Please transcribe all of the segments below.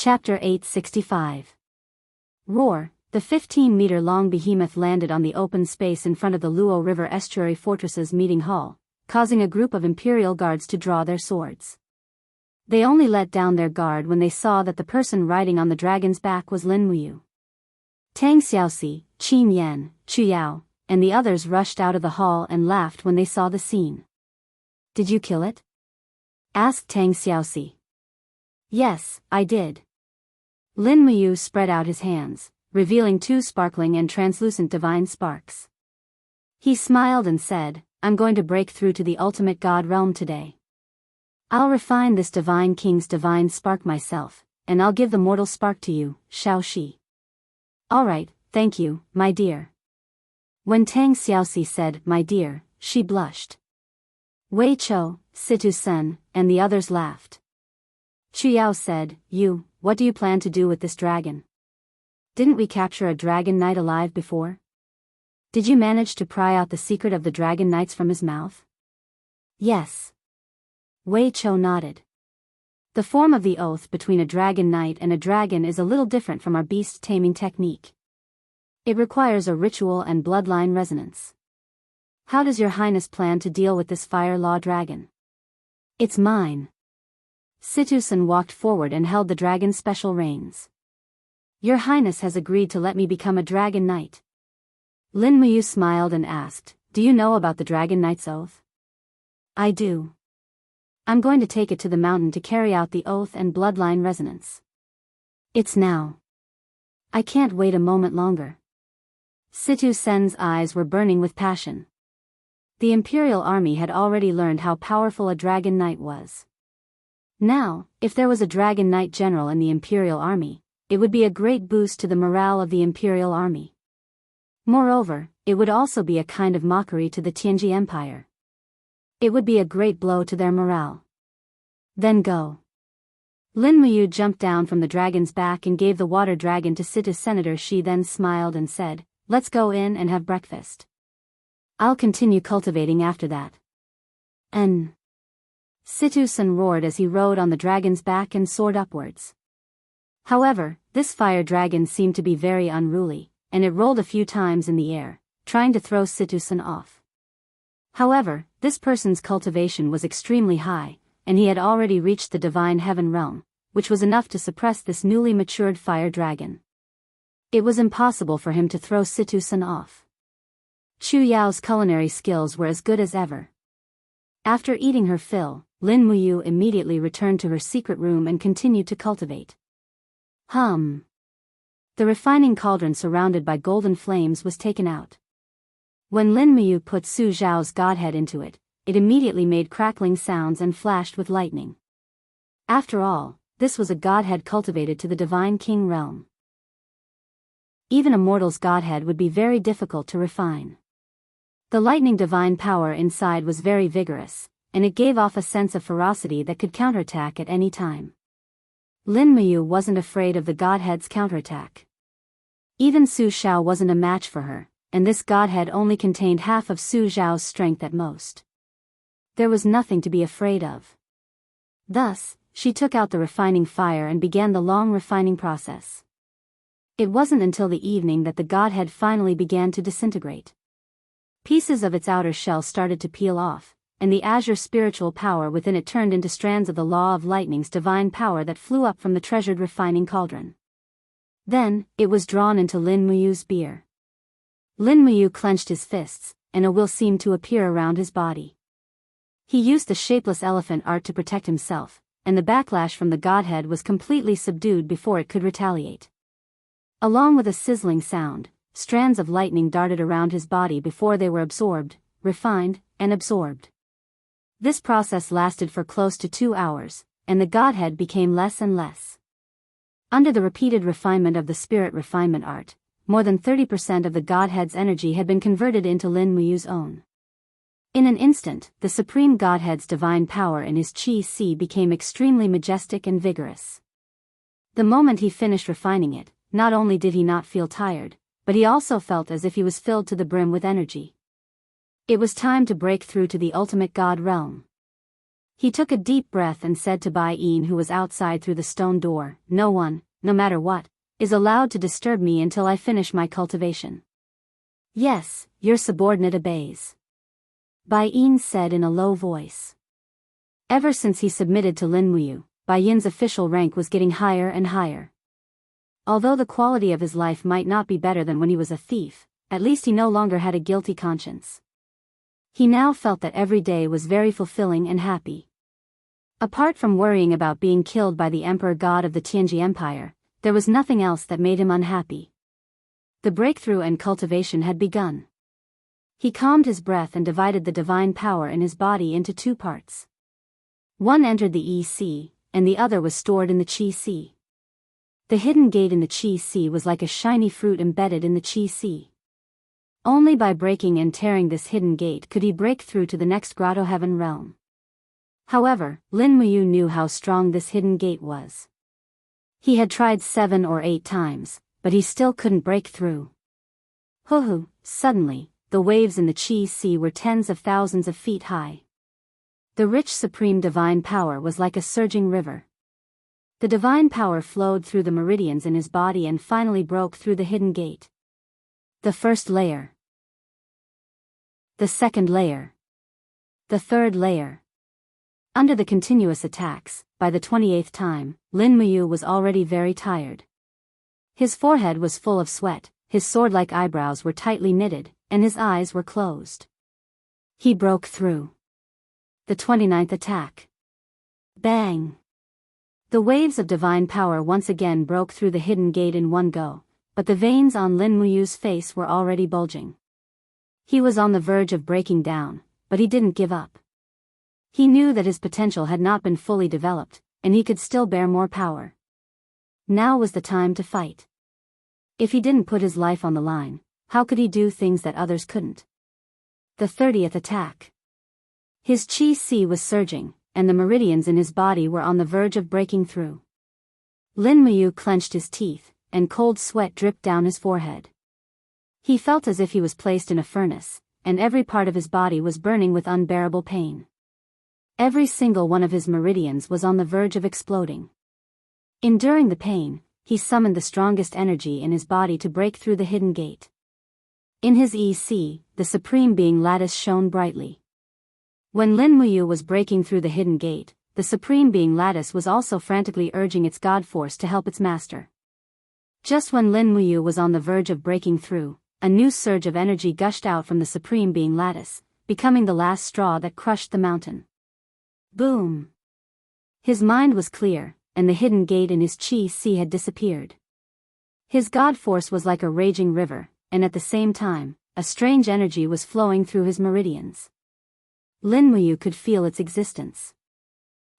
Chapter 865. Roar. The 15-meter-long behemoth landed on the open space in front of the Luo River Estuary Fortress's meeting hall, causing a group of Imperial guards to draw their swords. They only let down their guard when they saw that the person riding on the dragon's back was Lin Muyu. Tang Xiaoxi, Qin Yan, Chu Yao, and the others rushed out of the hall and laughed when they saw the scene. "Did you kill it?" asked Tang Xiaoxi. "Yes, I did." Lin Muyu spread out his hands, revealing two sparkling and translucent divine sparks. He smiled and said, "I'm going to break through to the ultimate god realm today. I'll refine this divine king's divine spark myself, and I'll give the mortal spark to you, Xiaoxi." "All right, thank you, my dear." When Tang Xiaoxi said, "my dear," she blushed. Wei Chou, Situ Sen, and the others laughed. Chu Yao said, What do you plan to do with this dragon? Didn't we capture a dragon knight alive before? Did you manage to pry out the secret of the dragon knights from his mouth?" "Yes." Wei Chou nodded. "The form of the oath between a dragon knight and a dragon is a little different from our beast taming technique. It requires a ritual and bloodline resonance. How does your highness plan to deal with this fire law dragon?" "It's mine." Situsen walked forward and held the dragon's special reins. "Your highness has agreed to let me become a dragon knight." Lin Muyu smiled and asked, "Do you know about the dragon knight's oath?" "I do. I'm going to take it to the mountain to carry out the oath and bloodline resonance. It's now. I can't wait a moment longer." Situ Sen's eyes were burning with passion. The Imperial army had already learned how powerful a dragon knight was. Now, if there was a dragon knight general in the Imperial army, it would be a great boost to the morale of the Imperial army. Moreover, it would also be a kind of mockery to the Tianji Empire. It would be a great blow to their morale. "Then go." Lin Muyu jumped down from the dragon's back and gave the water dragon to Situ Senator. She then smiled and said, "Let's go in and have breakfast. I'll continue cultivating after that." Situsen roared as he rode on the dragon's back and soared upwards. However, this fire dragon seemed to be very unruly, and it rolled a few times in the air, trying to throw Situsen off. However, this person's cultivation was extremely high, and he had already reached the divine heaven realm, which was enough to suppress this newly matured fire dragon. It was impossible for him to throw Situsen off. Chu Yao's culinary skills were as good as ever. After eating her fill, Lin Muyu immediately returned to her secret room and continued to cultivate. The refining cauldron surrounded by golden flames was taken out. When Lin Muyu put Su Zhao's godhead into it, it immediately made crackling sounds and flashed with lightning. After all, this was a godhead cultivated to the divine king realm. Even a mortal's godhead would be very difficult to refine. The lightning divine power inside was very vigorous, and it gave off a sense of ferocity that could counterattack at any time. Lin Muyu wasn't afraid of the godhead's counterattack. Even Su Zhao wasn't a match for her, and this godhead only contained half of Su Zhao's strength at most. There was nothing to be afraid of. Thus, she took out the refining fire and began the long refining process. It wasn't until the evening that the godhead finally began to disintegrate. Pieces of its outer shell started to peel off, and the azure spiritual power within it turned into strands of the law of lightning's divine power that flew up from the treasured refining cauldron. Then, it was drawn into Lin Muyu's beer. Lin Muyu clenched his fists, and a will seemed to appear around his body. He used the shapeless elephant art to protect himself, and the backlash from the godhead was completely subdued before it could retaliate. Along with a sizzling sound, strands of lightning darted around his body before they were absorbed, refined, and absorbed. This process lasted for close to 2 hours, and the godhead became less and less. Under the repeated refinement of the spirit refinement art, more than 30% of the godhead's energy had been converted into Lin Muyu's own. In an instant, the supreme godhead's divine power in his qi became extremely majestic and vigorous. The moment he finished refining it, not only did he not feel tired, but he also felt as if he was filled to the brim with energy. It was time to break through to the ultimate god realm. He took a deep breath and said to Bai Yin, who was outside through the stone door, "No one, no matter what, is allowed to disturb me until I finish my cultivation." "Yes, your subordinate obeys," Bai Yin said in a low voice. Ever since he submitted to Lin Muyu, Bai Yin's official rank was getting higher and higher. Although the quality of his life might not be better than when he was a thief, at least he no longer had a guilty conscience. He now felt that every day was very fulfilling and happy. Apart from worrying about being killed by the Emperor God of the Tianji Empire, there was nothing else that made him unhappy. The breakthrough and cultivation had begun. He calmed his breath and divided the divine power in his body into two parts. One entered the EC, and the other was stored in the Qi Sea. The hidden gate in the Qi Sea was like a shiny fruit embedded in the Qi Sea. Only by breaking and tearing this hidden gate could he break through to the next grotto heaven realm. However, Lin Muyu knew how strong this hidden gate was. He had tried 7 or 8 times, but he still couldn't break through. Hoo-hoo, suddenly, the waves in the Qi Sea were tens of thousands of feet high. The rich supreme divine power was like a surging river. The divine power flowed through the meridians in his body and finally broke through the hidden gate. The first layer. The second layer. The third layer. Under the continuous attacks, by the 28th time, Lin Muyu was already very tired. His forehead was full of sweat, his sword-like eyebrows were tightly knitted, and his eyes were closed. He broke through. The 29th attack. Bang! The waves of divine power once again broke through the hidden gate in one go, but the veins on Lin Muyu's face were already bulging. He was on the verge of breaking down, but he didn't give up. He knew that his potential had not been fully developed, and he could still bear more power. Now was the time to fight. If he didn't put his life on the line, how could he do things that others couldn't? The 30th attack. His Qi Sea was surging, and the meridians in his body were on the verge of breaking through. Lin Muyu clenched his teeth, and cold sweat dripped down his forehead. He felt as if he was placed in a furnace, and every part of his body was burning with unbearable pain. Every single one of his meridians was on the verge of exploding. Enduring the pain, he summoned the strongest energy in his body to break through the hidden gate. In his EC, the Supreme Being Lattice shone brightly. When Lin Muyu was breaking through the hidden gate, the Supreme Being Lattice was also frantically urging its God Force to help its master. Just when Lin Muyu was on the verge of breaking through, a new surge of energy gushed out from the Supreme Being Lattice, becoming the last straw that crushed the mountain. Boom! His mind was clear, and the hidden gate in his Qi Sea had disappeared. His God Force was like a raging river, and at the same time, a strange energy was flowing through his meridians. Lin Muyu could feel its existence.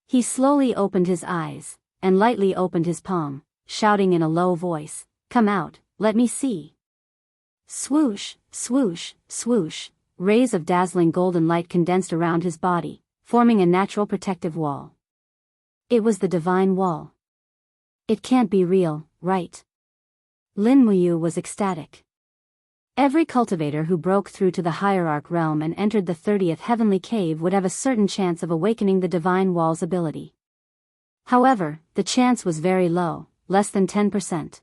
He slowly opened his eyes, and lightly opened his palm, shouting in a low voice, "Come out, let me see." Swoosh, swoosh, swoosh, rays of dazzling golden light condensed around his body, forming a natural protective wall. It was the divine wall. It can't be real, right? Lin Muyu was ecstatic. Every cultivator who broke through to the hierarch realm and entered the 30th heavenly cave would have a certain chance of awakening the divine wall's ability. However, the chance was very low, less than 10%.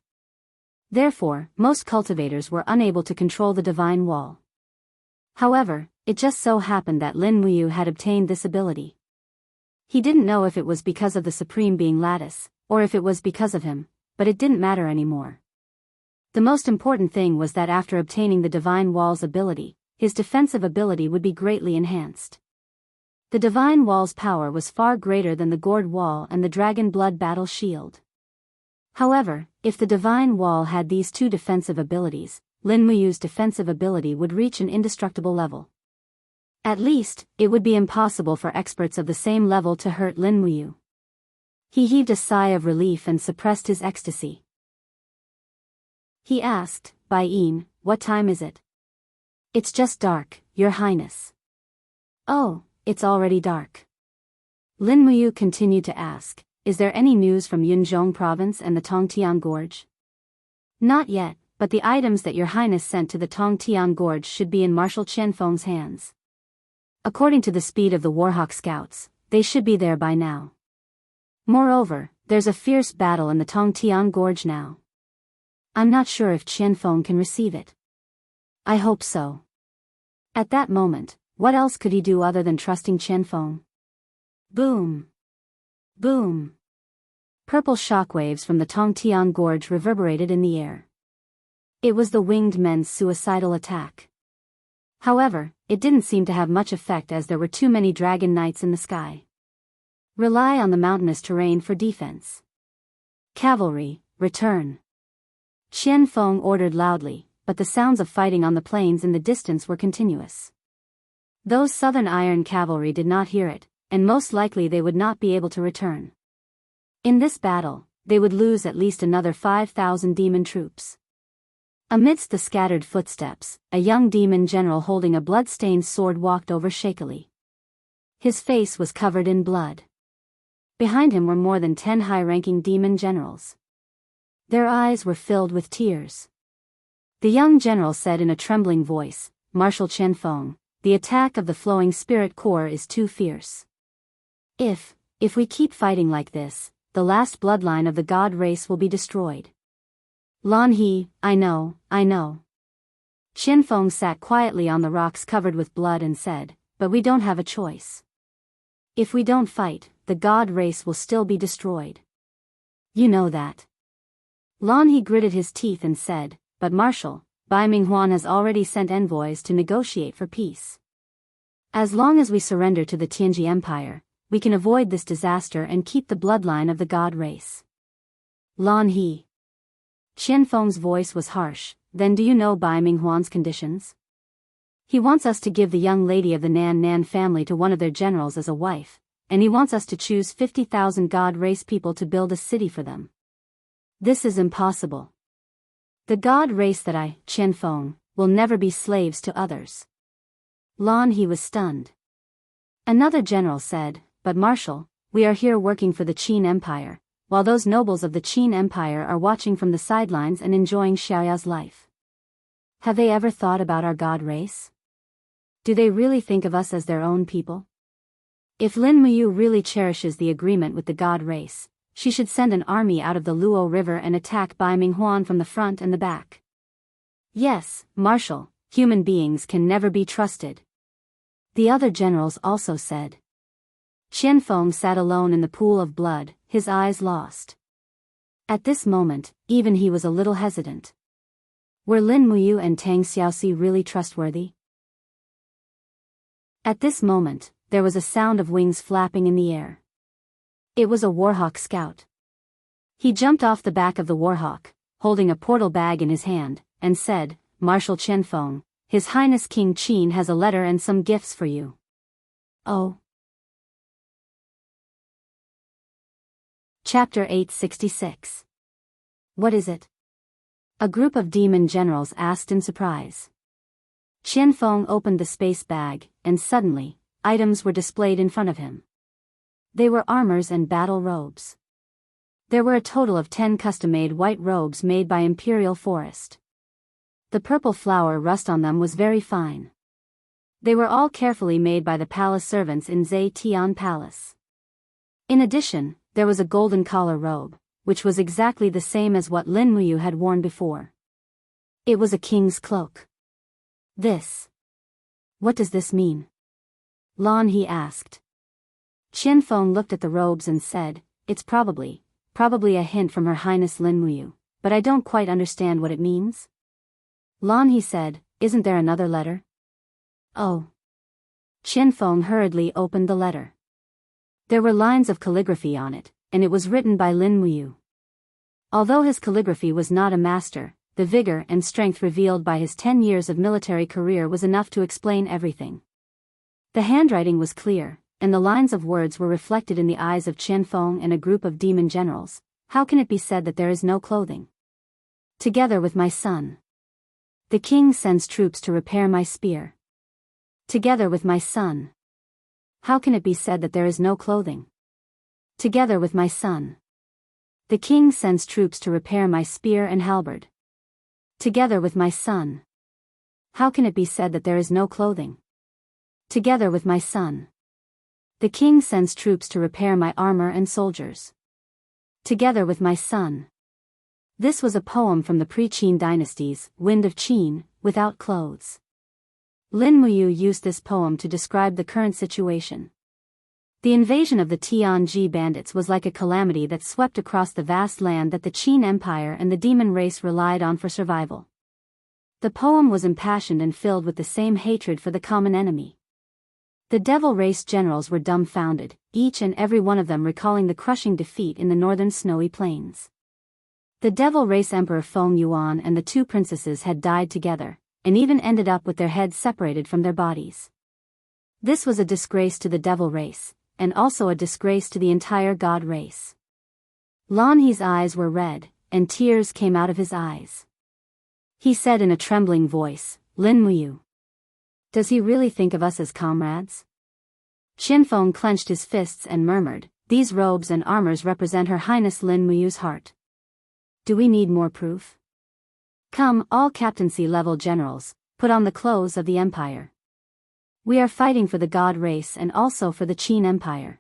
Therefore, most cultivators were unable to control the divine wall. However, it just so happened that Lin Muyu had obtained this ability. He didn't know if it was because of the Supreme Being Lattice, or if it was because of him, but it didn't matter anymore. The most important thing was that after obtaining the divine wall's ability, his defensive ability would be greatly enhanced. The divine wall's power was far greater than the gourd wall and the dragon blood battle shield. However, if the divine wall had these two defensive abilities, Lin Muyu's defensive ability would reach an indestructible level. At least, it would be impossible for experts of the same level to hurt Lin Muyu. He heaved a sigh of relief and suppressed his ecstasy. He asked, "Bai Yin, what time is it?" "It's just dark, Your Highness." "Oh, it's already dark." Lin Muyu continued to ask, "Is there any news from Yunzhong Province and the Tongtian Gorge?" "Not yet, but the items that Your Highness sent to the Tongtian Gorge should be in Marshal Qianfeng's hands. According to the speed of the Warhawk scouts, They should be there by now. Moreover, there's a fierce battle in the Tongtian Gorge now. I'm not sure if Qianfeng can receive it. I hope so. At that moment, what else could he do other than trusting Qianfeng? Boom! Boom! Purple shockwaves from the Tongtian Gorge reverberated in the air. It was the winged men's suicidal attack. However, it didn't seem to have much effect as there were too many dragon knights in the sky. Rely on the mountainous terrain for defense. Cavalry, return. Qianfeng ordered loudly, but the sounds of fighting on the plains in the distance were continuous. Those southern iron cavalry did not hear it, and most likely they would not be able to return. In this battle, they would lose at least another 5,000 demon troops. Amidst the scattered footsteps, a young demon general holding a blood-stained sword walked over shakily. His face was covered in blood. Behind him were more than 10 high-ranking demon generals. Their eyes were filled with tears. The young general said in a trembling voice, "Marshal Qianfeng, the attack of the flowing spirit core is too fierce. If we keep fighting like this, the last bloodline of the god race will be destroyed." Lan He, I know. Qianfeng sat quietly on the rocks covered with blood and said, "But we don't have a choice. If we don't fight, the god race will still be destroyed. You know that." Lan He gritted his teeth and said, "But Marshal, Bai Minghuan has already sent envoys to negotiate for peace. As long as we surrender to the Tianji Empire, we can avoid this disaster and keep the bloodline of the god race." Lan He. Qianfeng's voice was harsh. "Then do you know Bai Minghuan's conditions? He wants us to give the young lady of the Nan family to one of their generals as a wife, and he wants us to choose 50,000 god race people to build a city for them. This is impossible. The god race that I, Qianfeng, will never be slaves to others." Lan He was stunned. Another general said, "But Marshal, we are here working for the Qin Empire, while those nobles of the Qin Empire are watching from the sidelines and enjoying Xiaoya's life. Have they ever thought about our god race? Do they really think of us as their own people? If Lin Muyu really cherishes the agreement with the god race, she should send an army out of the Luo River and attack Bai Minghuan from the front and the back." "Yes, Marshal, human beings can never be trusted," the other generals also said. Qianfeng sat alone in the pool of blood, his eyes lost. At this moment, even he was a little hesitant. Were Lin Muyu and Tang Xiaoxi really trustworthy? At this moment, there was a sound of wings flapping in the air. It was a Warhawk scout. He jumped off the back of the Warhawk, holding a portal bag in his hand, and said, "Marshal Qianfeng, His Highness King Qin has a letter and some gifts for you." Oh. Chapter 866. What is it? A group of demon generals asked in surprise. Qianfeng opened the space bag, and suddenly, items were displayed in front of him. They were armors and battle robes. There were a total of 10 custom-made white robes made by Imperial Forest. The purple flower rust on them was very fine. They were all carefully made by the palace servants in Zhe Tian Palace. In addition, there was a golden collar robe, which was exactly the same as what Lin Muyu had worn before. It was a king's cloak. What does this mean? Lan He asked. Qianfeng looked at the robes and said, "It's probably a hint from Her Highness Lin Muyu, but I don't quite understand what it means." Lan He said, "Isn't there another letter?" Oh. Qianfeng hurriedly opened the letter. There were lines of calligraphy on it, and it was written by Lin Muyu. Although his calligraphy was not a master, the vigor and strength revealed by his 10 years of military career was enough to explain everything. The handwriting was clear, and the lines of words were reflected in the eyes of Qianfeng and a group of demon generals. How can it be said that there is no clothing? Together with my son. The king sends troops to repair my spear. Together with my son. How can it be said that there is no clothing? Together with my son. The king sends troops to repair my spear and halberd. Together with my son. How can it be said that there is no clothing? Together with my son. The king sends troops to repair my armor and soldiers. Together with my son. This was a poem from the pre-Qin dynasties, Wind of Qin, without clothes. Lin Muyu used this poem to describe the current situation. The invasion of the Tianji bandits was like a calamity that swept across the vast land that the Qin Empire and the demon race relied on for survival. The poem was impassioned and filled with the same hatred for the common enemy. The devil race generals were dumbfounded, each and every one of them recalling the crushing defeat in the northern snowy plains. The devil race Emperor Feng Yuan and the two princesses had died together, and even ended up with their heads separated from their bodies. This was a disgrace to the devil race, and also a disgrace to the entire god race. Lan He's eyes were red, and tears came out of his eyes. He said in a trembling voice, Lin Muyu. Does he really think of us as comrades? Qianfeng clenched his fists and murmured, these robes and armors represent Her Highness Lin Muyu's heart. Do we need more proof? Come, all captaincy-level generals, put on the clothes of the empire. We are fighting for the god race and also for the Qin Empire.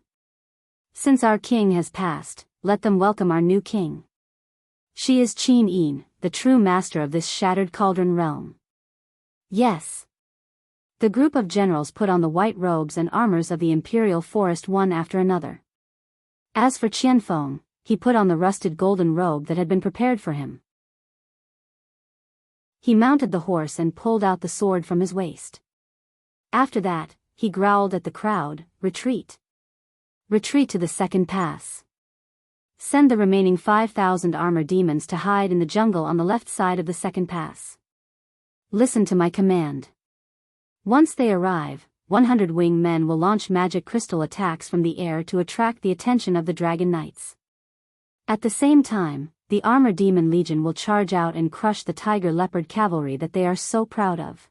Since our king has passed, let them welcome our new king. She is Qin Yin, the true master of this shattered cauldron realm. Yes. The group of generals put on the white robes and armors of the imperial forest one after another. As for Qianfeng, he put on the rusted golden robe that had been prepared for him. He mounted the horse and pulled out the sword from his waist. After that, he growled at the crowd, retreat. Retreat to the second pass. Send the remaining 5,000 armor demons to hide in the jungle on the left side of the second pass. Listen to my command. Once they arrive, 100 winged men will launch magic crystal attacks from the air to attract the attention of the Dragon Knights. At the same time, the Armor Demon Legion will charge out and crush the Tiger Leopard cavalry that they are so proud of.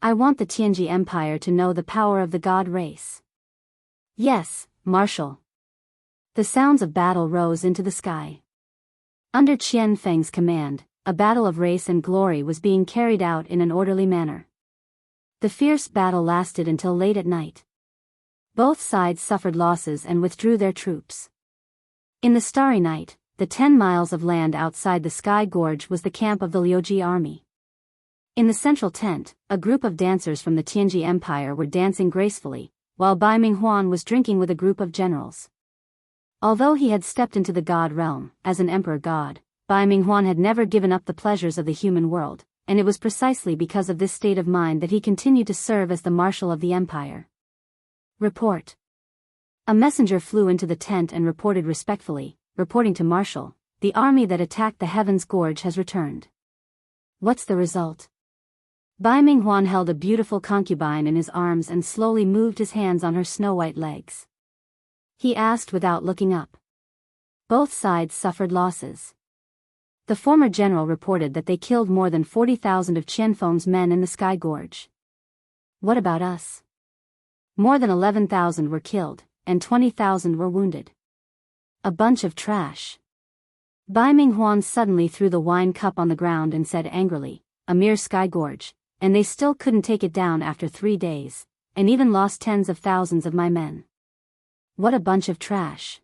I want the Tianji Empire to know the power of the god race. Yes, Marshal. The sounds of battle rose into the sky. Under Qianfeng's command, a battle of race and glory was being carried out in an orderly manner. The fierce battle lasted until late at night. Both sides suffered losses and withdrew their troops. In the starry night, the 10 miles of land outside the Sky Gorge was the camp of the Liuji army. In the central tent, a group of dancers from the Tianji Empire were dancing gracefully, while Bai Minghuan was drinking with a group of generals. Although he had stepped into the god realm, as an emperor god, Bai Minghuan had never given up the pleasures of the human world, and it was precisely because of this state of mind that he continued to serve as the marshal of the empire. Report. A messenger flew into the tent and reported respectfully, reporting to Marshal, the army that attacked the Heaven's Gorge has returned. What's the result? Bai Minghuan held a beautiful concubine in his arms and slowly moved his hands on her snow-white legs. He asked without looking up. Both sides suffered losses. The former general reported that they killed more than 40,000 of Qianfeng's men in the Sky Gorge. What about us? More than 11,000 were killed, and 20,000 were wounded. A bunch of trash. Bai Minghuan suddenly threw the wine cup on the ground and said angrily, a mere Sky Gorge, and they still couldn't take it down after 3 days, and even lost tens of thousands of my men. What a bunch of trash.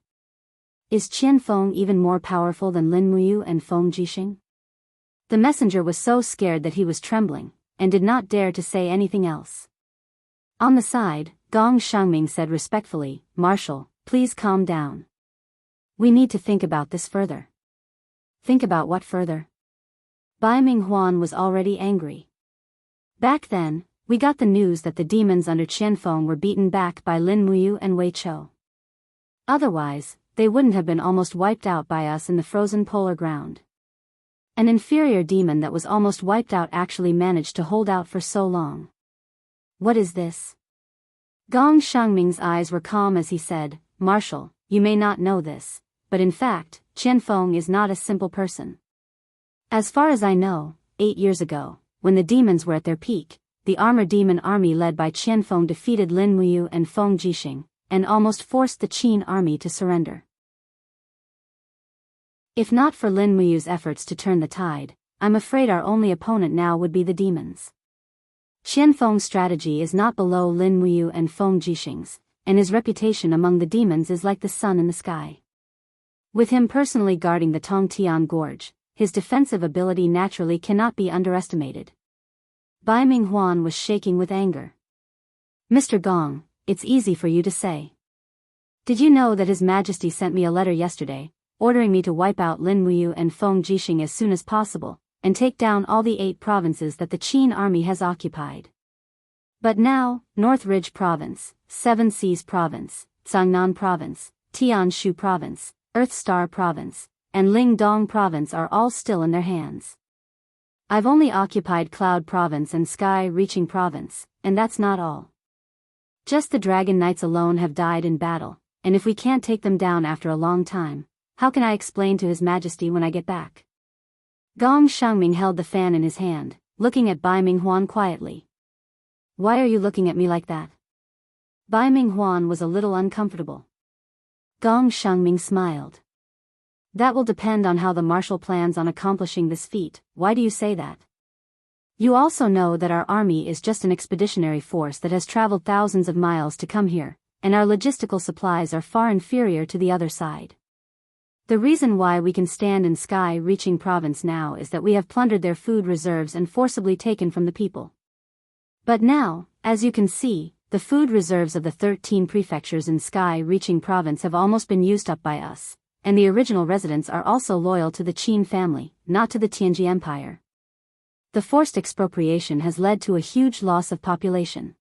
Is Qianfeng even more powerful than Lin Muyu and Feng Jixing? The messenger was so scared that he was trembling, and did not dare to say anything else. On the side, Gong Shangming said respectfully, Marshal, please calm down. We need to think about this further. Think about what further? Bai Minghuan was already angry. Back then, we got the news that the demons under Qianfeng were beaten back by Lin Muyu and Wei Chou. Otherwise, they wouldn't have been almost wiped out by us in the frozen polar ground. An inferior demon that was almost wiped out actually managed to hold out for so long. What is this? Gong Shangming's eyes were calm as he said, Marshal, you may not know this, but in fact, Qianfeng is not a simple person. As far as I know, 8 years ago, when the demons were at their peak, the Armor Demon army led by Qianfeng defeated Lin Muyu and Feng Jixing, and almost forced the Qin army to surrender. If not for Lin Muyu's efforts to turn the tide, I'm afraid our only opponent now would be the demons. Qianfeng's strategy is not below Lin Muyu and Feng Jixing's, and his reputation among the demons is like the sun in the sky. With him personally guarding the Tongtian Gorge, his defensive ability naturally cannot be underestimated. Bai Minghuan was shaking with anger. Mr. Gong, it's easy for you to say. Did you know that His Majesty sent me a letter yesterday, ordering me to wipe out Lin Muyu and Feng Jixing as soon as possible, and take down all the 8 provinces that the Qin army has occupied. But now, North Ridge Province, Seven Seas Province, Zhangnan Province, Tianshu Province, Earth Star Province, and Lingdong Province are all still in their hands. I've only occupied Cloud Province and Sky-Reaching Province, and that's not all. Just the Dragon Knights alone have died in battle, and if we can't take them down after a long time, how can I explain to His Majesty when I get back? Gong Shangming held the fan in his hand, looking at Bai Minghuan quietly. Why are you looking at me like that? Bai Minghuan was a little uncomfortable. Gong Shangming smiled. That will depend on how the marshal plans on accomplishing this feat. Why do you say that? You also know that our army is just an expeditionary force that has traveled thousands of miles to come here, and our logistical supplies are far inferior to the other side. The reason why we can stand in Sky-Reaching Province now is that we have plundered their food reserves and forcibly taken from the people. But now, as you can see, the food reserves of the 13 prefectures in Sky-Reaching Province have almost been used up by us, and the original residents are also loyal to the Qin family, not to the Tianji Empire. The forced expropriation has led to a huge loss of population.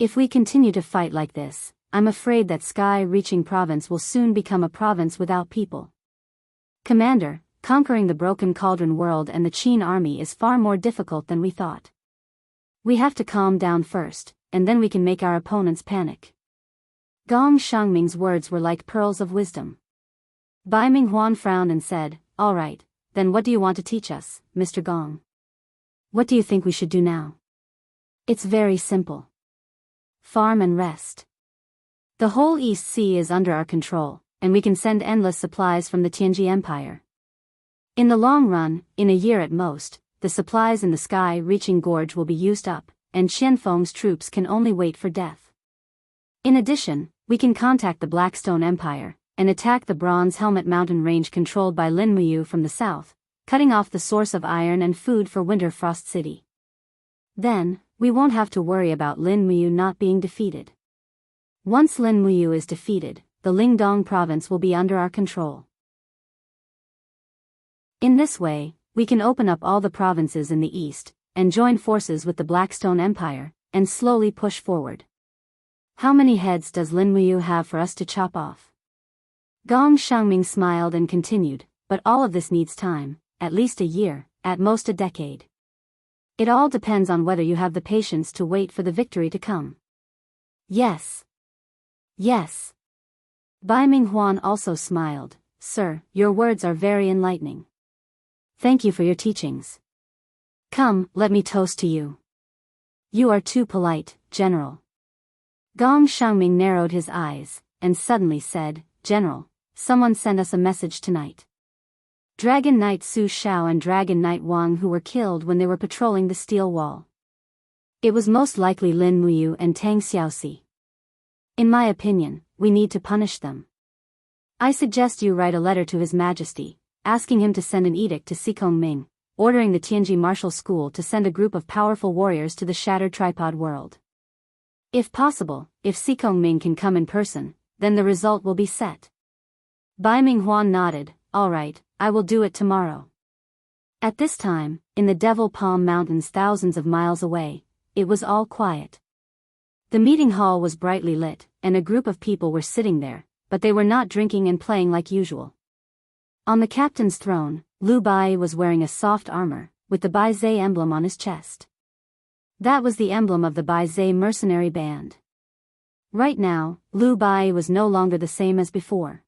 If we continue to fight like this, I'm afraid that Sky-Reaching Province will soon become a province without people. Commander, conquering the Broken Cauldron world and the Qin army is far more difficult than we thought. We have to calm down first, and then we can make our opponents panic. Gong Shangming's words were like pearls of wisdom. Bai Minghuan frowned and said, All right, then what do you want to teach us, Mr. Gong? What do you think we should do now? It's very simple. Farm and rest. The whole East Sea is under our control, and we can send endless supplies from the Tianji Empire. In the long run, in a year at most, the supplies in the Sky-Reaching Gorge will be used up, and Qianfeng's troops can only wait for death. In addition, we can contact the Blackstone Empire, and attack the Bronze Helmet Mountain range controlled by Lin Muyu from the south, cutting off the source of iron and food for Winterfrost City. Then, we won't have to worry about Lin Muyu not being defeated. Once Lin Muyu is defeated, the Lingdong province will be under our control. In this way, we can open up all the provinces in the east, and join forces with the Blackstone Empire, and slowly push forward. How many heads does Lin Muyu have for us to chop off? Gong Shangming smiled and continued, but all of this needs time, at least a year, at most a decade. It all depends on whether you have the patience to wait for the victory to come. Yes. Yes. Bai Minghuan also smiled. Sir, your words are very enlightening. Thank you for your teachings. Come, let me toast to you. You are too polite, General. Gong Shangming narrowed his eyes, and suddenly said, General, someone sent us a message tonight. Dragon Knight Su Shao and Dragon Knight Wang who were killed when they were patrolling the steel wall. It was most likely Lin Muyu and Tang Xiaoxi. In my opinion, we need to punish them. I suggest you write a letter to His Majesty, asking him to send an edict to Sikong Ming, ordering the Tianji Martial School to send a group of powerful warriors to the Shattered Tripod world. If possible, if Sikong Ming can come in person, then the result will be set. Bai Minghuan nodded, all right, I will do it tomorrow. At this time, in the Devil Palm Mountains thousands of miles away, it was all quiet. The meeting hall was brightly lit, and a group of people were sitting there, but they were not drinking and playing like usual. On the captain's throne, Lu Bai was wearing a soft armor, with the Bai Zhe emblem on his chest. That was the emblem of the Bai Zhe mercenary band. Right now, Lu Bai was no longer the same as before.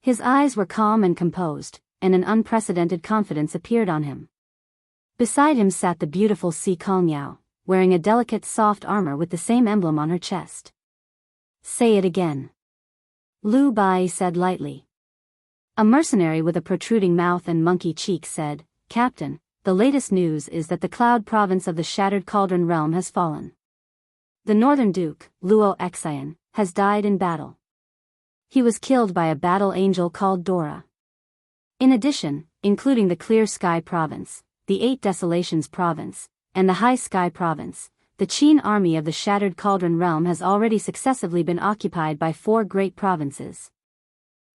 His eyes were calm and composed, and an unprecedented confidence appeared on him. Beside him sat the beautiful Si Kongyao, wearing a delicate soft armor with the same emblem on her chest. Say it again. Lu Bai said lightly. A mercenary with a protruding mouth and monkey cheeks said, Captain, the latest news is that the Cloud province of the Shattered Cauldron realm has fallen. The Northern Duke, Luo Xian, has died in battle. He was killed by a battle angel called Dora. In addition, including the Clear Sky Province, the Eight Desolations Province, and the High Sky Province, the Qin army of the Shattered Cauldron Realm has already successively been occupied by 4 great provinces.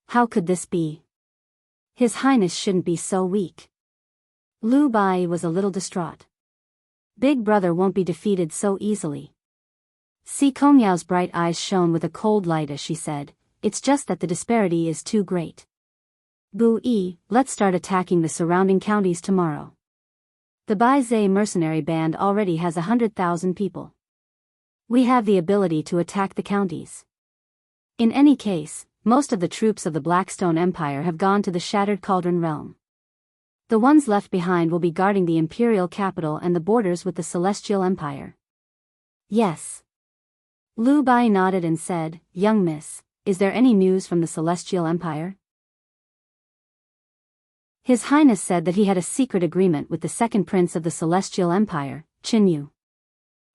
How could this be? His Highness shouldn't be so weak. Lu Bai was a little distraught. Big Brother won't be defeated so easily. Si Kongyao's bright eyes shone with a cold light as she said, "It's just that the disparity is too great. Bu Yi, let's start attacking the surrounding counties tomorrow. The Bai Zhe mercenary band already has 100,000 people. We have the ability to attack the counties. In any case, most of the troops of the Blackstone Empire have gone to the Shattered Cauldron Realm. The ones left behind will be guarding the imperial capital and the borders with the Celestial Empire." Yes. Lu Bai nodded and said, "Young miss, is there any news from the Celestial Empire?" His Highness said that he had a secret agreement with the second prince of the Celestial Empire, Qin Yu.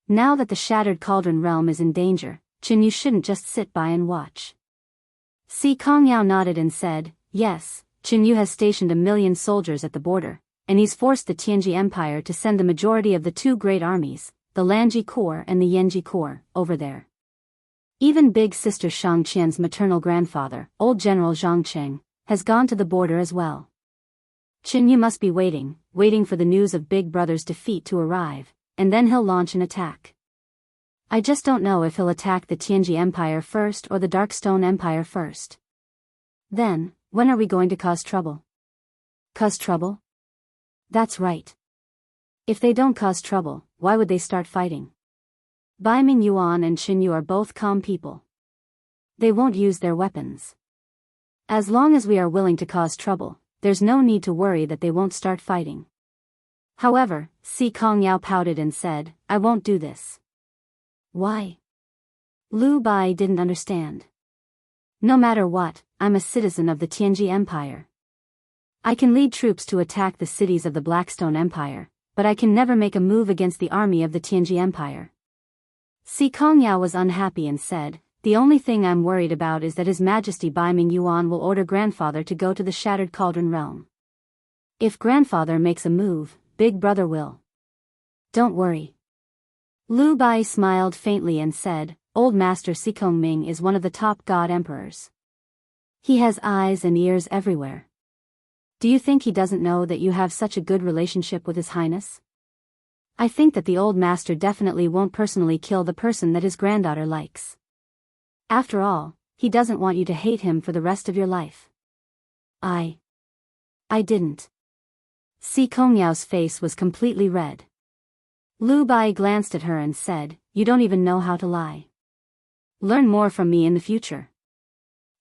Now that the Shattered Cauldron Realm is in danger, Qin Yu shouldn't just sit by and watch. Si Kongyao nodded and said, "Yes, Qin Yu has stationed 1,000,000 soldiers at the border, and he's forced the Tianji Empire to send the majority of the 2 great armies, the Lanji Corps and the Yenji Corps, over there. Even big sister Shang Qian's maternal grandfather, old General Zhang Cheng, has gone to the border as well. Qin Yu must be waiting for the news of Big Brother's defeat to arrive, and then he'll launch an attack. I just don't know if he'll attack the Tianji Empire first or the Darkstone Empire first. Then, when are we going to cause trouble?" "Cause trouble? That's right. If they don't cause trouble, why would they start fighting? Bai Ming Yuan and Qin Yu are both calm people. They won't use their weapons. As long as we are willing to cause trouble, there's no need to worry that they won't start fighting." However, Si Kongyao pouted and said, "I won't do this." "Why?" Lu Bai didn't understand. "No matter what, I'm a citizen of the Tianji Empire. I can lead troops to attack the cities of the Blackstone Empire, but I can never make a move against the army of the Tianji Empire." Si Kongyao was unhappy and said, "The only thing I'm worried about is that His Majesty Bai Ming Yuan will order Grandfather to go to the Shattered Cauldron Realm. If Grandfather makes a move, Big Brother will." "Don't worry." Lu Bai smiled faintly and said, "Old Master Si Kongming is one of the top god emperors. He has eyes and ears everywhere. Do you think he doesn't know that you have such a good relationship with His Highness? I think that the old master definitely won't personally kill the person that his granddaughter likes. After all, he doesn't want you to hate him for the rest of your life." I didn't." Si Kongyao's face was completely red. Lu Bai glanced at her and said, "You don't even know how to lie. Learn more from me in the future.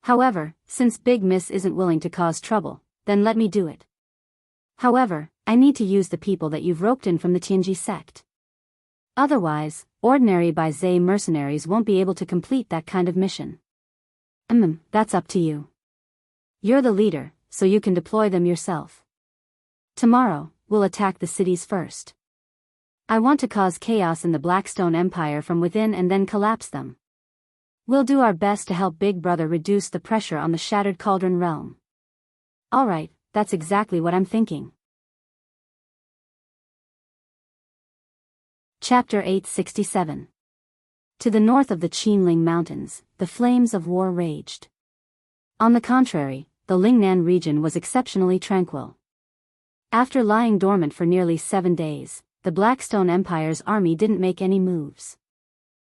However, since Big Miss isn't willing to cause trouble, then let me do it. However, I need to use the people that you've roped in from the Tianji sect. Otherwise, ordinary Bai Zhe mercenaries won't be able to complete that kind of mission. That's up to you. You're the leader, so you can deploy them yourself. Tomorrow, we'll attack the cities first. I want to cause chaos in the Blackstone Empire from within and then collapse them. We'll do our best to help Big Brother reduce the pressure on the Shattered Cauldron Realm." "Alright, that's exactly what I'm thinking." Chapter 867. To the north of the Qinling Mountains, the flames of war raged. On the contrary, the Lingnan region was exceptionally tranquil. After lying dormant for nearly 7 days, the Blackstone Empire's army didn't make any moves.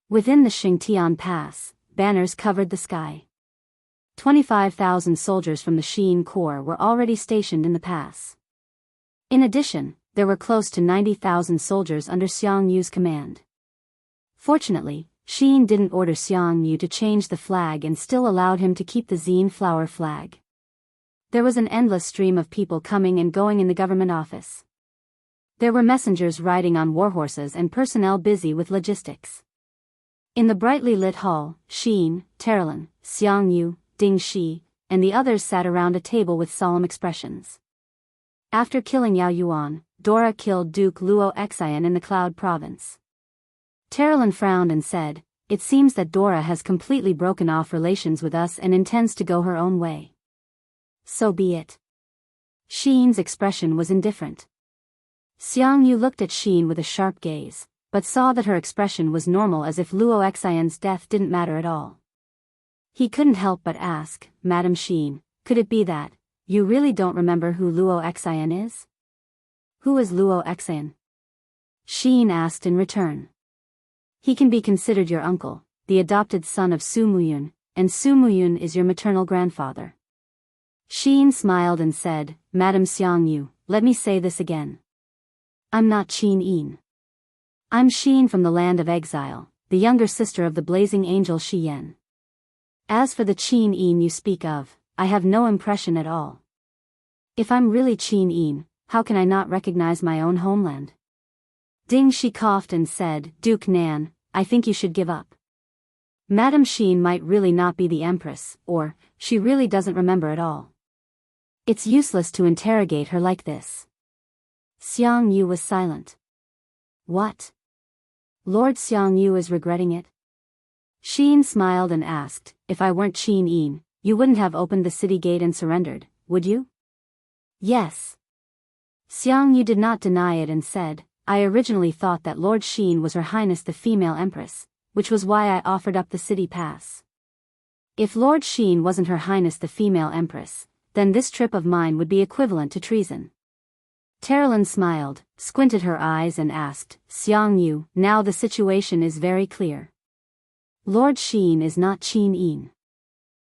Within the Xingtian Pass, banners covered the sky. 25,000 soldiers from the Xi'an Corps were already stationed in the pass. In addition, there were close to 90,000 soldiers under Xiang Yu's command. Fortunately, Xi'an didn't order Xiang Yu to change the flag and still allowed him to keep the Zine flower flag. There was an endless stream of people coming and going in the government office. There were messengers riding on warhorses and personnel busy with logistics. In the brightly lit hall, Xi'an, Terlin, Xiang Yu, Ding Shi, and the others sat around a table with solemn expressions. After killing Yao Yuan, Dora killed Duke Luo Xian in the Cloud Province. Terlin frowned and said, it seems that Dora has completely broken off relations with us and intends to go her own way. So be it. Sheen's expression was indifferent. Xiang Yu looked at Sheen with a sharp gaze, but saw that her expression was normal, as if Luo Xian's death didn't matter at all. He couldn't help but ask, Madam Sheen, could it be that you really don't remember who Luo Xian is? Who is Luo Xian? Sheen asked in return. He can be considered your uncle, the adopted son of Su Muyun, and Su Muyun is your maternal grandfather. Sheen smiled and said, Madam Xiang Yu, let me say this again. I'm not Qin Yin. I'm Sheen from the land of exile, the younger sister of the blazing angel Shi Yan. As for the Qin Yin you speak of, I have no impression at all. If I'm really Qin Yin, how can I not recognize my own homeland? Ding Shi coughed and said, Duke Nan, I think you should give up. Madam Sheen might really not be the Empress, or she really doesn't remember at all. It's useless to interrogate her like this. Xiang Yu was silent. What? Lord Xiang Yu is regretting it? Sheen smiled and asked, if I weren't Qin Yin, you wouldn't have opened the city gate and surrendered, would you? Yes. Xiang Yu did not deny it and said, I originally thought that Lord Sheen was Her Highness the female Empress, which was why I offered up the city pass. If Lord Sheen wasn't Her Highness the female Empress, then this trip of mine would be equivalent to treason. Terralyn smiled, squinted her eyes and asked, Xiang Yu, now the situation is very clear. Lord Sheen is not Qin Yin.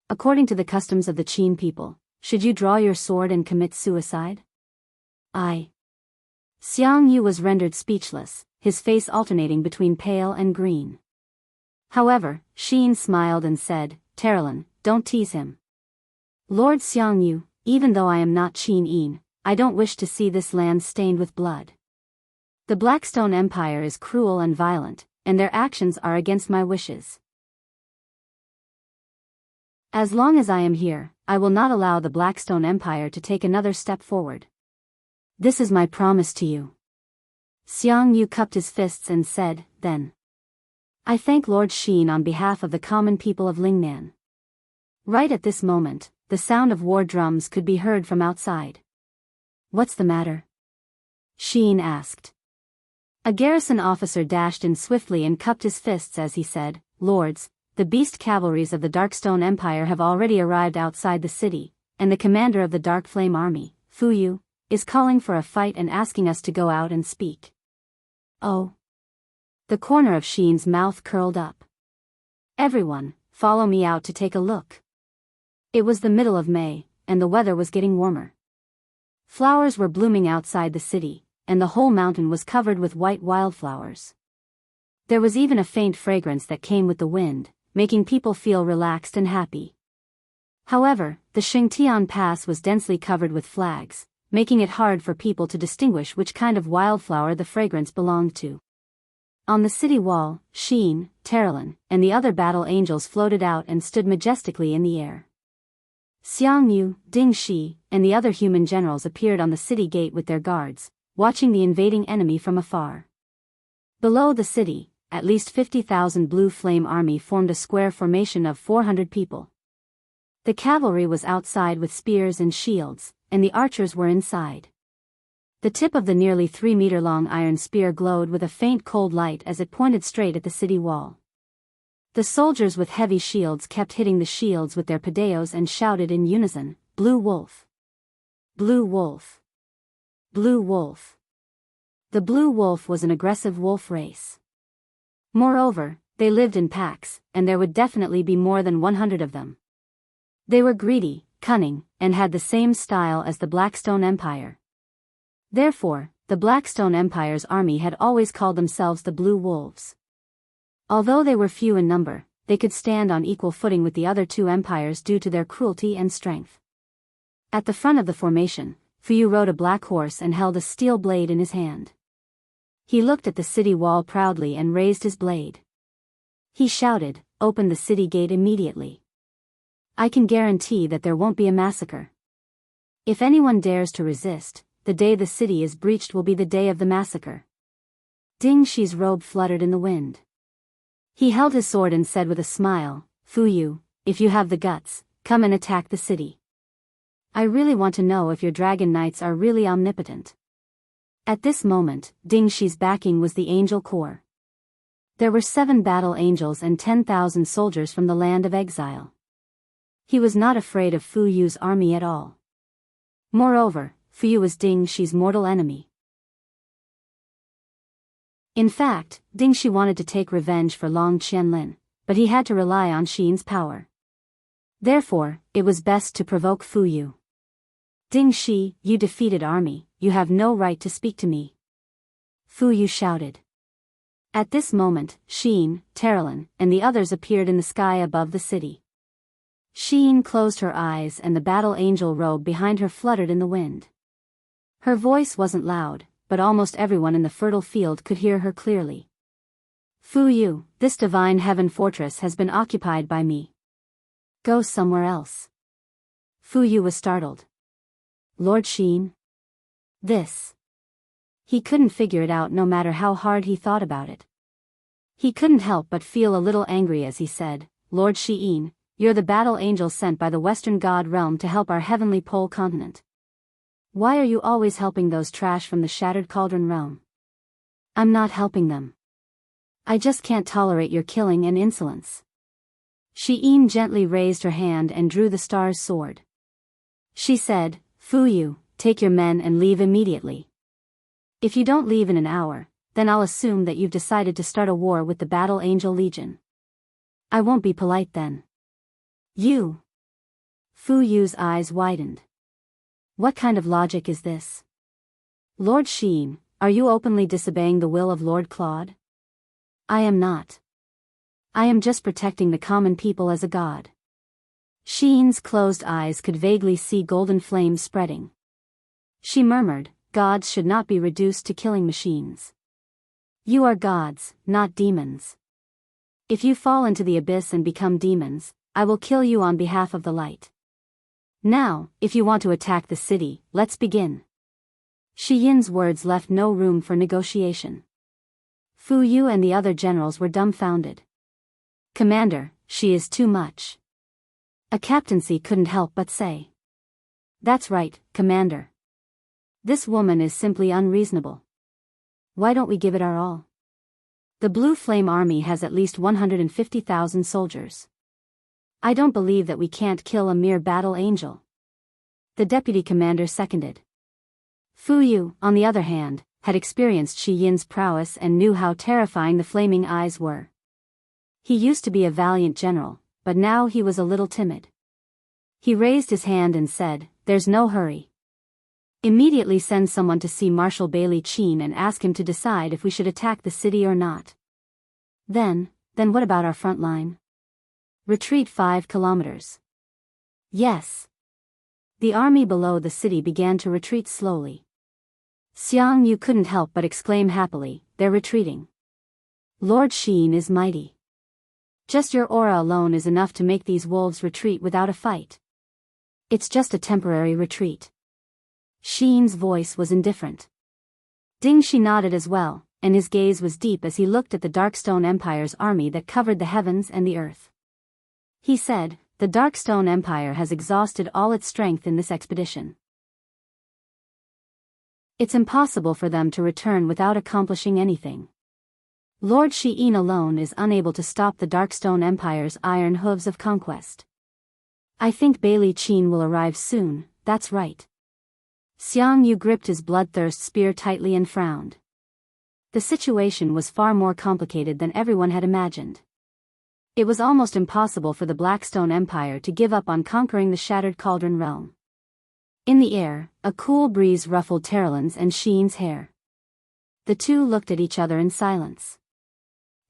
According to the customs of the Qin people, should you draw your sword and commit suicide? Xiang Yu was rendered speechless, his face alternating between pale and green. However, Sheen smiled and said, Terralyn, don't tease him. Lord Xiang Yu, even though I am not Qin Yin, I don't wish to see this land stained with blood. The Blackstone Empire is cruel and violent, and their actions are against my wishes. As long as I am here, I will not allow the Blackstone Empire to take another step forward. This is my promise to you. Xiang Yu cupped his fists and said, then. I thank Lord Sheen on behalf of the common people of Lingnan. Right at this moment, the sound of war drums could be heard from outside. What's the matter? Sheen asked. A garrison officer dashed in swiftly and cupped his fists as he said, Lords, the beast cavalries of the Darkstone Empire have already arrived outside the city, and the commander of the Dark Flame Army, Fu Yu, is calling for a fight and asking us to go out and speak. Oh. The corner of Sheen's mouth curled up. Everyone, follow me out to take a look. It was the middle of May, and the weather was getting warmer. Flowers were blooming outside the city, and the whole mountain was covered with white wildflowers. There was even a faint fragrance that came with the wind, making people feel relaxed and happy. However, the Xingtian Pass was densely covered with flags, making it hard for people to distinguish which kind of wildflower the fragrance belonged to. On the city wall, Sheen, Terralyn, and the other battle angels floated out and stood majestically in the air. Xiang Yu, Ding Shi, and the other human generals appeared on the city gate with their guards, watching the invading enemy from afar. Below the city, at least 50,000 Blue Flame Army formed a square formation of 400 people. The cavalry was outside with spears and shields, and the archers were inside. The tip of the nearly 3-meter-long iron spear glowed with a faint cold light as it pointed straight at the city wall. The soldiers with heavy shields kept hitting the shields with their padeos and shouted in unison, Blue Wolf! Blue Wolf! Blue Wolf! The Blue Wolf was an aggressive wolf race. Moreover, they lived in packs, and there would definitely be more than 100 of them. They were greedy, cunning, and had the same style as the Blackstone Empire. Therefore, the Blackstone Empire's army had always called themselves the Blue Wolves. Although they were few in number, they could stand on equal footing with the other two empires due to their cruelty and strength. At the front of the formation, Fu Yu rode a black horse and held a steel blade in his hand. He looked at the city wall proudly and raised his blade. He shouted, "Open the city gate immediately. I can guarantee that there won't be a massacre. If anyone dares to resist, the day the city is breached will be the day of the massacre." Ding Shi's robe fluttered in the wind. He held his sword and said with a smile, "Fu Yu, if you have the guts, come and attack the city. I really want to know if your dragon knights are really omnipotent." At this moment, Ding Shi's backing was the angel corps. There were 7 battle angels and 10,000 soldiers from the land of exile. He was not afraid of Fu Yu's army at all. Moreover, Fu Yu was Ding Shi's mortal enemy. In fact, Ding Shi wanted to take revenge for Long Qianlin, but he had to rely on Xin's power. Therefore, it was best to provoke Fu Yu. "Ding Shi, you defeated army, you have no right to speak to me," Fu Yu shouted. At this moment, Xin, Terralin, and the others appeared in the sky above the city. Xin closed her eyes and the battle angel robe behind her fluttered in the wind. Her voice wasn't loud, but almost everyone in the fertile field could hear her clearly. "Fu Yu, this divine heaven fortress has been occupied by me. Go somewhere else." Fu Yu was startled. "Lord Xin? This?" He couldn't figure it out no matter how hard he thought about it. He couldn't help but feel a little angry as he said, "Lord Xi'in, you're the battle angel sent by the Western God realm to help our heavenly pole continent. Why are you always helping those trash from the Shattered Cauldron realm?" "I'm not helping them. I just can't tolerate your killing and insolence." Xi'in gently raised her hand and drew the star's sword. She said, "Fu Yu, take your men and leave immediately. If you don't leave in an hour, then I'll assume that you've decided to start a war with the Battle Angel Legion. I won't be polite then." "You?" Fu Yu's eyes widened. What kind of logic is this? "Lord Xin, are you openly disobeying the will of Lord Claude?" "I am not. I am just protecting the common people as a god." Xin's closed eyes could vaguely see golden flames spreading. She murmured, "Gods should not be reduced to killing machines. You are gods, not demons. If you fall into the abyss and become demons, I will kill you on behalf of the light. Now, if you want to attack the city, let's begin." Shi Yin's words left no room for negotiation. Fu Yu and the other generals were dumbfounded. "Commander, she is too much." A captaincy couldn't help but say. "That's right, Commander. This woman is simply unreasonable. Why don't we give it our all? The Blue Flame Army has at least 150,000 soldiers. I don't believe that we can't kill a mere battle angel." The deputy commander seconded. Fu Yu, on the other hand, had experienced Shi Yin's prowess and knew how terrifying the flaming eyes were. He used to be a valiant general, but now he was a little timid. He raised his hand and said, "There's no hurry. Immediately send someone to see Marshal Bailey Qin and ask him to decide if we should attack the city or not. Then what about our front line? Retreat 5 kilometers. "Yes." The army below the city began to retreat slowly. Xiang Yu couldn't help but exclaim happily, "They're retreating. Lord Xin is mighty. Just your aura alone is enough to make these wolves retreat without a fight. It's just a temporary retreat." Xin's voice was indifferent. Ding Shi nodded as well, and his gaze was deep as he looked at the Darkstone Empire's army that covered the heavens and the earth. He said, "The Darkstone Empire has exhausted all its strength in this expedition. It's impossible for them to return without accomplishing anything. Lord Xi'in alone is unable to stop the Darkstone Empire's iron hooves of conquest. I think Bailey Qin will arrive soon, that's right." Xiang Yu gripped his bloodthirst spear tightly and frowned. The situation was far more complicated than everyone had imagined. It was almost impossible for the Blackstone Empire to give up on conquering the Shattered Cauldron realm. In the air, a cool breeze ruffled Terralin's and Sheen's hair. The two looked at each other in silence.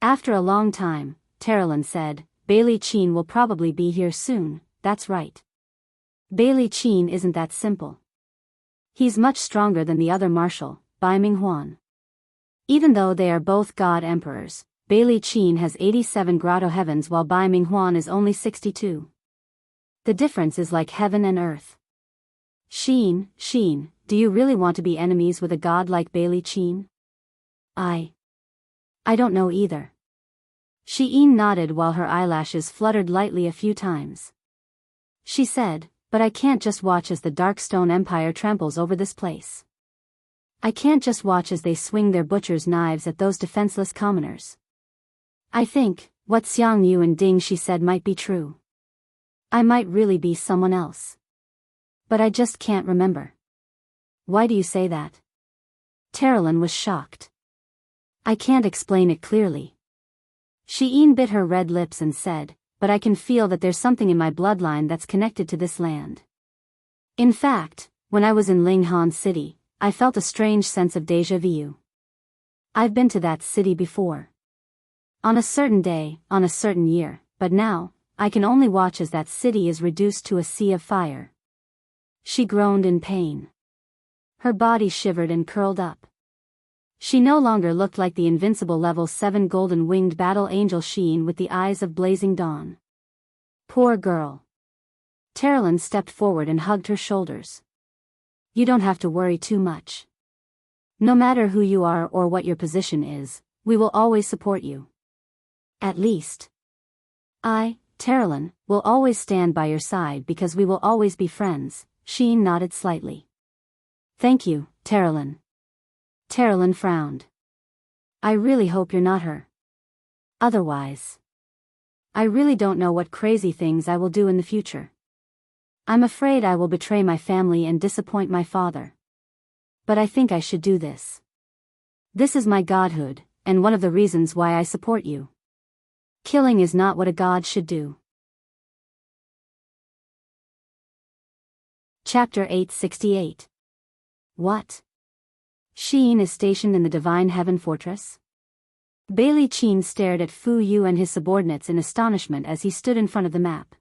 After a long time, Terralin said, "Bailey Qin will probably be here soon, that's right. Bailey Qin isn't that simple. He's much stronger than the other marshal, Bai Minghuan. Even though they are both god emperors, Bailey Qin has 87 grotto heavens while Bai Minghuan is only 62. The difference is like heaven and earth. Sheen, do you really want to be enemies with a god like Bailey Qin?" I don't know either. Shein nodded while her eyelashes fluttered lightly a few times. She said, but I can't just watch as the Darkstone Empire tramples over this place. I can't just watch as they swing their butcher's knives at those defenseless commoners. I think, what Xiang Yu and Ding Shi said might be true. I might really be someone else. But I just can't remember. Why do you say that? Terilyn was shocked. I can't explain it clearly. Shein bit her red lips and said, but I can feel that there's something in my bloodline that's connected to this land. In fact, when I was in Linghan City, I felt a strange sense of déjà vu. I've been to that city before. On a certain day, on a certain year, but now, I can only watch as that city is reduced to a sea of fire. She groaned in pain. Her body shivered and curled up. She no longer looked like the invincible level 7 golden-winged battle angel Shein with the eyes of blazing dawn. Poor girl. Terilyn stepped forward and hugged her shoulders. You don't have to worry too much. No matter who you are or what your position is, we will always support you. At least. I, Terilyn, will always stand by your side because we will always be friends. Shein nodded slightly. Thank you, Terilyn. Terilyn frowned. I really hope you're not her. Otherwise. I really don't know what crazy things I will do in the future. I'm afraid I will betray my family and disappoint my father. But I think I should do this. This is my godhood, and one of the reasons why I support you. Killing is not what a god should do. Chapter 868. What? Shein is stationed in the Divine Heaven Fortress? Bailey Qin stared at Fu Yu and his subordinates in astonishment as he stood in front of the map.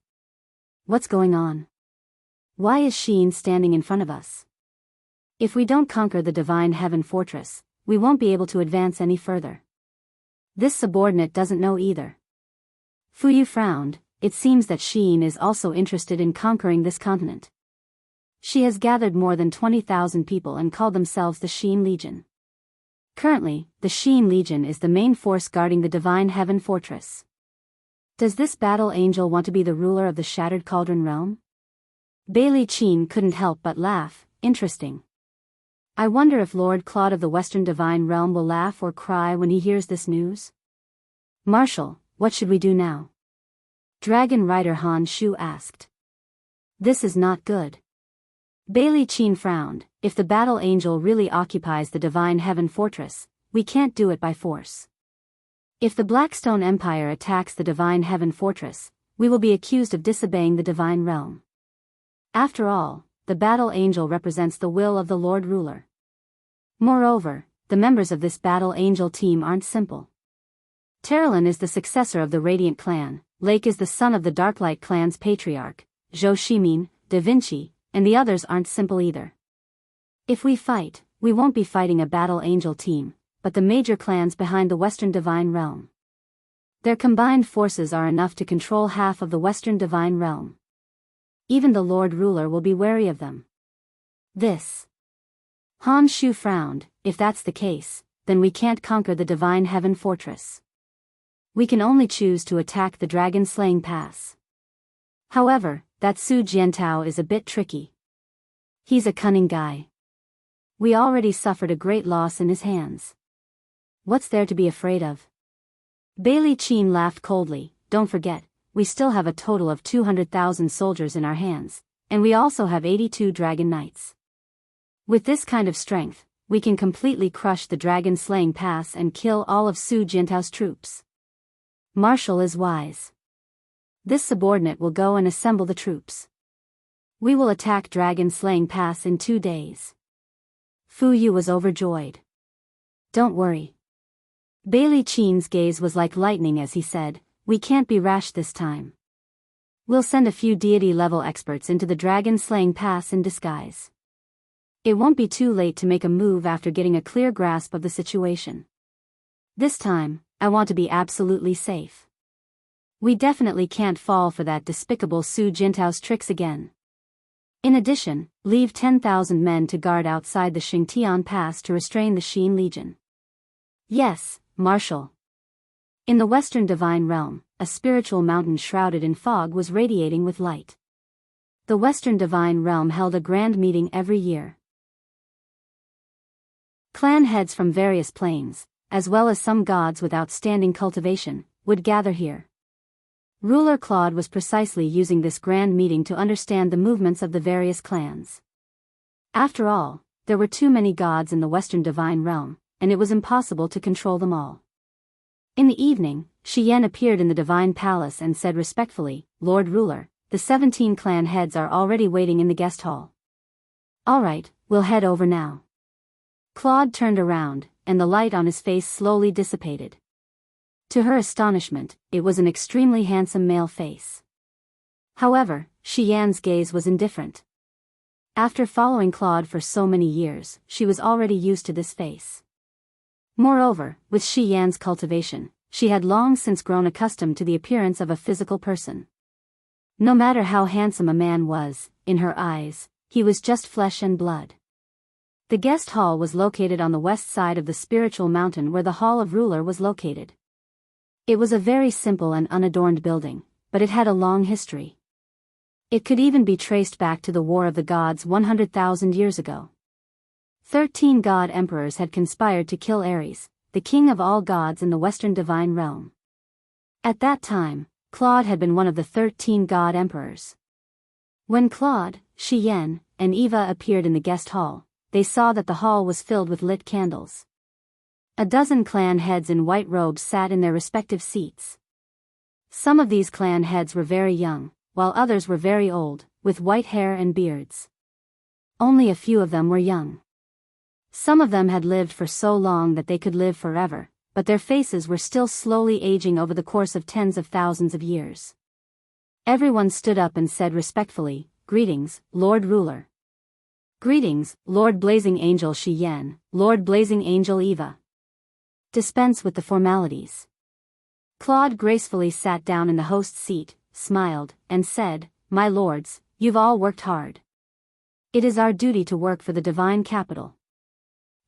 What's going on? Why is Shein standing in front of us? If we don't conquer the Divine Heaven Fortress, we won't be able to advance any further. This subordinate doesn't know either. Fu Yu frowned. It seems that Shein is also interested in conquering this continent. She has gathered more than 20,000 people and called themselves the Shein Legion. Currently, the Shein Legion is the main force guarding the Divine Heaven Fortress. Does this battle angel want to be the ruler of the Shattered Cauldron Realm? Bailey Qin couldn't help but laugh. Interesting. I wonder if Lord Claude of the Western Divine Realm will laugh or cry when he hears this news? Marshal, what should we do now? Dragon Rider Han Shu asked. This is not good. Bailey Qin frowned. If the battle angel really occupies the Divine Heaven Fortress, we can't do it by force. If the Blackstone Empire attacks the Divine Heaven Fortress, we will be accused of disobeying the Divine Realm. After all, the battle angel represents the will of the Lord Ruler. Moreover, the members of this battle angel team aren't simple. Terilyn is the successor of the Radiant clan, Lake is the son of the Darklight clan's patriarch, Zhou Shimin, Da Vinci, and the others aren't simple either. If we fight, we won't be fighting a battle angel team, but the major clans behind the Western Divine Realm. Their combined forces are enough to control half of the Western Divine Realm. Even the Lord Ruler will be wary of them. This. Han Shu frowned. If that's the case, then we can't conquer the Divine Heaven Fortress. We can only choose to attack the Dragon Slaying Pass. However, that Su Jiantao is a bit tricky. He's a cunning guy. We already suffered a great loss in his hands. What's there to be afraid of? Bailey Qin laughed coldly. Don't forget, we still have a total of 200,000 soldiers in our hands, and we also have 82 Dragon Knights. With this kind of strength, we can completely crush the Dragon Slaying Pass and kill all of Su Jiantao's troops. Marshal is wise. This subordinate will go and assemble the troops. We will attack Dragon Slaying Pass in 2 days. Fu Yu was overjoyed. Don't worry. Bailey Qin's gaze was like lightning as he said, we can't be rash this time. We'll send a few deity-level experts into the Dragon Slaying Pass in disguise. It won't be too late to make a move after getting a clear grasp of the situation. This time, I want to be absolutely safe. We definitely can't fall for that despicable Su Jintao's tricks again. In addition, leave 10,000 men to guard outside the Xingtian Pass to restrain the Shein Legion. Yes, Marshal. In the Western Divine Realm, a spiritual mountain shrouded in fog was radiating with light. The Western Divine Realm held a grand meeting every year. Clan heads from various planes, as well as some gods with outstanding cultivation, would gather here. Ruler Claude was precisely using this grand meeting to understand the movements of the various clans. After all, there were too many gods in the Western Divine Realm, and it was impossible to control them all. In the evening, Shi Yan appeared in the Divine Palace and said respectfully, "Lord Ruler, the 17 clan heads are already waiting in the guest hall." "All right, we'll head over now." Claude turned around, and the light on his face slowly dissipated. To her astonishment, it was an extremely handsome male face. However, Shi Yan's gaze was indifferent. After following Claude for so many years, she was already used to this face. Moreover, with Shi Yan's cultivation, she had long since grown accustomed to the appearance of a physical person. No matter how handsome a man was, in her eyes, he was just flesh and blood. The guest hall was located on the west side of the spiritual mountain where the Hall of Ruler was located. It was a very simple and unadorned building, but it had a long history. It could even be traced back to the War of the Gods 100,000 years ago. 13 god emperors had conspired to kill Ares, the king of all gods in the Western Divine Realm. At that time, Claude had been one of the 13 god emperors. When Claude, Shi Yan, and Eva appeared in the guest hall, they saw that the hall was filled with lit candles. A dozen clan heads in white robes sat in their respective seats. Some of these clan heads were very young, while others were very old, with white hair and beards. Only a few of them were young. Some of them had lived for so long that they could live forever, but their faces were still slowly aging over the course of tens of thousands of years. Everyone stood up and said respectfully, "Greetings, Lord Ruler." "Greetings, Lord Blazing Angel Shi Yan, Lord Blazing Angel Eva." "Dispense with the formalities." Claude gracefully sat down in the host's seat, smiled, and said, "My lords, you've all worked hard. It is our duty to work for the divine capital."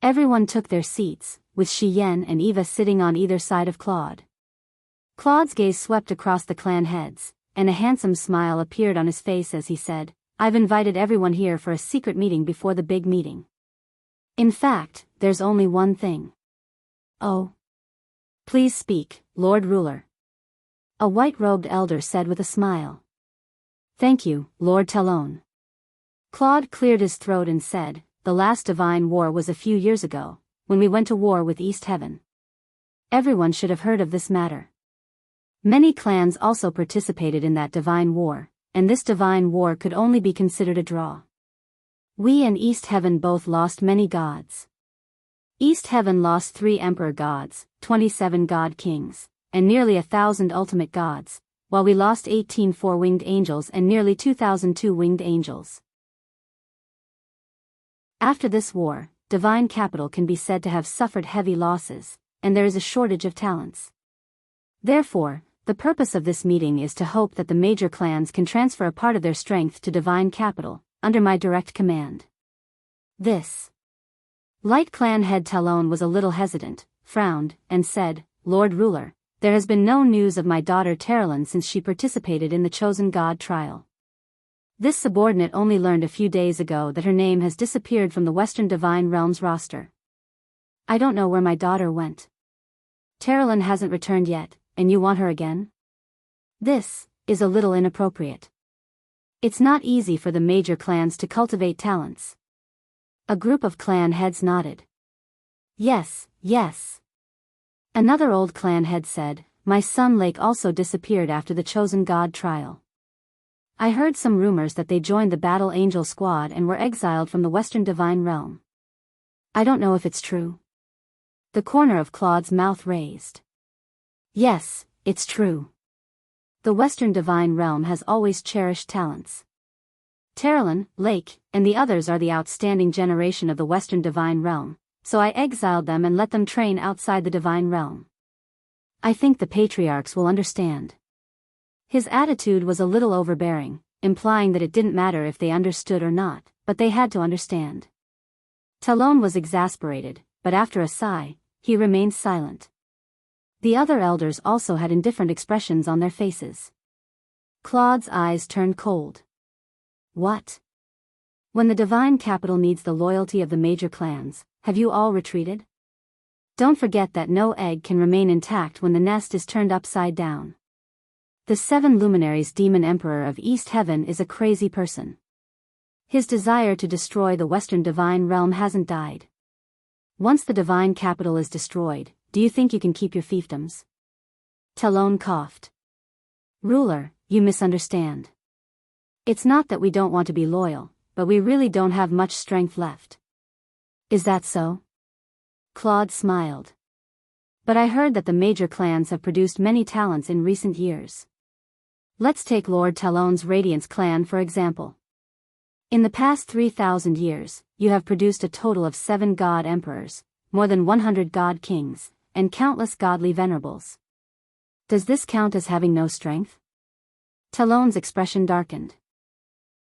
Everyone took their seats, with Shi Yan and Eva sitting on either side of Claude. Claude's gaze swept across the clan heads, and a handsome smile appeared on his face as he said, "I've invited everyone here for a secret meeting before the big meeting. In fact, there's only one thing." "Oh. Please speak, Lord Ruler." A white-robed elder said with a smile. "Thank you, Lord Talon." Claude cleared his throat and said, "The last divine war was a few years ago, when we went to war with East Heaven. Everyone should have heard of this matter. Many clans also participated in that divine war, and this divine war could only be considered a draw. We and East Heaven both lost many gods. East Heaven lost 3 emperor gods, 27 god kings, and nearly 1,000 ultimate gods, while we lost 18 four-winged angels and nearly 2,000 two-winged angels. After this war, divine capital can be said to have suffered heavy losses, and there is a shortage of talents. Therefore, the purpose of this meeting is to hope that the major clans can transfer a part of their strength to divine capital, under my direct command. This Light Clan head Talon was a little hesitant, frowned, and said, "Lord Ruler, there has been no news of my daughter Terilyn since she participated in the Chosen God trial. This subordinate only learned a few days ago that her name has disappeared from the Western Divine Realms roster. I don't know where my daughter went. Terilyn hasn't returned yet, and you want her again? This is a little inappropriate. It's not easy for the major clans to cultivate talents." A group of clan heads nodded. "Yes, yes." Another old clan head said, "My son Lake also disappeared after the Chosen God trial. I heard some rumors that they joined the Battle Angel Squad and were exiled from the Western Divine Realm. I don't know if it's true." The corner of Claude's mouth raised. "Yes, it's true. The Western Divine Realm has always cherished talents. Terilyn, Lake, and the others are the outstanding generation of the Western Divine Realm, so I exiled them and let them train outside the Divine Realm. I think the patriarchs will understand." His attitude was a little overbearing, implying that it didn't matter if they understood or not, but they had to understand. Talon was exasperated, but after a sigh, he remained silent. The other elders also had indifferent expressions on their faces. Claude's eyes turned cold. What? When the divine capital needs the loyalty of the major clans, have you all retreated? Don't forget that no egg can remain intact when the nest is turned upside down. The 7 luminaries demon emperor of East Heaven is a crazy person. His desire to destroy the Western divine realm hasn't died. Once the divine capital is destroyed, do you think you can keep your fiefdoms? Talon coughed. Ruler, you misunderstand. It's not that we don't want to be loyal, but we really don't have much strength left. Is that so? Claude smiled. But I heard that the major clans have produced many talents in recent years. Let's take Lord Talon's Radiance clan for example. In the past 3,000 years, you have produced a total of 7 god emperors, more than 100 god kings, and countless godly venerables. Does this count as having no strength? Talon's expression darkened.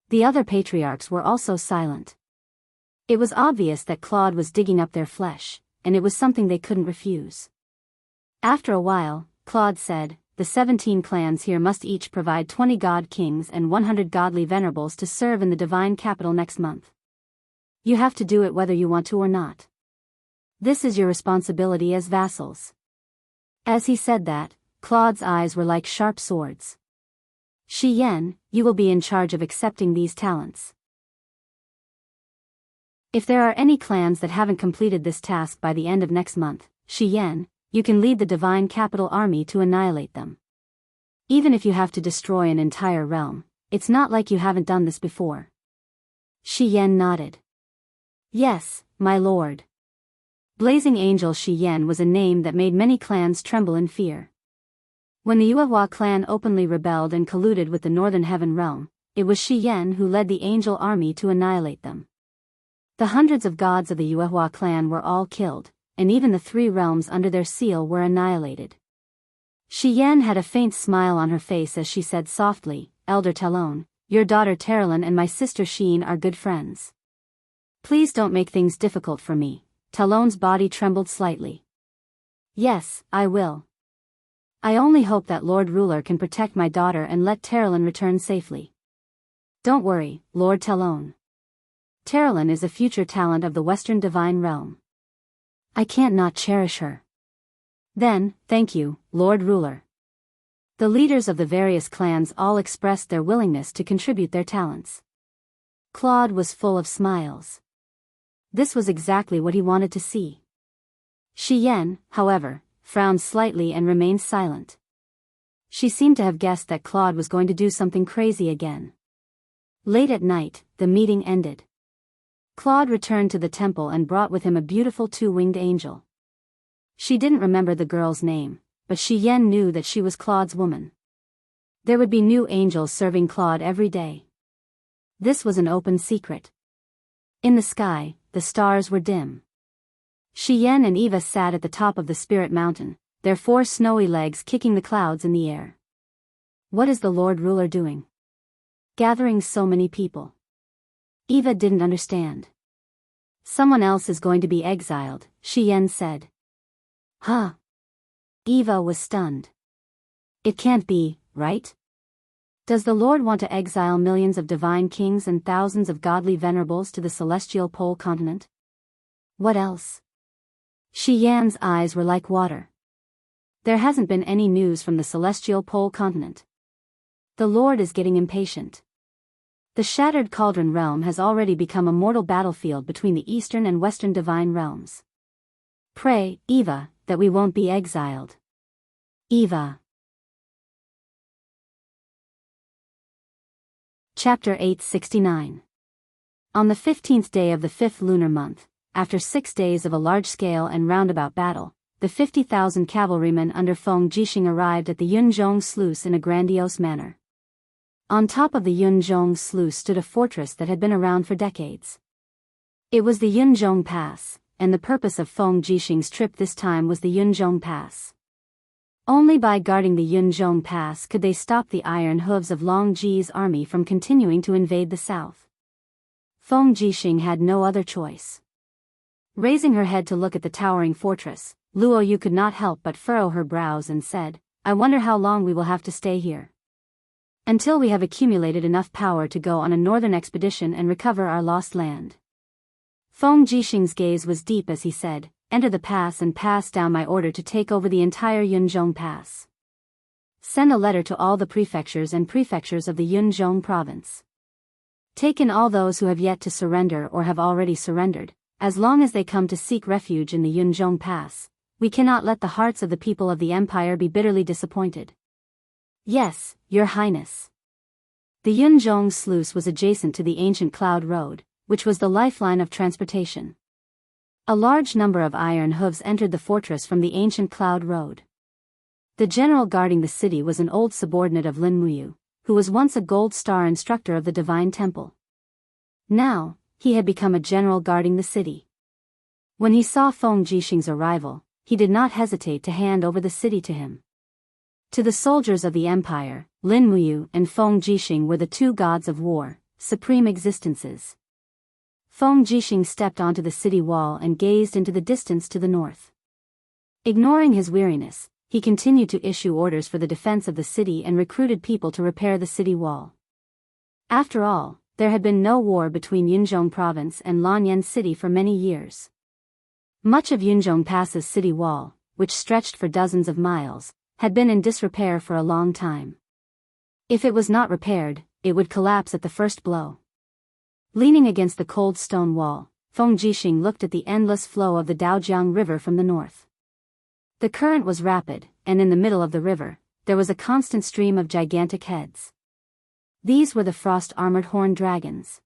The other patriarchs were also silent. It was obvious that Claude was digging up their flesh, and it was something they couldn't refuse. After a while, Claude said, the 17 clans here must each provide 20 god kings and 100 godly venerables to serve in the divine capital next month. You have to do it whether you want to or not. This is your responsibility as vassals. As he said that, Claude's eyes were like sharp swords. Shi Yan, you will be in charge of accepting these talents. If there are any clans that haven't completed this task by the end of next month, Shi Yan, you can lead the divine capital army to annihilate them. Even if you have to destroy an entire realm, it's not like you haven't done this before. Shi Yan nodded. Yes, my lord. Blazing Angel Shi Yan was a name that made many clans tremble in fear. When the Yuehua clan openly rebelled and colluded with the Northern Heaven realm, it was Shi Yan who led the angel army to annihilate them. The hundreds of gods of the Yuehua clan were all killed, and even the 3 realms under their seal were annihilated. Shi Yan had a faint smile on her face as she said softly, Elder Talon, your daughter Terilyn and my sister Sheen are good friends. Please don't make things difficult for me. Talon's body trembled slightly. Yes, I will. I only hope that Lord Ruler can protect my daughter and let Terilyn return safely. Don't worry, Lord Talon. Terilyn is a future talent of the Western Divine Realm. I can't not cherish her. Then, thank you, Lord Ruler. The leaders of the various clans all expressed their willingness to contribute their talents. Claude was full of smiles. This was exactly what he wanted to see. Shi Yan, however, frowned slightly and remained silent. She seemed to have guessed that Claude was going to do something crazy again. Late at night, the meeting ended. Claude returned to the temple and brought with him a beautiful 2-winged angel. She didn't remember the girl's name, but Shi Yan knew that she was Claude's woman. There would be new angels serving Claude every day. This was an open secret. In the sky, the stars were dim. Shi Yan and Eva sat at the top of the Spirit Mountain, their 4 snowy legs kicking the clouds in the air. What is the Lord Ruler doing? Gathering so many people. Eva didn't understand. Someone else is going to be exiled, Shi Yan said. Huh? Eva was stunned. It can't be, right? Does the Lord want to exile millions of divine kings and thousands of godly venerables to the celestial pole continent? What else? Shi Yan's eyes were like water. There hasn't been any news from the celestial pole continent. The Lord is getting impatient. The Shattered Cauldron realm has already become a mortal battlefield between the Eastern and Western divine realms. Pray, Eva, that we won't be exiled. Eva. Chapter 869. On the 15th day of the 5th lunar month, after 6 days of a large-scale and roundabout battle, the 50,000 cavalrymen under Feng Jixing arrived at the Yunzhong Sluice in a grandiose manner. On top of the Yunzhong Sluice stood a fortress that had been around for decades. It was the Yunzhong Pass, and the purpose of Feng Jixing's trip this time was the Yunzhong Pass. Only by guarding the Yunzhong Pass could they stop the iron hooves of Long Ji's army from continuing to invade the south. Feng Jixing had no other choice. Raising her head to look at the towering fortress, Luo Yu could not help but furrow her brows and said, I wonder how long we will have to stay here. Until we have accumulated enough power to go on a northern expedition and recover our lost land. Feng Jixing's gaze was deep as he said, enter the pass and pass down my order to take over the entire Yunzhong Pass. Send a letter to all the prefectures and prefectures of the Yunzhong province. Take in all those who have yet to surrender or have already surrendered, as long as they come to seek refuge in the Yunzhong Pass. We cannot let the hearts of the people of the empire be bitterly disappointed. Yes, Your Highness. The Yunzhong sluice was adjacent to the ancient Cloud Road, which was the lifeline of transportation. A large number of iron hooves entered the fortress from the ancient Cloud Road. The general guarding the city was an old subordinate of Lin Muyu, who was once a gold star instructor of the Divine Temple. Now, he had become a general guarding the city. When he saw Feng Jixing's arrival, he did not hesitate to hand over the city to him. To the soldiers of the empire, Lin Muyu and Feng Jixing were the two gods of war, supreme existences. Feng Jixing stepped onto the city wall and gazed into the distance to the north. Ignoring his weariness, he continued to issue orders for the defense of the city and recruited people to repair the city wall. After all, there had been no war between Yunzhong province and Lanyan city for many years. Much of Yunzhong Pass's city wall, which stretched for dozens of miles, had been in disrepair for a long time. If it was not repaired, it would collapse at the first blow. Leaning against the cold stone wall, Feng Jixing looked at the endless flow of the Daojiang River from the north. The current was rapid, and in the middle of the river, there was a constant stream of gigantic heads. These were the frost-armored horned dragons.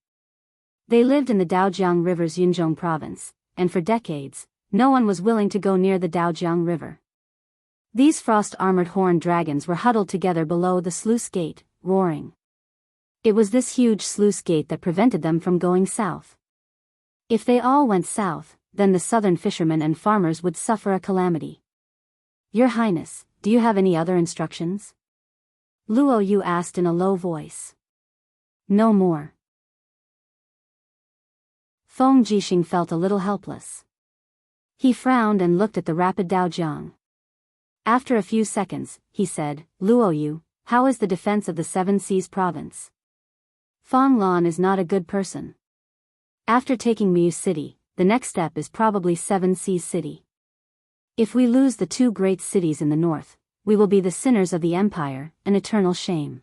They lived in the Daojiang River's Yunzhong province, and for decades, no one was willing to go near the Daojiang River. These frost-armored horned dragons were huddled together below the sluice gate, roaring. It was this huge sluice gate that prevented them from going south. If they all went south, then the southern fishermen and farmers would suffer a calamity. Your Highness, do you have any other instructions? Luo Yu asked in a low voice. No more. Feng Jixing felt a little helpless. He frowned and looked at the rapid Daojiang. After a few seconds, he said, Luo Yu, how is the defense of the Seven Seas province? Feng Lan is not a good person. After taking Miu City, the next step is probably Seven Seas City. If we lose the two great cities in the north, we will be the sinners of the empire, an eternal shame.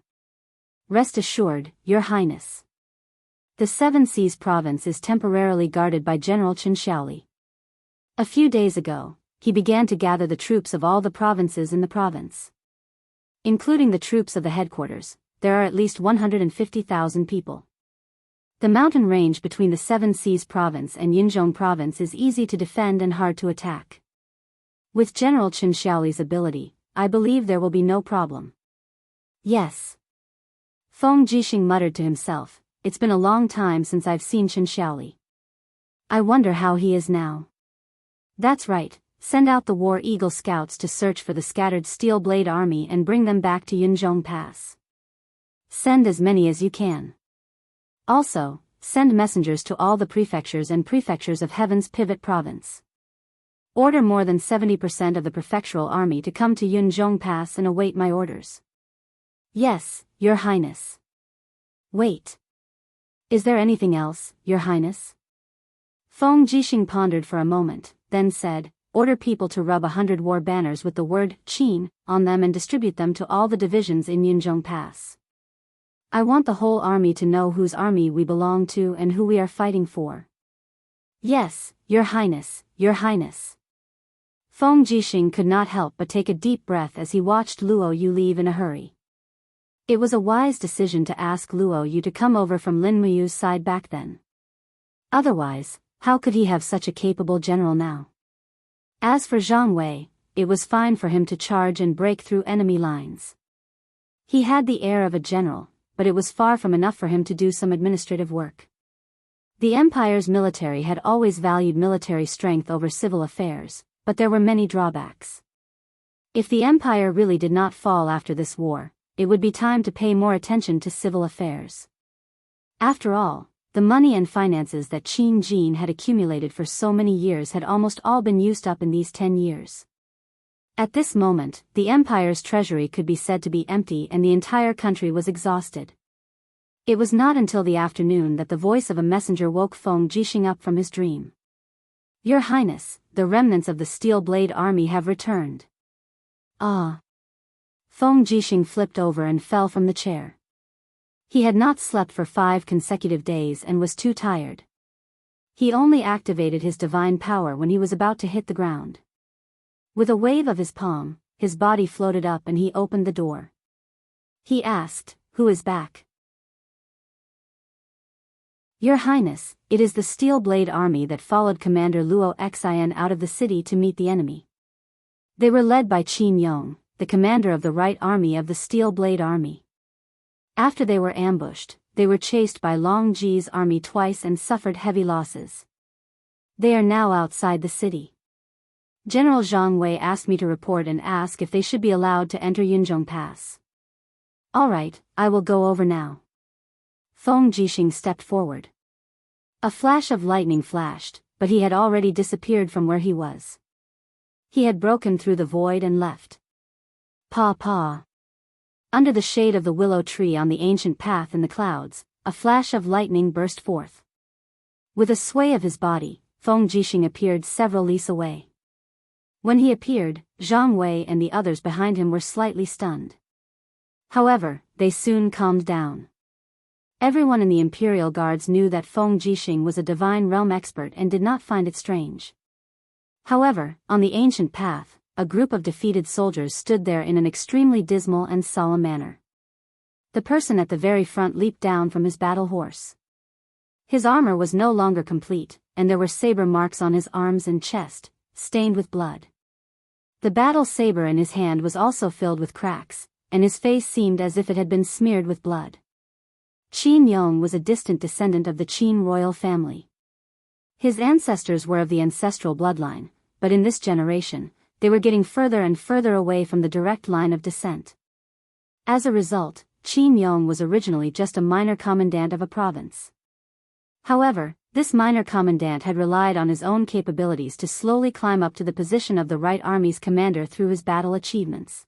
Rest assured, Your Highness. The Seven Seas province is temporarily guarded by General Chen Xiaoli. A few days ago, he began to gather the troops of all the provinces in the province. Including the troops of the headquarters, there are at least 150,000 people. The mountain range between the Seven Seas province and Yunzhong province is easy to defend and hard to attack. With General Chen Xiaoli's ability, I believe there will be no problem. Yes. Feng Jixing muttered to himself, it's been a long time since I've seen Chen Xiaoli. I wonder how he is now. That's right, send out the War Eagle scouts to search for the scattered Steel Blade army and bring them back to Yunzhong Pass. Send as many as you can. Also, send messengers to all the prefectures and prefectures of Heaven's Pivot Province. Order more than 70% of the prefectural army to come to Yunzhong Pass and await my orders. Yes, Your Highness. Wait. Is there anything else, Your Highness? Feng Jixing pondered for a moment, then said, order people to rub 100 war banners with the word Qin on them and distribute them to all the divisions in Yunzhong Pass. I want the whole army to know whose army we belong to and who we are fighting for. Yes, Your Highness, Your Highness. Feng Jixing could not help but take a deep breath as he watched Luo Yu leave in a hurry. It was a wise decision to ask Luo Yu to come over from Lin Muyu's side back then. Otherwise, how could he have such a capable general now? As for Zhang Wei, it was fine for him to charge and break through enemy lines. He had the air of a general, but it was far from enough for him to do some administrative work. The empire's military had always valued military strength over civil affairs, but there were many drawbacks. If the empire really did not fall after this war, it would be time to pay more attention to civil affairs. After all, The money and finances that Qin Jin had accumulated for so many years had almost all been used up in these 10 years. At this moment, the empire's treasury could be said to be empty and the entire country was exhausted. It was not until the afternoon that the voice of a messenger woke Feng Jixing up from his dream. "Your Highness, the remnants of the Steel Blade Army have returned." "Ah." Feng Jixing flipped over and fell from the chair. He had not slept for 5 consecutive days and was too tired. He only activated his divine power when he was about to hit the ground. With a wave of his palm, his body floated up and he opened the door. He asked, "Who is back?" "Your Highness, it is the Steel Blade Army that followed Commander Luo Xian out of the city to meet the enemy. They were led by Qin Yong, the commander of the Right Army of the Steel Blade Army. After they were ambushed, they were chased by Long Ji's army twice and suffered heavy losses. They are now outside the city. General Zhang Wei asked me to report and ask if they should be allowed to enter Yunzhong Pass." "All right, I will go over now." Feng Jixing stepped forward. A flash of lightning flashed, but he had already disappeared from where he was. He had broken through the void and left. Pa. Under the shade of the willow tree on the ancient path in the clouds, a flash of lightning burst forth. With a sway of his body, Feng Jixing appeared several lis away. When he appeared, Zhang Wei and the others behind him were slightly stunned. However, they soon calmed down. Everyone in the Imperial Guards knew that Feng Jixing was a Divine Realm expert and did not find it strange. However, on the ancient path, a group of defeated soldiers stood there in an extremely dismal and solemn manner. The person at the very front leaped down from his battle horse. His armor was no longer complete, and there were saber marks on his arms and chest, stained with blood. The battle saber in his hand was also filled with cracks, and his face seemed as if it had been smeared with blood. Qin Yong was a distant descendant of the Qin royal family. His ancestors were of the ancestral bloodline, but in this generation, they were getting further and further away from the direct line of descent. As a result, Qin Yong was originally just a minor commandant of a province. However, this minor commandant had relied on his own capabilities to slowly climb up to the position of the Right Army's commander through his battle achievements.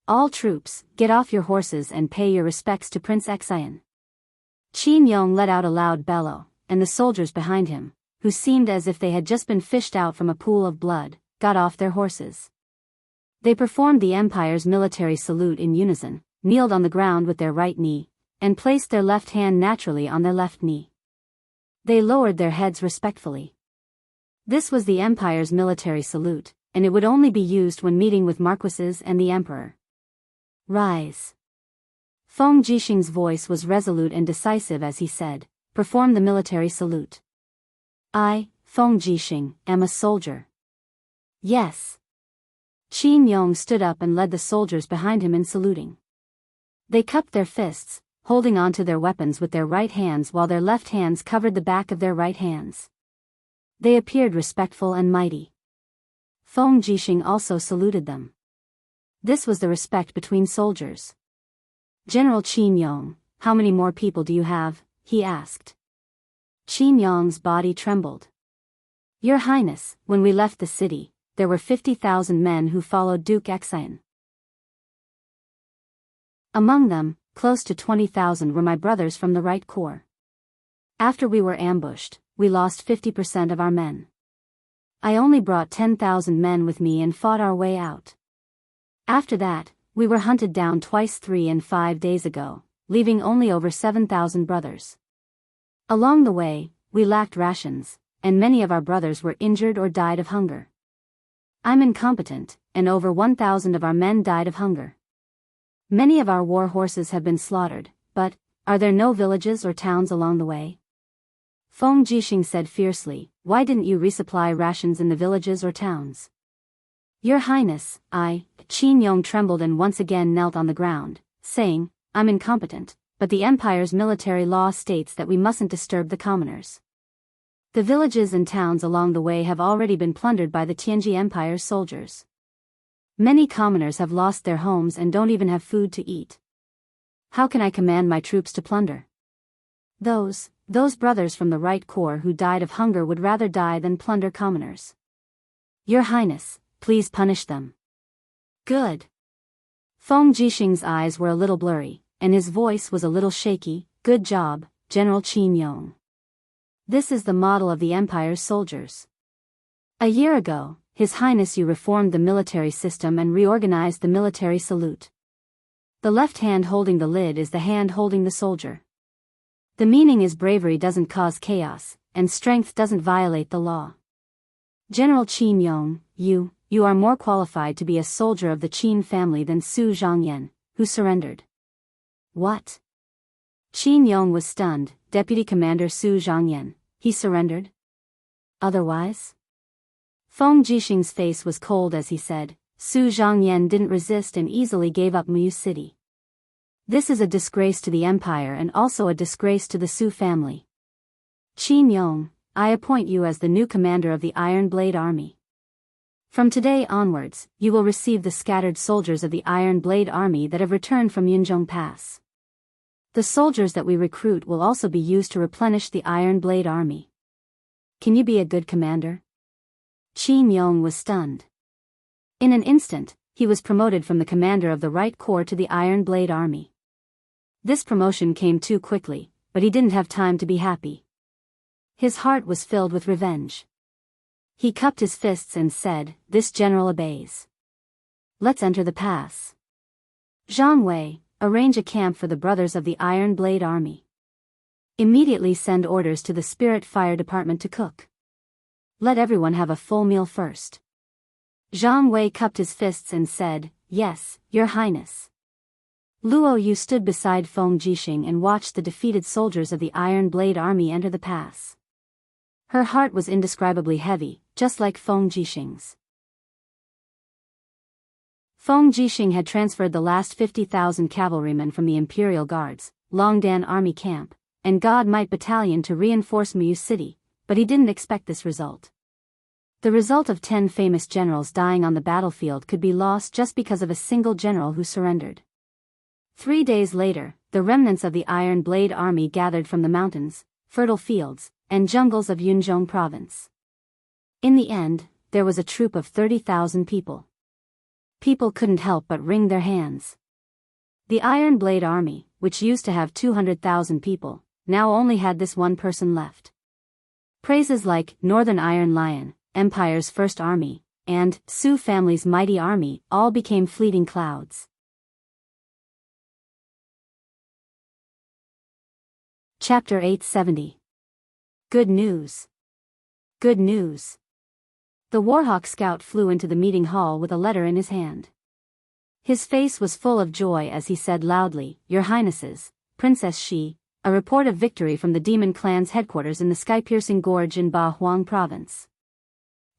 "All troops, get off your horses and pay your respects to Prince Xian." Qin Yong let out a loud bellow, and the soldiers behind him, who seemed as if they had just been fished out from a pool of blood, got off their horses. They performed the Empire's military salute in unison, kneeled on the ground with their right knee, and placed their left hand naturally on their left knee. They lowered their heads respectfully. This was the Empire's military salute, and it would only be used when meeting with marquises and the Emperor. "Rise." Feng Jixing's voice was resolute and decisive as he said, "Perform the military salute." "I, Feng Jixing, am a soldier." "Yes." Qin Yong stood up and led the soldiers behind him in saluting. They cupped their fists, holding on to their weapons with their right hands while their left hands covered the back of their right hands. They appeared respectful and mighty. Feng Jixing also saluted them. This was the respect between soldiers. "General Qin Yong, how many more people do you have?" he asked. Qin Yong's body trembled. "Your Highness, when we left the city, there were 50,000 men who followed Duke Xian. Among them, close to 20,000 were my brothers from the Right Corps. After we were ambushed, we lost 50% of our men. I only brought 10,000 men with me and fought our way out. After that, we were hunted down twice 3 and 5 days ago, leaving only over 7,000 brothers. Along the way, we lacked rations, and many of our brothers were injured or died of hunger. I'm incompetent, and over 1,000 of our men died of hunger. Many of our war horses have been slaughtered, but, are there no villages or towns along the way?" Feng Jixing said fiercely, "Why didn't you resupply rations in the villages or towns?" "Your Highness, Qin Yong trembled and once again knelt on the ground, saying, I'm incompetent, but the Empire's military law states that we mustn't disturb the commoners. The villages and towns along the way have already been plundered by the Tianji Empire's soldiers. Many commoners have lost their homes and don't even have food to eat. How can I command my troops to plunder? Those Those brothers from the right corps who died of hunger would rather die than plunder commoners. Your Highness, please punish them. Good. Feng Jixing's eyes were a little blurry, and his voice was a little shaky. Good job, General Qin Yong. This is the model of the Empire's soldiers. A year ago, His Highness, you reformed the military system and reorganized the military salute. The left hand holding the lid is the hand holding the soldier. The meaning is bravery doesn't cause chaos, and strength doesn't violate the law. General Qin Yong, you are more qualified to be a soldier of the Qin family than Su Zhangyan, who surrendered. What? Qin Yong was stunned. Deputy Commander Su Zhangyan, he surrendered? Otherwise? Feng Jixing's face was cold as he said, Su Zhangyan didn't resist and easily gave up Mu City. This is a disgrace to the Empire and also a disgrace to the Su family. Qin Yong, I appoint you as the new commander of the Iron Blade Army. From today onwards, you will receive the scattered soldiers of the Iron Blade Army that have returned from Yunzhong Pass. The soldiers that we recruit will also be used to replenish the Iron Blade Army. Can you be a good commander? Qin Yong was stunned. In an instant, he was promoted from the commander of the Right Corps to the Iron Blade Army. This promotion came too quickly, but he didn't have time to be happy. His heart was filled with revenge. He cupped his fists and said, This general obeys. Let's enter the pass. Zhang Wei, arrange a camp for the brothers of the Iron Blade Army. Immediately send orders to the Spirit Fire Department to cook. Let everyone have a full meal first. Zhang Wei cupped his fists and said, Yes, Your Highness. Luo Yu stood beside Feng Jixing and watched the defeated soldiers of the Iron Blade Army enter the pass. Her heart was indescribably heavy, just like Feng Jixing's. Feng Jixing had transferred the last 50,000 cavalrymen from the Imperial Guards, Longdan Army Camp, and God Might Battalion to reinforce Mu City, but he didn't expect this result. The result of 10 famous generals dying on the battlefield could be lost just because of a single general who surrendered. 3 days later, the remnants of the Iron Blade Army gathered from the mountains, fertile fields, and jungles of Yunzhong Province. In the end, there was a troop of 30,000 people. People couldn't help but wring their hands. The Iron Blade Army, which used to have 200,000 people, now only had this one person left. Phrases like Northern Iron Lion, Empire's First Army, and Su family's mighty army all became fleeting clouds. Chapter 870. Good news. Good news. The Warhawk scout flew into the meeting hall with a letter in his hand. His face was full of joy as he said loudly, Your Highnesses, Princess Shi, a report of victory from the Demon Clan's headquarters in the sky-piercing gorge in Ba Huang Province.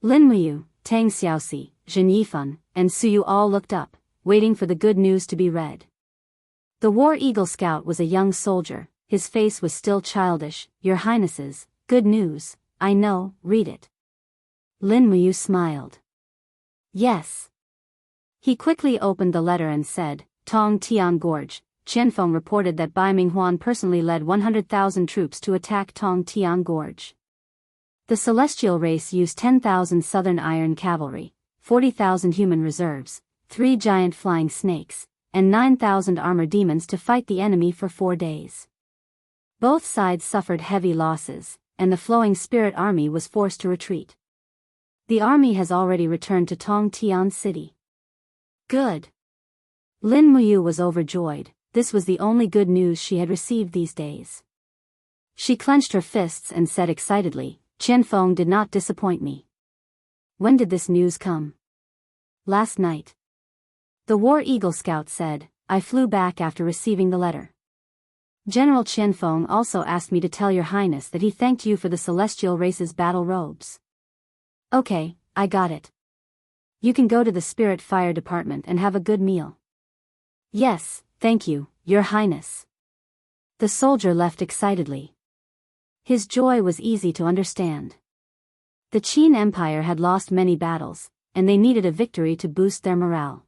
Lin Muyu, Tang Xiaoxi, Zhen Yifan, and Su Yu all looked up, waiting for the good news to be read. The War Eagle scout was a young soldier, his face was still childish. Your Highnesses, good news, I know, read it. Lin Muyu smiled. Yes. He quickly opened the letter and said, Tong Tian Gorge, Qianfeng reported that Bai Minghuan personally led 100,000 troops to attack Tong Tian Gorge. The celestial race used 10,000 Southern Iron Cavalry, 40,000 human reserves, 3 giant flying snakes, and 9,000 armor demons to fight the enemy for 4 days. Both sides suffered heavy losses, and the flowing spirit army was forced to retreat. The army has already returned to Tong Tian City. Good. Lin Muyu was overjoyed. This was the only good news she had received these days. She clenched her fists and said excitedly, Qianfeng did not disappoint me. When did this news come? Last night. The War Eagle scout said, I flew back after receiving the letter. General Qianfeng also asked me to tell Your Highness that he thanked you for the celestial race's battle robes. Okay, I got it. You can go to the Spirit Fire Department and have a good meal. Yes, thank you, Your Highness. The soldier left excitedly. His joy was easy to understand. The Qin Empire had lost many battles, and they needed a victory to boost their morale.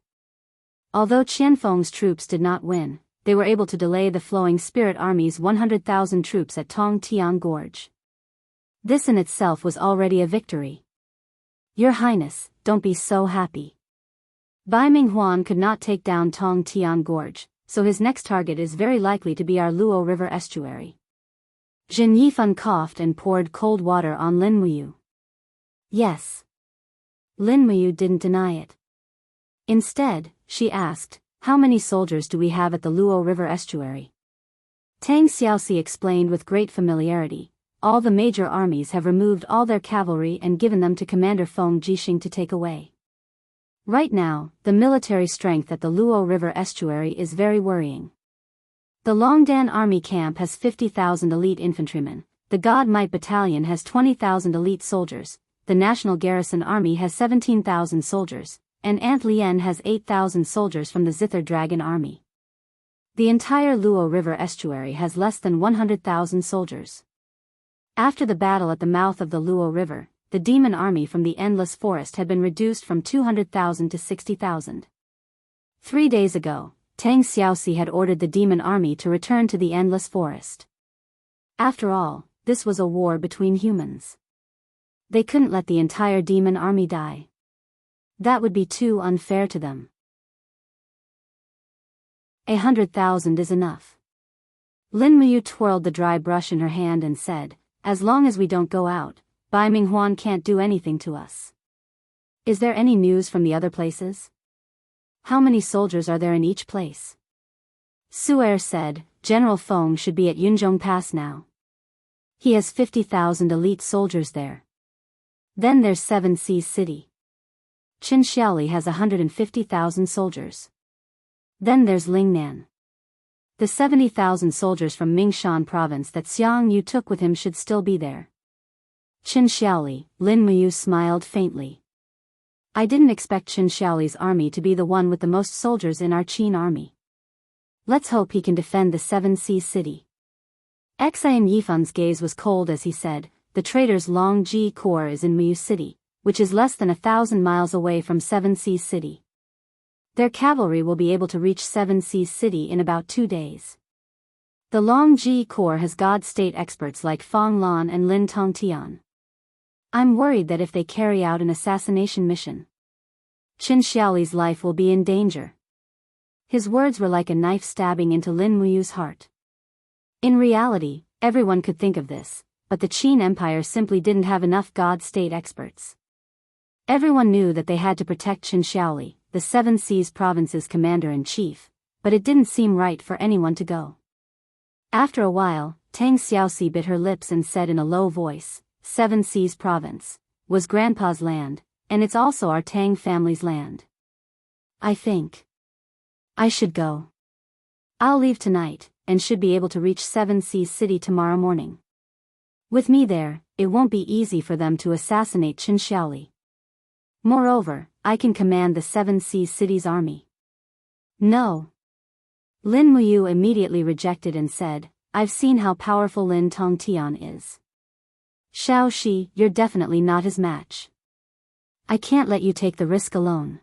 Although Qianfeng's troops did not win, they were able to delay the flowing spirit army's 100,000 troops at Tong Tian Gorge. This in itself was already a victory. Your Highness, don't be so happy. Bai Minghuan could not take down Tong Tian Gorge, so his next target is very likely to be our Luo River estuary. Jin Yifan coughed and poured cold water on Lin Muyu. Yes. Lin Muyu didn't deny it. Instead, she asked, how many soldiers do we have at the Luo River estuary? Tang Xiaoxi explained with great familiarity, all the major armies have removed all their cavalry and given them to Commander Feng Jixing to take away. Right now, the military strength at the Luo River estuary is very worrying. The Longdan Army Camp has 50,000 elite infantrymen, the God Might Battalion has 20,000 elite soldiers, the National Garrison Army has 17,000 soldiers, and Ant Lien has 8,000 soldiers from the Zither Dragon Army. The entire Luo River estuary has less than 100,000 soldiers. After the battle at the mouth of the Luo River, the demon army from the Endless Forest had been reduced from 200,000 to 60,000. 3 days ago, Tang Xiaoxi had ordered the demon army to return to the Endless Forest. After all, this was a war between humans. They couldn't let the entire demon army die. That would be too unfair to them. 100,000 is enough. Lin Muyu twirled the dry brush in her hand and said, as long as we don't go out, Bai Minghuan can't do anything to us. Is there any news from the other places? How many soldiers are there in each place? Su'er said, General Feng should be at Yunzhong Pass now. He has 50,000 elite soldiers there. Then there's Seven Seas City. Qin Xiaoli has 150,000 soldiers. Then there's Lingnan. The 70,000 soldiers from Mingshan province that Xiang Yu took with him should still be there. Qin Xiaoli, Lin Muyu smiled faintly. I didn't expect Qin Xiaoli's army to be the one with the most soldiers in our Qin army. Let's hope he can defend the Seven Seas City. Xian Yifan's gaze was cold as he said, the trader's Long Ji Corps is in Muyu City, which is less than 1,000 miles away from Seven Seas City. Their cavalry will be able to reach Seven Seas City in about 2 days. The Long Ji Corps has God State experts like Fang Lan and Lin Tongtian. I'm worried that if they carry out an assassination mission, Qin Xiaoli's life will be in danger. His words were like a knife stabbing into Lin Muyu's heart. In reality, everyone could think of this, but the Qin Empire simply didn't have enough God State experts. Everyone knew that they had to protect Qin Xiaoli, the Seven Seas Province's commander-in-chief, but it didn't seem right for anyone to go. After a while, Tang Xiaoxi bit her lips and said in a low voice, Seven Seas Province was Grandpa's land, and it's also our Tang family's land. I think I should go. I'll leave tonight, and should be able to reach Seven Seas City tomorrow morning. With me there, it won't be easy for them to assassinate Qin Xiaoli. Moreover, I can command the Seven Seas City's army. No. Lin Muyu immediately rejected and said, I've seen how powerful Lin Tongtian is. Xiao Shi, you're definitely not his match. I can't let you take the risk alone.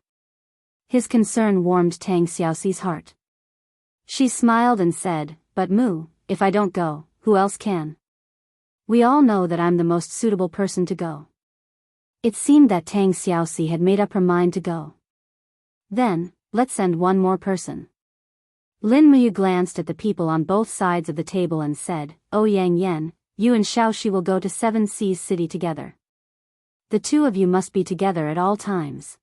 His concern warmed Tang Xiaoxi's heart. She smiled and said, but Mu, if I don't go, who else can? We all know that I'm the most suitable person to go. It seemed that Tang Xiaoxi had made up her mind to go. Then, let's send one more person. Lin Muyu glanced at the people on both sides of the table and said, Oh Yang Yan, you and Xiao Shi will go to Seven Seas City together. The two of you must be together at all times.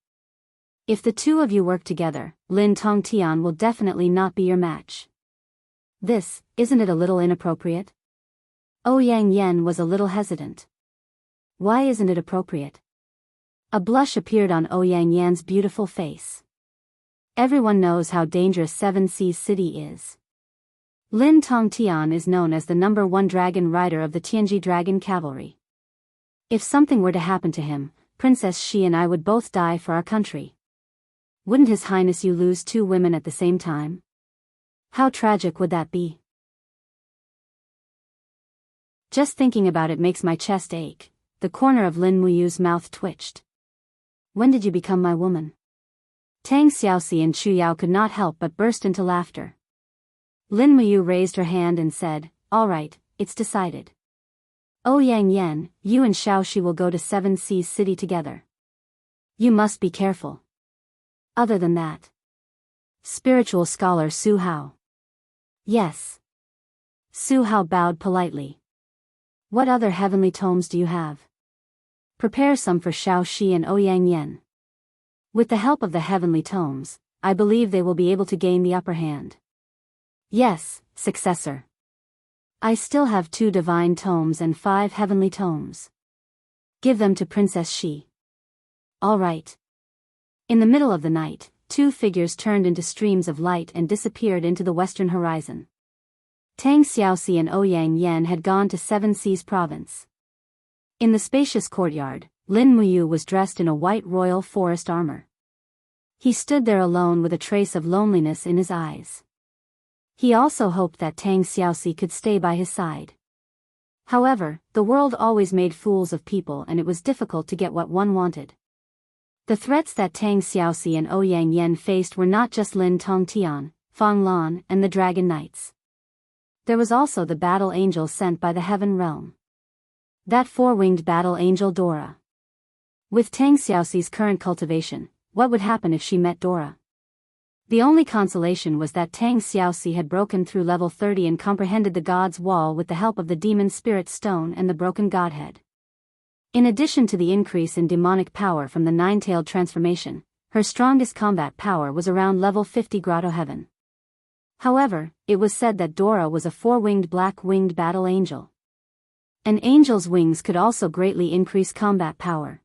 If the two of you work together, Lin Tongtian will definitely not be your match. Isn't it a little inappropriate? Oh Yang Yan was a little hesitant. Why isn't it appropriate? A blush appeared on Oh Yang Yan's beautiful face. Everyone knows how dangerous Seven Seas City is. Lin Tongtian is known as the #1 dragon rider of the Tianji Dragon Cavalry. If something were to happen to him, Princess Shi and I would both die for our country. Wouldn't His Highness you lose 2 women at the same time? How tragic would that be? Just thinking about it makes my chest ache. The corner of Lin Muyu's mouth twitched. When did you become my woman? Tang Xiaoxi and Chu Yao could not help but burst into laughter. Lin Muyu raised her hand and said, "All right, it's decided. Yang Yan, you and Xiao Shi will go to Seven Seas City together. You must be careful. Other than that." Spiritual scholar Su Hao. Yes. Su Hao bowed politely. What other heavenly tomes do you have? Prepare some for Xiao Shi and Yang Yan. With the help of the heavenly tomes, I believe they will be able to gain the upper hand. Yes, successor. I still have 2 divine tomes and 5 heavenly tomes. Give them to Princess Shi. All right. In the middle of the night, 2 figures turned into streams of light and disappeared into the western horizon. Tang Xiaoxi and Yang Yan had gone to Seven Seas Province. In the spacious courtyard, Lin Muyu was dressed in a white royal forest armor. He stood there alone with a trace of loneliness in his eyes. He also hoped that Tang Xiaoxi could stay by his side. However, the world always made fools of people and it was difficult to get what one wanted. The threats that Tang Xiaoxi and Yang Yan faced were not just Lin Tongtian, Fang Lan, and the Dragon Knights. There was also the battle angel sent by the Heaven Realm. That 4-winged battle angel Dora. With Tang Xiaoxi's current cultivation, what would happen if she met Dora? The only consolation was that Tang Xiaoxi had broken through level 30 and comprehended the God's Wall with the help of the Demon Spirit Stone and the Broken Godhead. In addition to the increase in demonic power from the 9-tailed transformation, her strongest combat power was around level 50 Grotto Heaven. However, it was said that Dora was a 4-winged black-winged battle angel. An angel's wings could also greatly increase combat power.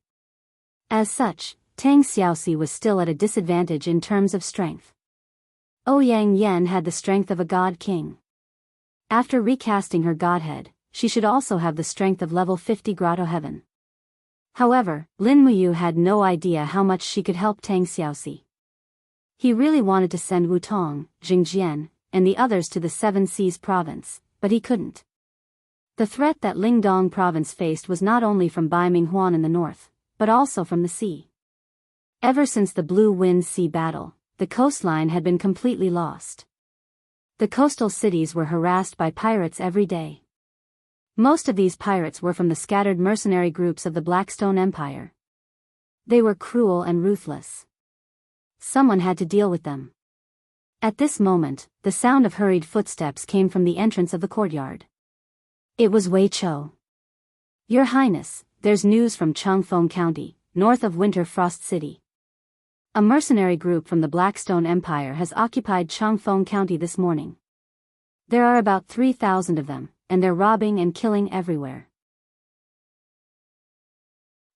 As such, Tang Xiaoxi was still at a disadvantage in terms of strength. Yang Yan had the strength of a god king. After recasting her godhead, she should also have the strength of level 50 Grotto Heaven. However, Lin Muyu had no idea how much she could help Tang Xiaoxi. He really wanted to send Wu Tong, Jingjian, and the others to the Seven Seas Province, but he couldn't. The threat that Lingdong Province faced was not only from Bai Minghuan in the north, but also from the sea. Ever since the Blue Wind Sea battle, the coastline had been completely lost. The coastal cities were harassed by pirates every day. Most of these pirates were from the scattered mercenary groups of the Blackstone Empire. They were cruel and ruthless. Someone had to deal with them. At this moment, the sound of hurried footsteps came from the entrance of the courtyard. It was Wei Chou. Your Highness, there's news from Changfeng County, north of Winter Frost City. A mercenary group from the Blackstone Empire has occupied Changfeng County this morning. There are about 3,000 of them, and they're robbing and killing everywhere.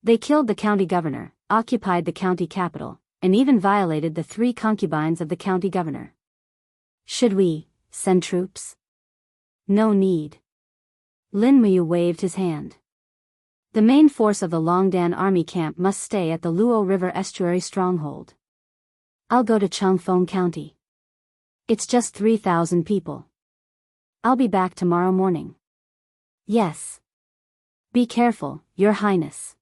They killed the county governor, occupied the county capital, and even violated the 3 concubines of the county governor. Should we send troops? No need. Lin Muyu waved his hand. The main force of the Longdan army camp must stay at the Luo River Estuary stronghold. I'll go to Changfeng County. It's just 3,000 people. I'll be back tomorrow morning. Yes. Be careful, Your Highness.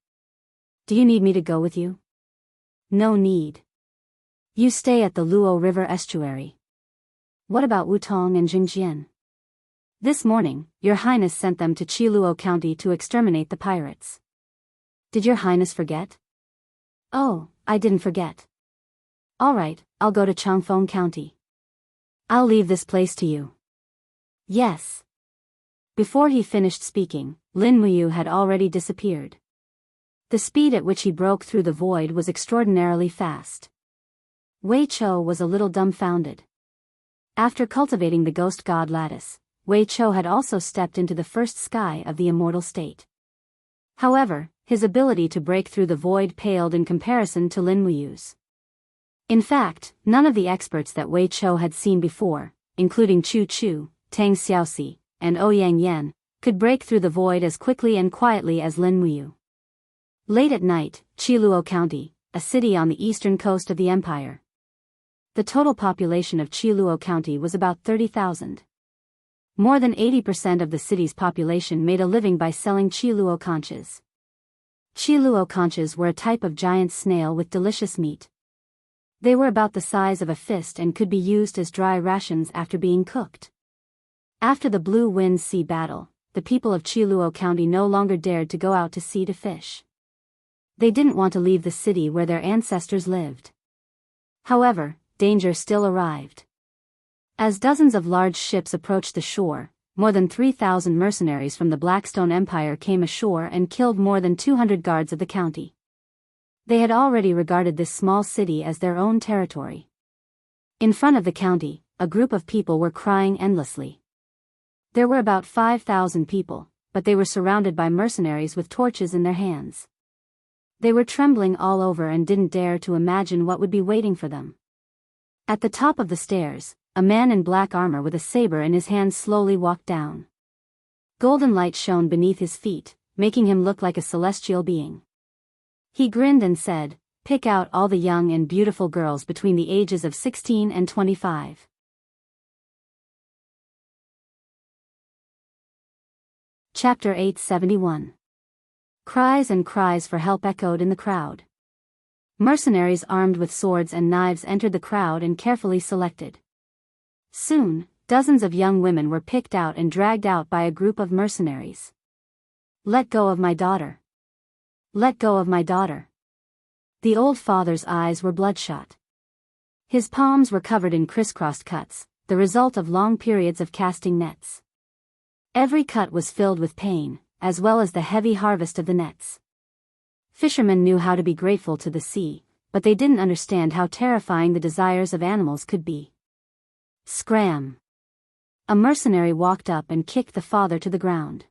Do you need me to go with you? No need. You stay at the Luo River Estuary. What about Wutong and Jingjian? This morning, Your Highness sent them to Qiluo County to exterminate the pirates. Did Your Highness forget? Oh, I didn't forget. All right, I'll go to Changfeng County. I'll leave this place to you. Yes. Before he finished speaking, Lin Muyu had already disappeared. The speed at which he broke through the void was extraordinarily fast. Wei Chou was a little dumbfounded. After cultivating the ghost god lattice, Wei Chou had also stepped into the first sky of the immortal state. However, his ability to break through the void paled in comparison to Lin Muyu's. In fact, none of the experts that Wei Chou had seen before, including Chu Chu, Tang Xiaoxi, and Yang Yan, could break through the void as quickly and quietly as Lin Muyu. Late at night, Qiluo County, a city on the eastern coast of the empire. The total population of Qiluo County was about 30,000. More than 80% of the city's population made a living by selling Qiluo conches. Qiluo conches were a type of giant snail with delicious meat. They were about the size of a fist and could be used as dry rations after being cooked. After the Blue Winds Sea battle, the people of Qiluo County no longer dared to go out to sea to fish. They didn't want to leave the city where their ancestors lived. However, danger still arrived. As dozens of large ships approached the shore, more than 3,000 mercenaries from the Blackstone Empire came ashore and killed more than 200 guards of the county. They had already regarded this small city as their own territory. In front of the county, a group of people were crying endlessly. There were about 5,000 people, but they were surrounded by mercenaries with torches in their hands. They were trembling all over and didn't dare to imagine what would be waiting for them. At the top of the stairs, a man in black armor with a saber in his hand slowly walked down. Golden light shone beneath his feet, making him look like a celestial being. He grinned and said, "Pick out all the young and beautiful girls between the ages of 16 and 25. Chapter 871. Cries and cries for help echoed in the crowd. Mercenaries armed with swords and knives entered the crowd and carefully selected. Soon, dozens of young women were picked out and dragged out by a group of mercenaries. "Let go of my daughter. Let go of my daughter." The old father's eyes were bloodshot. His palms were covered in crisscrossed cuts, the result of long periods of casting nets. Every cut was filled with pain, as well as the heavy harvest of the nets. Fishermen knew how to be grateful to the sea, but they didn't understand how terrifying the desires of animals could be. Scram! A mercenary walked up and kicked the father to the ground.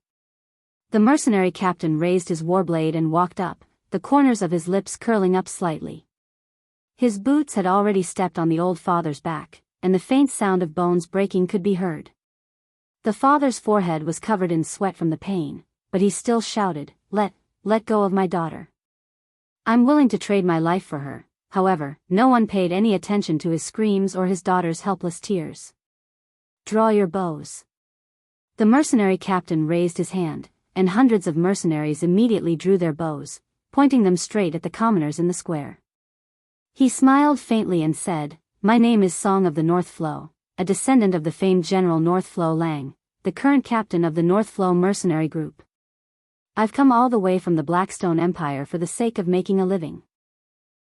The mercenary captain raised his warblade and walked up, the corners of his lips curling up slightly. His boots had already stepped on the old father's back, and the faint sound of bones breaking could be heard. The father's forehead was covered in sweat from the pain, but he still shouted, Let go of my daughter. I'm willing to trade my life for her." However, no one paid any attention to his screams or his daughter's helpless tears. "Draw your bows." The mercenary captain raised his hand, and hundreds of mercenaries immediately drew their bows, pointing them straight at the commoners in the square. He smiled faintly and said, "My name is Song of the North Flow, a descendant of the famed General North Flow Lang, the current captain of the North Flow mercenary group. I've come all the way from the Blackstone Empire for the sake of making a living.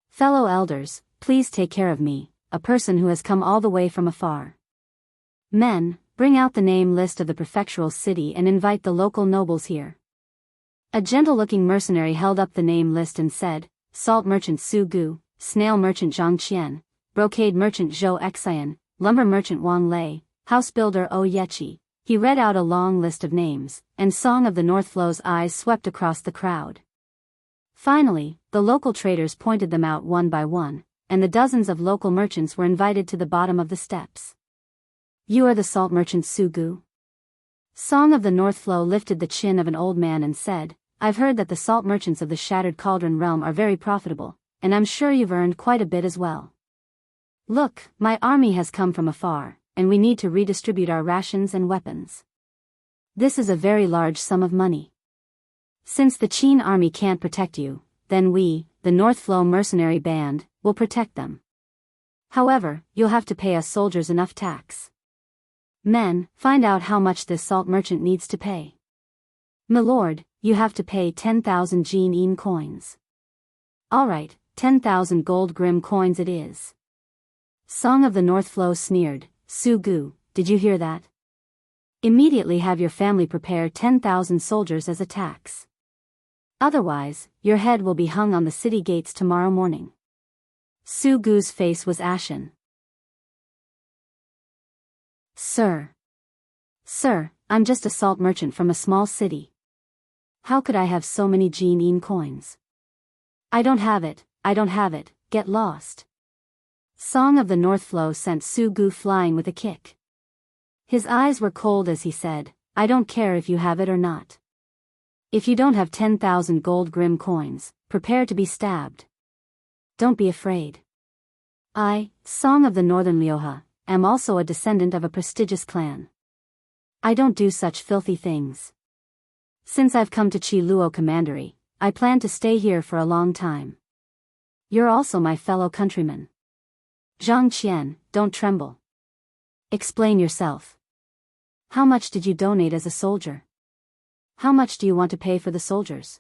Fellow elders, please take care of me, a person who has come all the way from afar. Men, bring out the name list of the prefectural city and invite the local nobles here." A gentle-looking mercenary held up the name list and said, "Salt merchant Su Gu, snail merchant Zhang Qian, brocade merchant Zhou Xian, lumber merchant Wang Lei, house builder O Yechi." He read out a long list of names, and Song of the North Flow's eyes swept across the crowd. Finally, the local traders pointed them out one by one, and the dozens of local merchants were invited to the bottom of the steps. "You are the salt merchant Su Gu?" Song of the North Flow lifted the chin of an old man and said, "I've heard that the salt merchants of the Shattered Cauldron realm are very profitable, and I'm sure you've earned quite a bit as well. Look, my army has come from afar, and we need to redistribute our rations and weapons. This is a very large sum of money. Since the Qin army can't protect you, then we, the North Flow mercenary band, will protect them. However, you'll have to pay us soldiers enough tax. Men, find out how much this salt merchant needs to pay. Milord, you have to pay 10,000 Jin coins. Alright, 10,000 gold grim coins it is." Song of the North Flow sneered, "Su Gu, did you hear that? Immediately have your family prepare 10,000 soldiers as a tax. Otherwise, your head will be hung on the city gates tomorrow morning." Su Gu's face was ashen. Sir, I'm just a salt merchant from a small city. How could I have so many Jin coins? I don't have it, get lost." Song of the North Flow sent Su Gu flying with a kick. His eyes were cold as he said, "I don't care if you have it or not. If you don't have 10,000 gold grim coins, prepare to be stabbed. Don't be afraid. I, Song of the Northern Lioha, am also a descendant of a prestigious clan. I don't do such filthy things. Since I've come to Qiluo Commandery, I plan to stay here for a long time. You're also my fellow countrymen. Zhang Qian, don't tremble. Explain yourself." How much did you donate as a soldier? How much do you want to pay for the soldiers?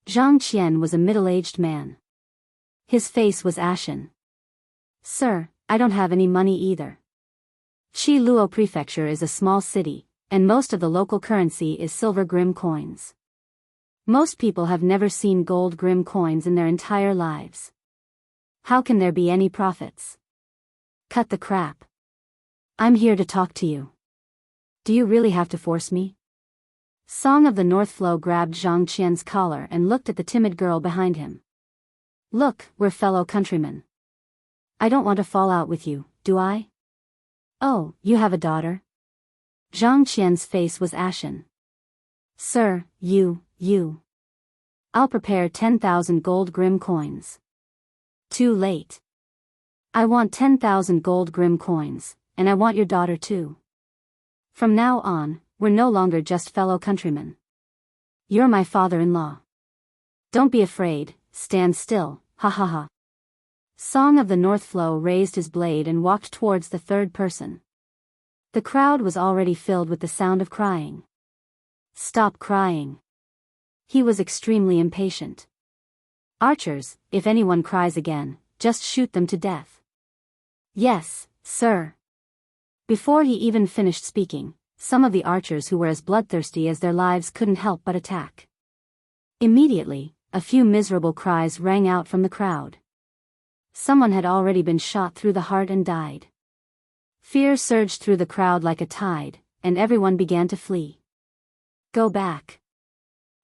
Zhang Qian was a middle-aged man. His face was ashen. Sir, I don't have any money either. Qiluo Prefecture is a small city, and most of the local currency is silver grim coins. Most people have never seen gold grim coins in their entire lives. How can there be any profits? Cut the crap. I'm here to talk to you. Do you really have to force me? Song of the North Flow grabbed Zhang Qian's collar and looked at the timid girl behind him. Look, we're fellow countrymen. I don't want to fall out with you, do I? Oh, you have a daughter? Zhang Qian's face was ashen. Sir, you. I'll prepare 10,000 gold grim coins. Too late. I want 10,000 gold grim coins, and I want your daughter too. From now on, we're no longer just fellow countrymen. You're my father-in-law. Don't be afraid, stand still, ha ha ha. Song of the North Flow raised his blade and walked towards the third person. The crowd was already filled with the sound of crying. Stop crying. He was extremely impatient. Archers, if anyone cries again, just shoot them to death. Yes, sir. Before he even finished speaking, some of the archers who were as bloodthirsty as their lives couldn't help but attack. Immediately, a few miserable cries rang out from the crowd. Someone had already been shot through the heart and died. Fear surged through the crowd like a tide, and everyone began to flee. Go back.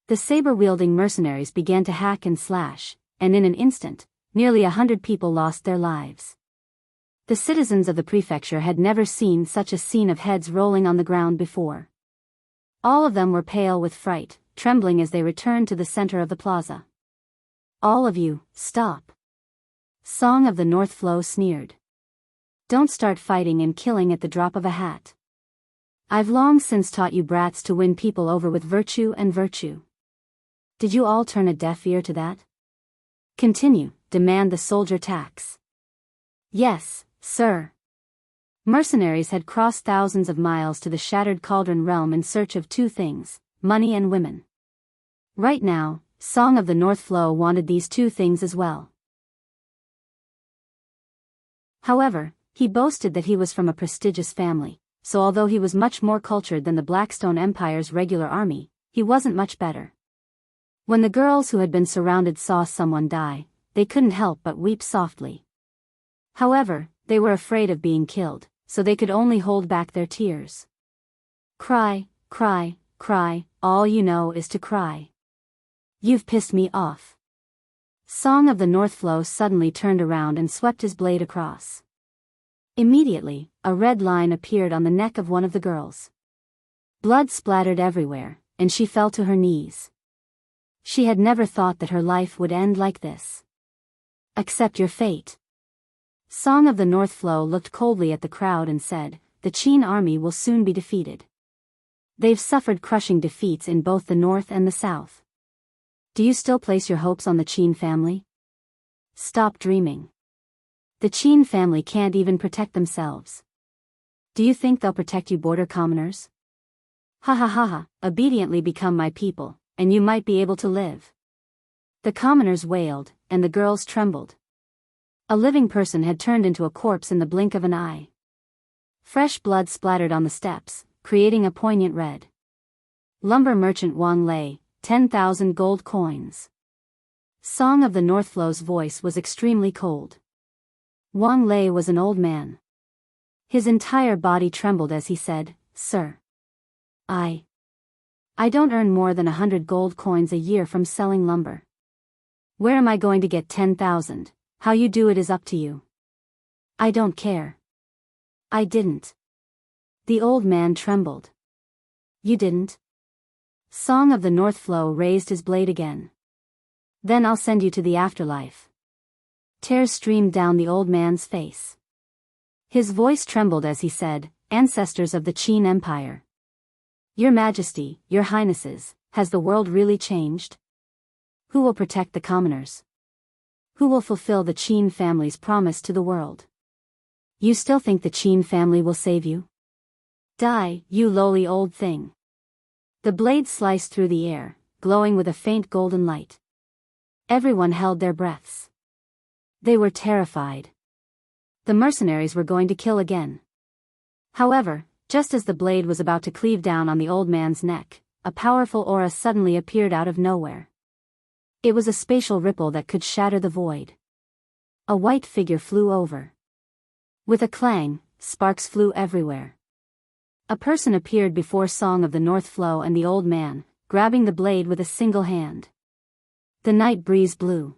The saber-wielding mercenaries began to hack and slash, and in an instant, nearly 100 people lost their lives. The citizens of the prefecture had never seen such a scene of heads rolling on the ground before. All of them were pale with fright, trembling as they returned to the center of the plaza. All of you, stop. Song of the North Flow sneered. Don't start fighting and killing at the drop of a hat. I've long since taught you brats to win people over with virtue and virtue. Did you all turn a deaf ear to that? Continue, demand the soldier tax. Yes, sir. Mercenaries had crossed thousands of miles to the Shattered Cauldron realm in search of two things, money and women. Right now, Song of the North Flow wanted these two things as well. However, he boasted that he was from a prestigious family, so although he was much more cultured than the Blackstone Empire's regular army, he wasn't much better. When the girls who had been surrounded saw someone die, they couldn't help but weep softly. However, they were afraid of being killed, so they could only hold back their tears. Cry, cry, cry, all you know is to cry. You've pissed me off. Song of the North Flow suddenly turned around and swept his blade across. Immediately, a red line appeared on the neck of one of the girls. Blood splattered everywhere, and she fell to her knees. She had never thought that her life would end like this. Accept your fate. Song of the North Flow looked coldly at the crowd and said, the Qin army will soon be defeated. They've suffered crushing defeats in both the north and the south. Do you still place your hopes on the Qin family? Stop dreaming. The Qin family can't even protect themselves. Do you think they'll protect you border commoners? Ha ha ha ha, obediently become my people, and you might be able to live. The commoners wailed, and the girls trembled. A living person had turned into a corpse in the blink of an eye. Fresh blood splattered on the steps, creating a poignant red. Lumber merchant Wang Lei, 10,000 gold coins. Song of the North Flow's voice was extremely cold. Wang Lei was an old man. His entire body trembled as he said, Sir. I don't earn more than 100 gold coins a year from selling lumber. Where am I going to get 10,000? How you do it is up to you. I don't care. I didn't. The old man trembled. You didn't? Song of the North Flow raised his blade again. Then I'll send you to the afterlife. Tears streamed down the old man's face. His voice trembled as he said, Ancestors of the Qin Empire. Your Majesty, Your Highnesses, has the world really changed? Who will protect the commoners? Who will fulfill the Qin family's promise to the world? You still think the Qin family will save you? Die, you lowly old thing. The blade sliced through the air, glowing with a faint golden light. Everyone held their breaths. They were terrified. The mercenaries were going to kill again. However, just as the blade was about to cleave down on the old man's neck, a powerful aura suddenly appeared out of nowhere. It was a spatial ripple that could shatter the void. A white figure flew over. With a clang, sparks flew everywhere. A person appeared before Song of the North Flow and the old man, grabbing the blade with a single hand. The night breeze blew.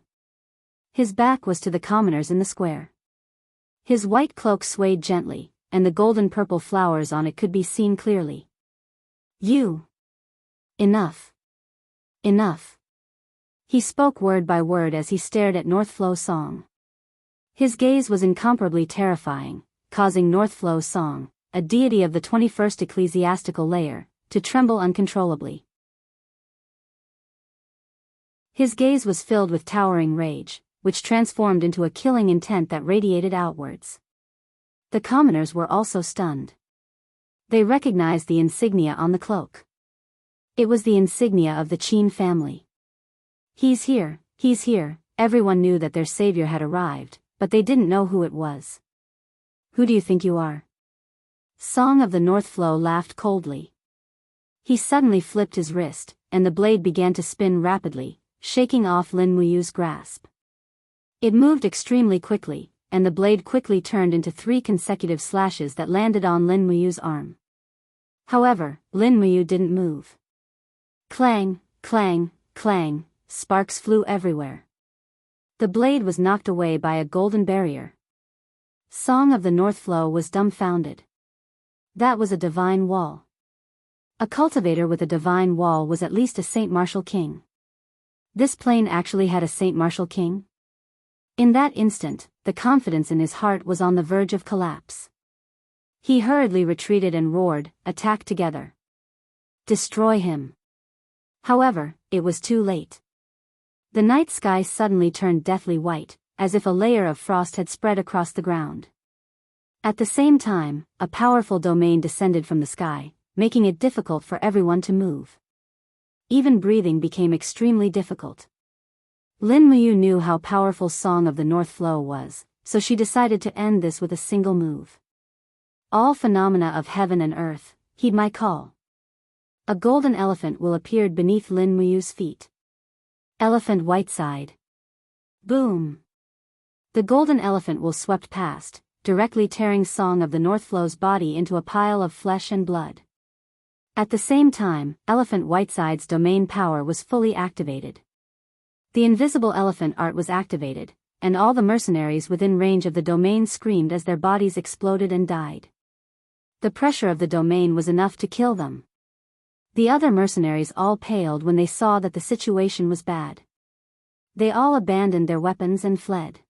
His back was to the commoners in the square. His white cloak swayed gently, and the golden-purple flowers on it could be seen clearly. You! Enough! Enough! He spoke word by word as he stared at Northflow Song. His gaze was incomparably terrifying, causing Northflow Song, a deity of the 21st ecclesiastical layer, to tremble uncontrollably. His gaze was filled with towering rage, which transformed into a killing intent that radiated outwards. The commoners were also stunned. They recognized the insignia on the cloak. It was the insignia of the Qin family. He's here, everyone knew that their savior had arrived, but they didn't know who it was. Who do you think you are? Song of the North Flow laughed coldly. He suddenly flipped his wrist, and the blade began to spin rapidly, shaking off Lin Muyu's grasp. It moved extremely quickly, and the blade quickly turned into 3 consecutive slashes that landed on Lin Muyu's arm. However, Lin Muyu didn't move. Clang, clang, clang, sparks flew everywhere. The blade was knocked away by a golden barrier. Song of the North Flow was dumbfounded. That was a divine wall. A cultivator with a divine wall was at least a Saint Martial King. This plane actually had a Saint Martial King? In that instant, the confidence in his heart was on the verge of collapse. He hurriedly retreated and roared, "Attack together! Destroy him!" However, it was too late. The night sky suddenly turned deathly white, as if a layer of frost had spread across the ground. At the same time, a powerful domain descended from the sky, making it difficult for everyone to move. Even breathing became extremely difficult. Lin Muyu knew how powerful Song of the North Flow was, so she decided to end this with a single move. All phenomena of heaven and earth, heed my call. A golden elephant will appear beneath Lin Muyu's feet. Elephant Whiteside. Boom! The golden elephant will swept past, directly tearing Song of the North Flow's body into a pile of flesh and blood. At the same time, Elephant Whiteside's domain power was fully activated. The invisible elephant art was activated, and all the mercenaries within range of the domain screamed as their bodies exploded and died. The pressure of the domain was enough to kill them. The other mercenaries all paled when they saw that the situation was bad. They all abandoned their weapons and fled.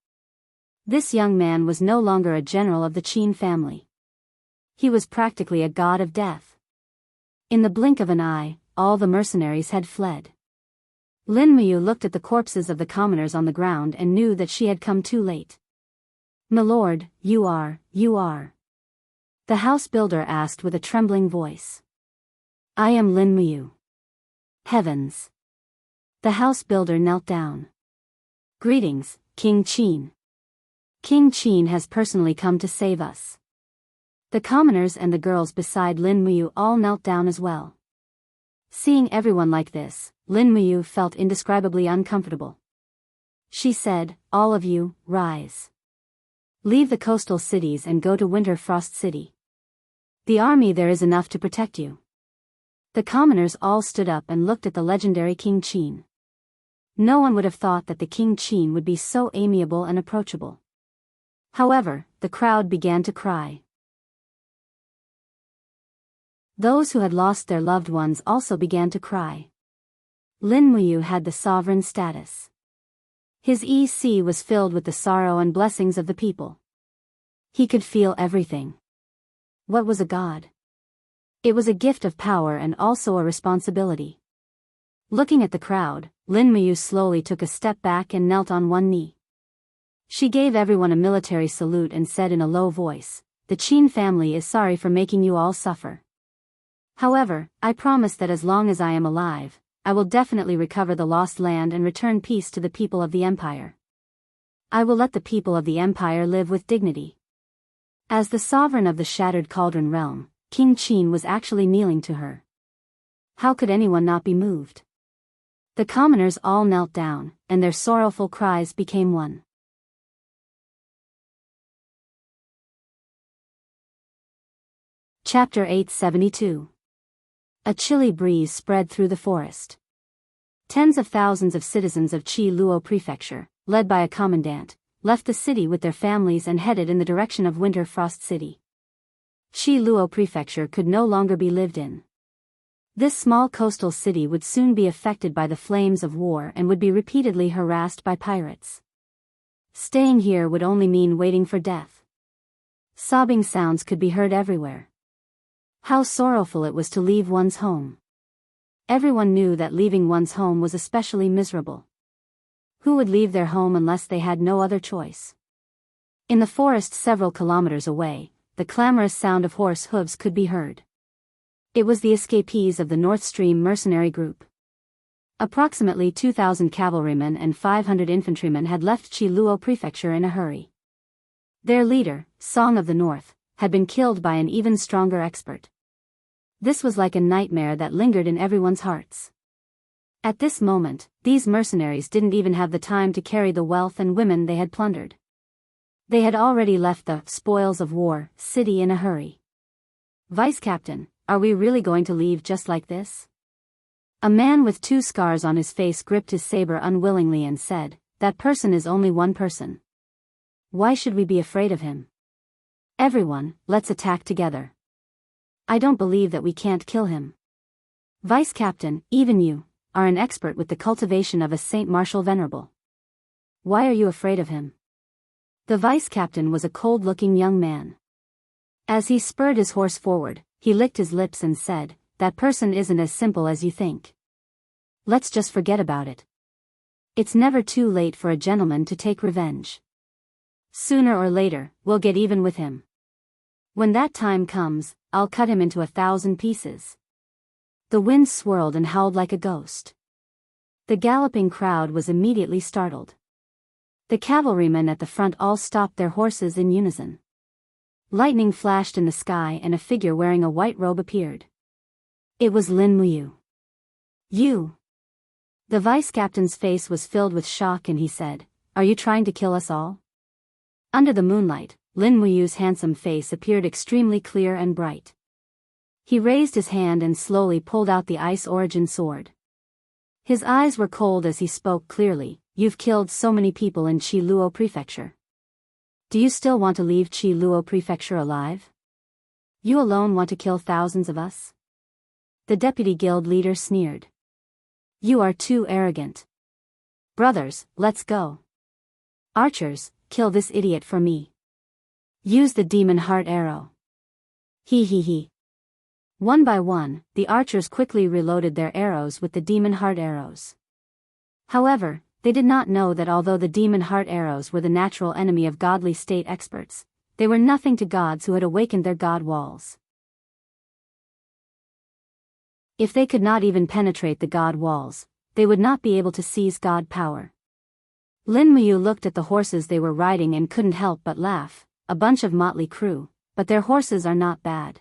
This young man was no longer a general of the Qin family. He was practically a god of death. In the blink of an eye, all the mercenaries had fled. Lin Muyu looked at the corpses of the commoners on the ground and knew that she had come too late. "Milord, you are. The house builder asked with a trembling voice. "I am Lin Muyu." Heavens! The house builder knelt down. "Greetings, King Qin. King Qin has personally come to save us." The commoners and the girls beside Lin Muyu all knelt down as well. Seeing everyone like this, Lin Muyu felt indescribably uncomfortable. She said, "All of you, rise. Leave the coastal cities and go to Winter Frost City. The army there is enough to protect you." The commoners all stood up and looked at the legendary King Qin. No one would have thought that the King Qin would be so amiable and approachable. However, the crowd began to cry. Those who had lost their loved ones also began to cry. Lin Muyu had the sovereign status. His EC was filled with the sorrow and blessings of the people. He could feel everything. What was a god? It was a gift of power and also a responsibility. Looking at the crowd, Lin Muyu slowly took a step back and knelt on one knee. She gave everyone a military salute and said in a low voice, the Qin family is sorry for making you all suffer. However, I promise that as long as I am alive, I will definitely recover the lost land and return peace to the people of the Empire. I will let the people of the Empire live with dignity." As the sovereign of the Shattered Cauldron realm, King Qin was actually kneeling to her. How could anyone not be moved? The commoners all knelt down, and their sorrowful cries became one. Chapter 872. A chilly breeze spread through the forest. Tens of thousands of citizens of Qi Luo Prefecture, led by a commandant, left the city with their families and headed in the direction of Winter Frost City. Qi Luo Prefecture could no longer be lived in. This small coastal city would soon be affected by the flames of war and would be repeatedly harassed by pirates. Staying here would only mean waiting for death. Sobbing sounds could be heard everywhere. How sorrowful it was to leave one's home. Everyone knew that leaving one's home was especially miserable. Who would leave their home unless they had no other choice? In the forest several kilometers away, the clamorous sound of horse hooves could be heard. It was the escapees of the North Stream mercenary group. Approximately 2,000 cavalrymen and 500 infantrymen had left Qi Luo Prefecture in a hurry. Their leader, Song of the North, had been killed by an even stronger expert. This was like a nightmare that lingered in everyone's hearts. At this moment, these mercenaries didn't even have the time to carry the wealth and women they had plundered. They had already left the spoils of war city in a hurry. "Vice Captain, are we really going to leave just like this?" A man with 2 scars on his face gripped his saber unwillingly and said, "That person is only one person. Why should we be afraid of him? Everyone, let's attack together. I don't believe that we can't kill him. Vice Captain, even you, are an expert with the cultivation of a Saint Martial Venerable. Why are you afraid of him?" The Vice Captain was a cold-looking young man. As he spurred his horse forward, he licked his lips and said, "That person isn't as simple as you think. Let's just forget about it. It's never too late for a gentleman to take revenge. Sooner or later, we'll get even with him. When that time comes, I'll cut him into 1,000 pieces." The wind swirled and howled like a ghost. The galloping crowd was immediately startled. The cavalrymen at the front all stopped their horses in unison. Lightning flashed in the sky and a figure wearing a white robe appeared. It was Lin Muyu. "You!" The vice captain's face was filled with shock and he said, "Are you trying to kill us all?" Under the moonlight, Lin Muyu's handsome face appeared extremely clear and bright. He raised his hand and slowly pulled out the Ice Origin sword. His eyes were cold as he spoke clearly, "You've killed so many people in Qi Luo Prefecture. Do you still want to leave Qi Luo Prefecture alive? You alone want to kill thousands of us?" The deputy guild leader sneered. "You are too arrogant. Brothers, let's go. Archers, kill this idiot for me. Use the demon heart arrow." He. One by one, the archers quickly reloaded their arrows with the demon heart arrows. However, they did not know that although the demon heart arrows were the natural enemy of godly state experts, they were nothing to gods who had awakened their god walls. If they could not even penetrate the god walls, they would not be able to seize god power. Lin Muyu looked at the horses they were riding and couldn't help but laugh. A bunch of motley crew, but their horses are not bad.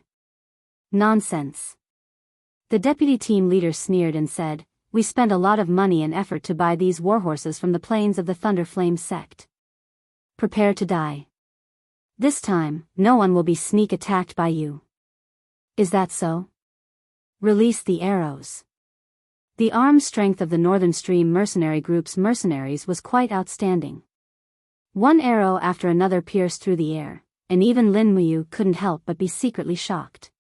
Nonsense. The deputy team leader sneered and said, "We spent a lot of money and effort to buy these warhorses from the plains of the Thunderflame sect. Prepare to die. This time, no one will be sneak attacked by you. Is that so? Release the arrows." The arm strength of the Northern Stream mercenary group's mercenaries was quite outstanding. One arrow after another pierced through the air, and even Lin Muyu couldn't help but be secretly shocked.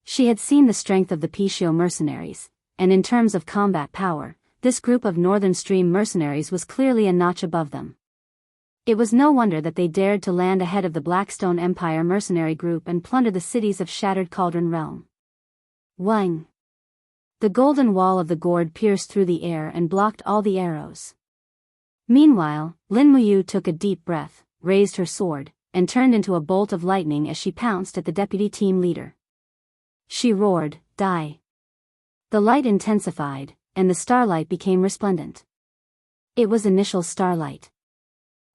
She had seen the strength of the Pishio mercenaries, and in terms of combat power, this group of Northern Stream mercenaries was clearly a notch above them. It was no wonder that they dared to land ahead of the Blackstone Empire mercenary group and plunder the cities of Shattered Cauldron Realm. Wang! The golden wall of the gourd pierced through the air and blocked all the arrows. Meanwhile, Lin Muyu took a deep breath, raised her sword, and turned into a bolt of lightning as she pounced at the deputy team leader. She roared, "Die!" The light intensified, and the starlight became resplendent. It was initial starlight.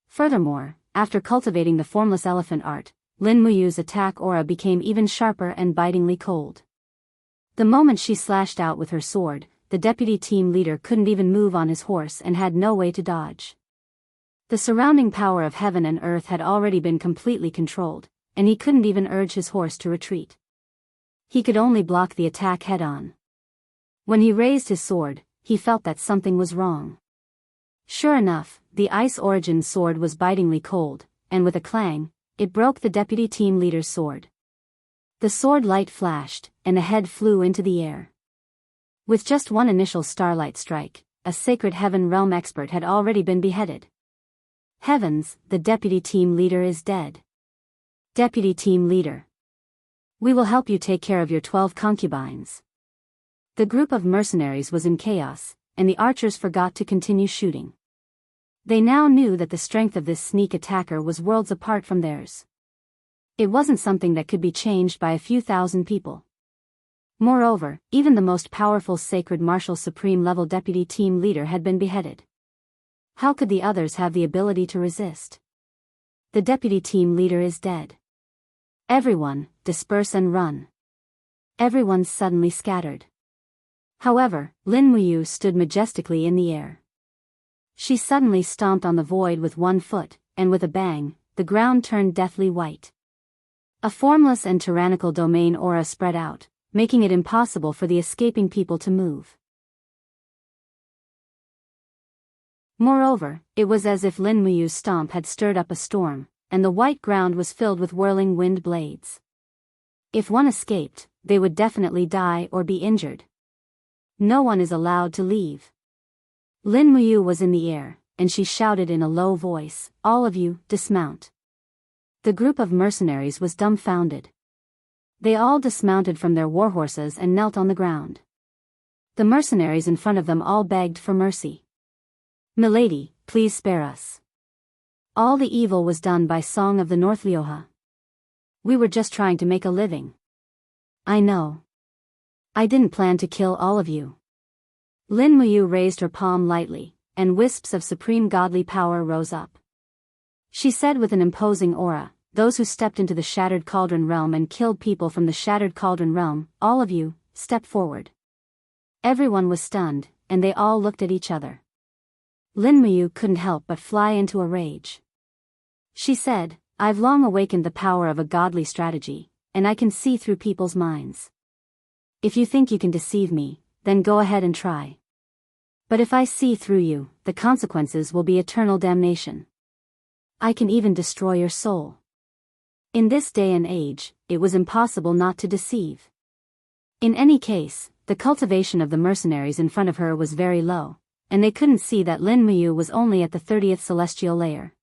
Furthermore, after cultivating the formless elephant art, Lin Muyu's attack aura became even sharper and bitingly cold. The moment she slashed out with her sword, the deputy team leader couldn't even move on his horse and had no way to dodge. The surrounding power of heaven and earth had already been completely controlled, and he couldn't even urge his horse to retreat. He could only block the attack head-on. When he raised his sword, he felt that something was wrong. Sure enough, the Ice Origin sword was bitingly cold, and with a clang, it broke the deputy team leader's sword. The sword light flashed, and the head flew into the air. With just one initial starlight strike, a sacred heaven realm expert had already been beheaded. Heavens, the deputy team leader is dead. Deputy team leader. We will help you take care of your 12 concubines. The group of mercenaries was in chaos, and the archers forgot to continue shooting. They now knew that the strength of this sneak attacker was worlds apart from theirs. It wasn't something that could be changed by a few thousand people. Moreover, even the most powerful sacred martial supreme level deputy team leader had been beheaded. How could the others have the ability to resist? The deputy team leader is dead. Everyone, disperse and run. Everyone suddenly scattered. However, Lin Muyu stood majestically in the air. She suddenly stomped on the void with one foot, and with a bang, the ground turned deathly white. A formless and tyrannical domain aura spread out, making it impossible for the escaping people to move. Moreover, it was as if Lin Muyu's stomp had stirred up a storm, and the white ground was filled with whirling wind blades. If one escaped, they would definitely die or be injured. No one is allowed to leave. Lin Muyu was in the air, and she shouted in a low voice, "All of you, dismount." The group of mercenaries was dumbfounded. They all dismounted from their warhorses and knelt on the ground. The mercenaries in front of them all begged for mercy. "Milady, please spare us. All the evil was done by Song of the North Lioha. We were just trying to make a living." "I know. I didn't plan to kill all of you." Lin Muyu raised her palm lightly, and wisps of supreme godly power rose up. She said with an imposing aura, "Those who stepped into the Shattered Cauldron realm and killed people from the Shattered Cauldron realm, all of you, step forward." Everyone was stunned, and they all looked at each other. Lin Muyu couldn't help but fly into a rage. She said, "I've long awakened the power of a godly strategy, and I can see through people's minds. If you think you can deceive me, then go ahead and try. But if I see through you, the consequences will be eternal damnation. I can even destroy your soul." In this day and age, it was impossible not to deceive. In any case, the cultivation of the mercenaries in front of her was very low, and they couldn't see that Lin Muyu was only at the 30th celestial layer.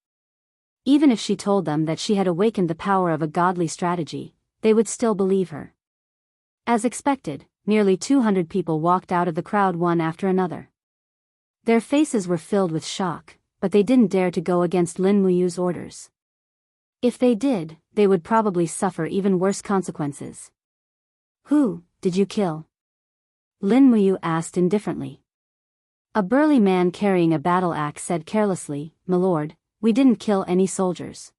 Even if she told them that she had awakened the power of a godly strategy, they would still believe her. As expected, nearly 200 people walked out of the crowd one after another. Their faces were filled with shock, but they didn't dare to go against Lin Muyu's orders. If they did, they would probably suffer even worse consequences. "Who did you kill?" Lin Muyu asked indifferently. A burly man carrying a battle axe said carelessly, "My lord, we didn't kill any soldiers.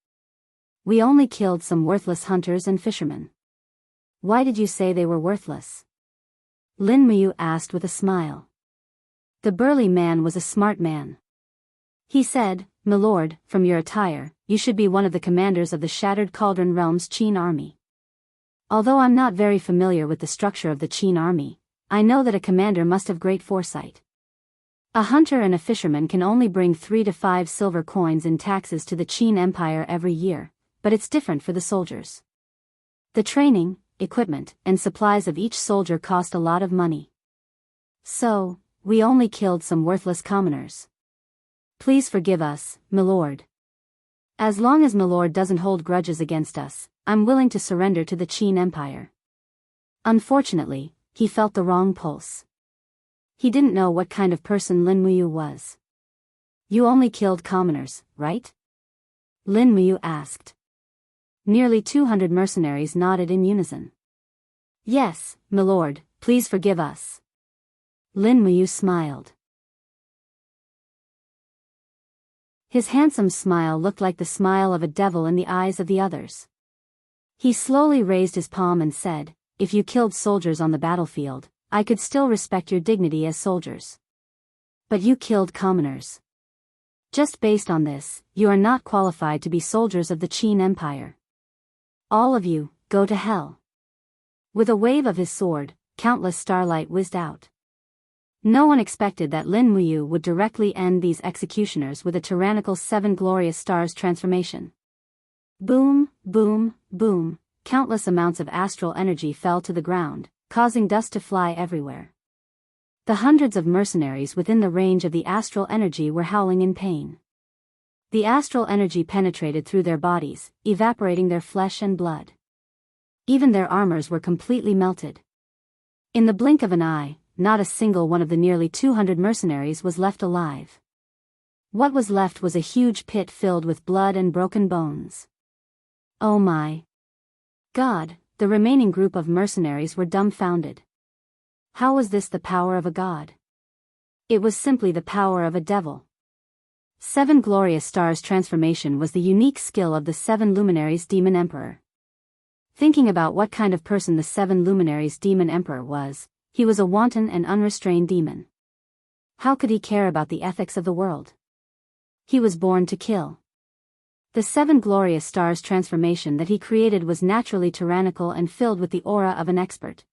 We only killed some worthless hunters and fishermen." "Why did you say they were worthless?" Lin Muyu asked with a smile. The burly man was a smart man. He said, "My lord, from your attire, you should be one of the commanders of the Shattered Cauldron Realm's Qin army. Although I'm not very familiar with the structure of the Qin army, I know that a commander must have great foresight. A hunter and a fisherman can only bring 3 to 5 silver coins in taxes to the Qin Empire every year, but it's different for the soldiers. The training, equipment, and supplies of each soldier cost a lot of money. So, we only killed some worthless commoners. Please forgive us, my lord. As long as my lord doesn't hold grudges against us, I'm willing to surrender to the Qin Empire." Unfortunately, he felt the wrong pulse. He didn't know what kind of person Lin Muyu was. "You only killed commoners, right?" Lin Muyu asked. Nearly 200 mercenaries nodded in unison. Yes, milord, please forgive us. Lin Muyu smiled. His handsome smile looked like the smile of a devil in the eyes of the others. He slowly raised his palm and said, "If you killed soldiers on the battlefield, I could still respect your dignity as soldiers. But you killed commoners. Just based on this, you are not qualified to be soldiers of the Qin Empire. All of you, go to hell." With a wave of his sword, countless starlight whizzed out. No one expected that Lin Muyu would directly end these executioners with a tyrannical 7 glorious stars transformation. Boom, boom, boom, countless amounts of astral energy fell to the ground, causing dust to fly everywhere. The hundreds of mercenaries within the range of the astral energy were howling in pain. The astral energy penetrated through their bodies, evaporating their flesh and blood. Even their armors were completely melted. In the blink of an eye, not a single one of the nearly 200 mercenaries was left alive. What was left was a huge pit filled with blood and broken bones. Oh my God, the remaining group of mercenaries were dumbfounded. How was this the power of a god? It was simply the power of a devil. 7 glorious stars transformation was the unique skill of the 7 luminaries demon emperor. Thinking about what kind of person the 7 luminaries demon emperor was, he was a wanton and unrestrained demon. How could he care about the ethics of the world? He was born to kill. The 7 glorious stars transformation that he created was naturally tyrannical and filled with the aura of an expert.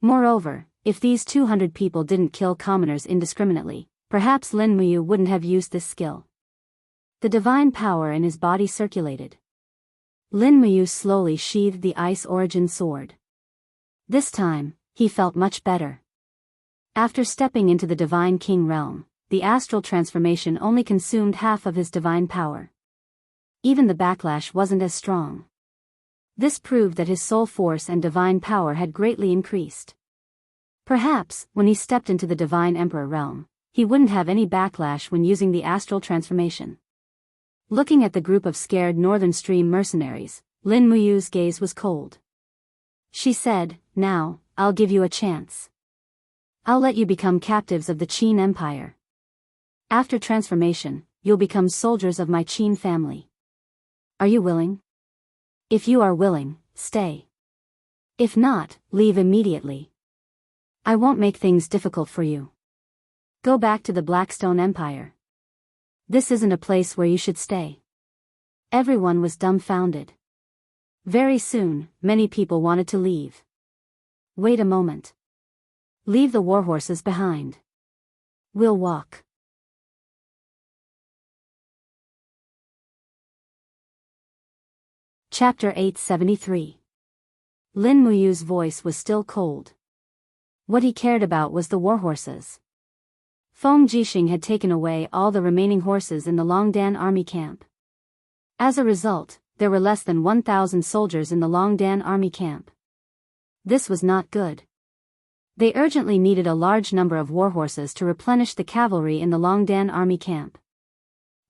Moreover, if these 200 people didn't kill commoners indiscriminately, perhaps Lin Muyu wouldn't have used this skill. The divine power in his body circulated. Lin Muyu slowly sheathed the ice origin sword. This time, he felt much better. After stepping into the divine king realm, the astral transformation only consumed half of his divine power. Even the backlash wasn't as strong. This proved that his soul force and divine power had greatly increased. Perhaps, when he stepped into the divine emperor realm, he wouldn't have any backlash when using the astral transformation. Looking at the group of scared Northern Stream mercenaries, Lin Muyu's gaze was cold. She said, "Now, I'll give you a chance. I'll let you become captives of the Qin Empire. After transformation, you'll become soldiers of my Qin family. Are you willing? If you are willing, stay. If not, leave immediately. I won't make things difficult for you. Go back to the Blackstone Empire. This isn't a place where you should stay." Everyone was dumbfounded. Very soon, many people wanted to leave. Wait a moment. Leave the warhorses behind. We'll walk. Chapter 873. Lin Muyu's voice was still cold. What he cared about was the warhorses. Feng Jixing had taken away all the remaining horses in the Longdan army camp. As a result, there were less than 1,000 soldiers in the Longdan army camp. This was not good. They urgently needed a large number of warhorses to replenish the cavalry in the Longdan army camp.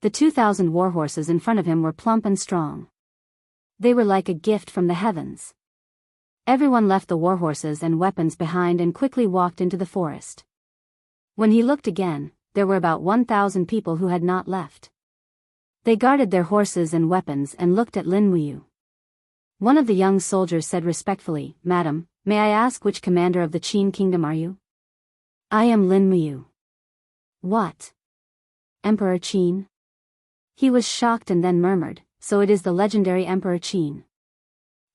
The 2,000 warhorses in front of him were plump and strong. They were like a gift from the heavens. Everyone left the warhorses and weapons behind and quickly walked into the forest. When he looked again, there were about 1,000 people who had not left. They guarded their horses and weapons and looked at Lin Muyu. One of the young soldiers said respectfully, "Madam, may I ask which commander of the Qin kingdom are you?" "I am Lin Muyu." "What? Emperor Qin?" He was shocked and then murmured, "So it is the legendary Emperor Qin.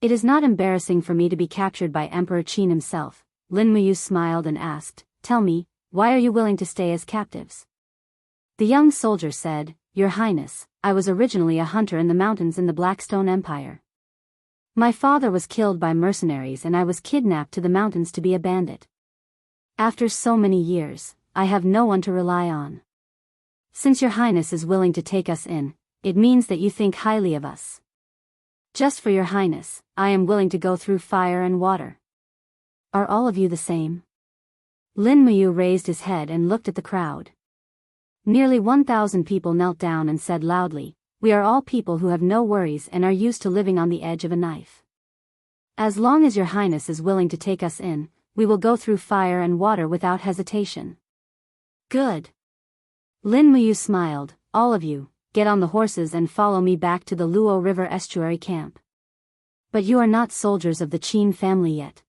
It is not embarrassing for me to be captured by Emperor Qin himself." Lin Muyu smiled and asked, "Tell me, why are you willing to stay as captives?" The young soldier said, "Your Highness, I was originally a hunter in the mountains in the Blackstone Empire. My father was killed by mercenaries and I was kidnapped to the mountains to be a bandit. After so many years, I have no one to rely on. Since your Highness is willing to take us in, it means that you think highly of us. Just for your Highness, I am willing to go through fire and water. Are all of you the same?" Lin Muyu raised his head and looked at the crowd. Nearly 1,000 people knelt down and said loudly, We are all people who have no worries and are used to living on the edge of a knife. As long as your highness is willing to take us in, we will go through fire and water without hesitation. Good. Lin Muyu smiled. All of you, get on the horses and follow me back to the Luo River estuary camp. But you are not soldiers of the Qin family yet.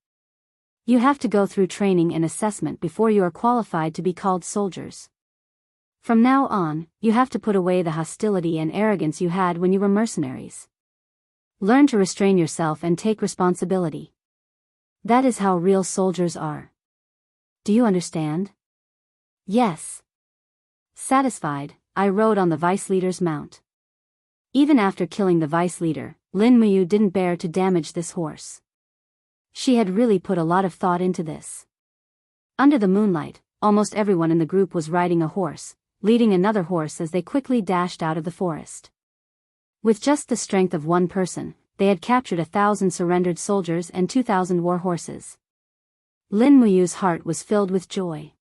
You have to go through training and assessment before you are qualified to be called soldiers. From now on, you have to put away the hostility and arrogance you had when you were mercenaries. Learn to restrain yourself and take responsibility. That is how real soldiers are. Do you understand? Yes. Satisfied, I rode on the vice leader's mount. Even after killing the vice leader, Lin Muyu didn't bear to damage this horse. She had really put a lot of thought into this. Under the moonlight, almost everyone in the group was riding a horse, leading another horse as they quickly dashed out of the forest. With just the strength of one person, they had captured 1,000 surrendered soldiers and 2,000 war horses. Lin Muyu's heart was filled with joy.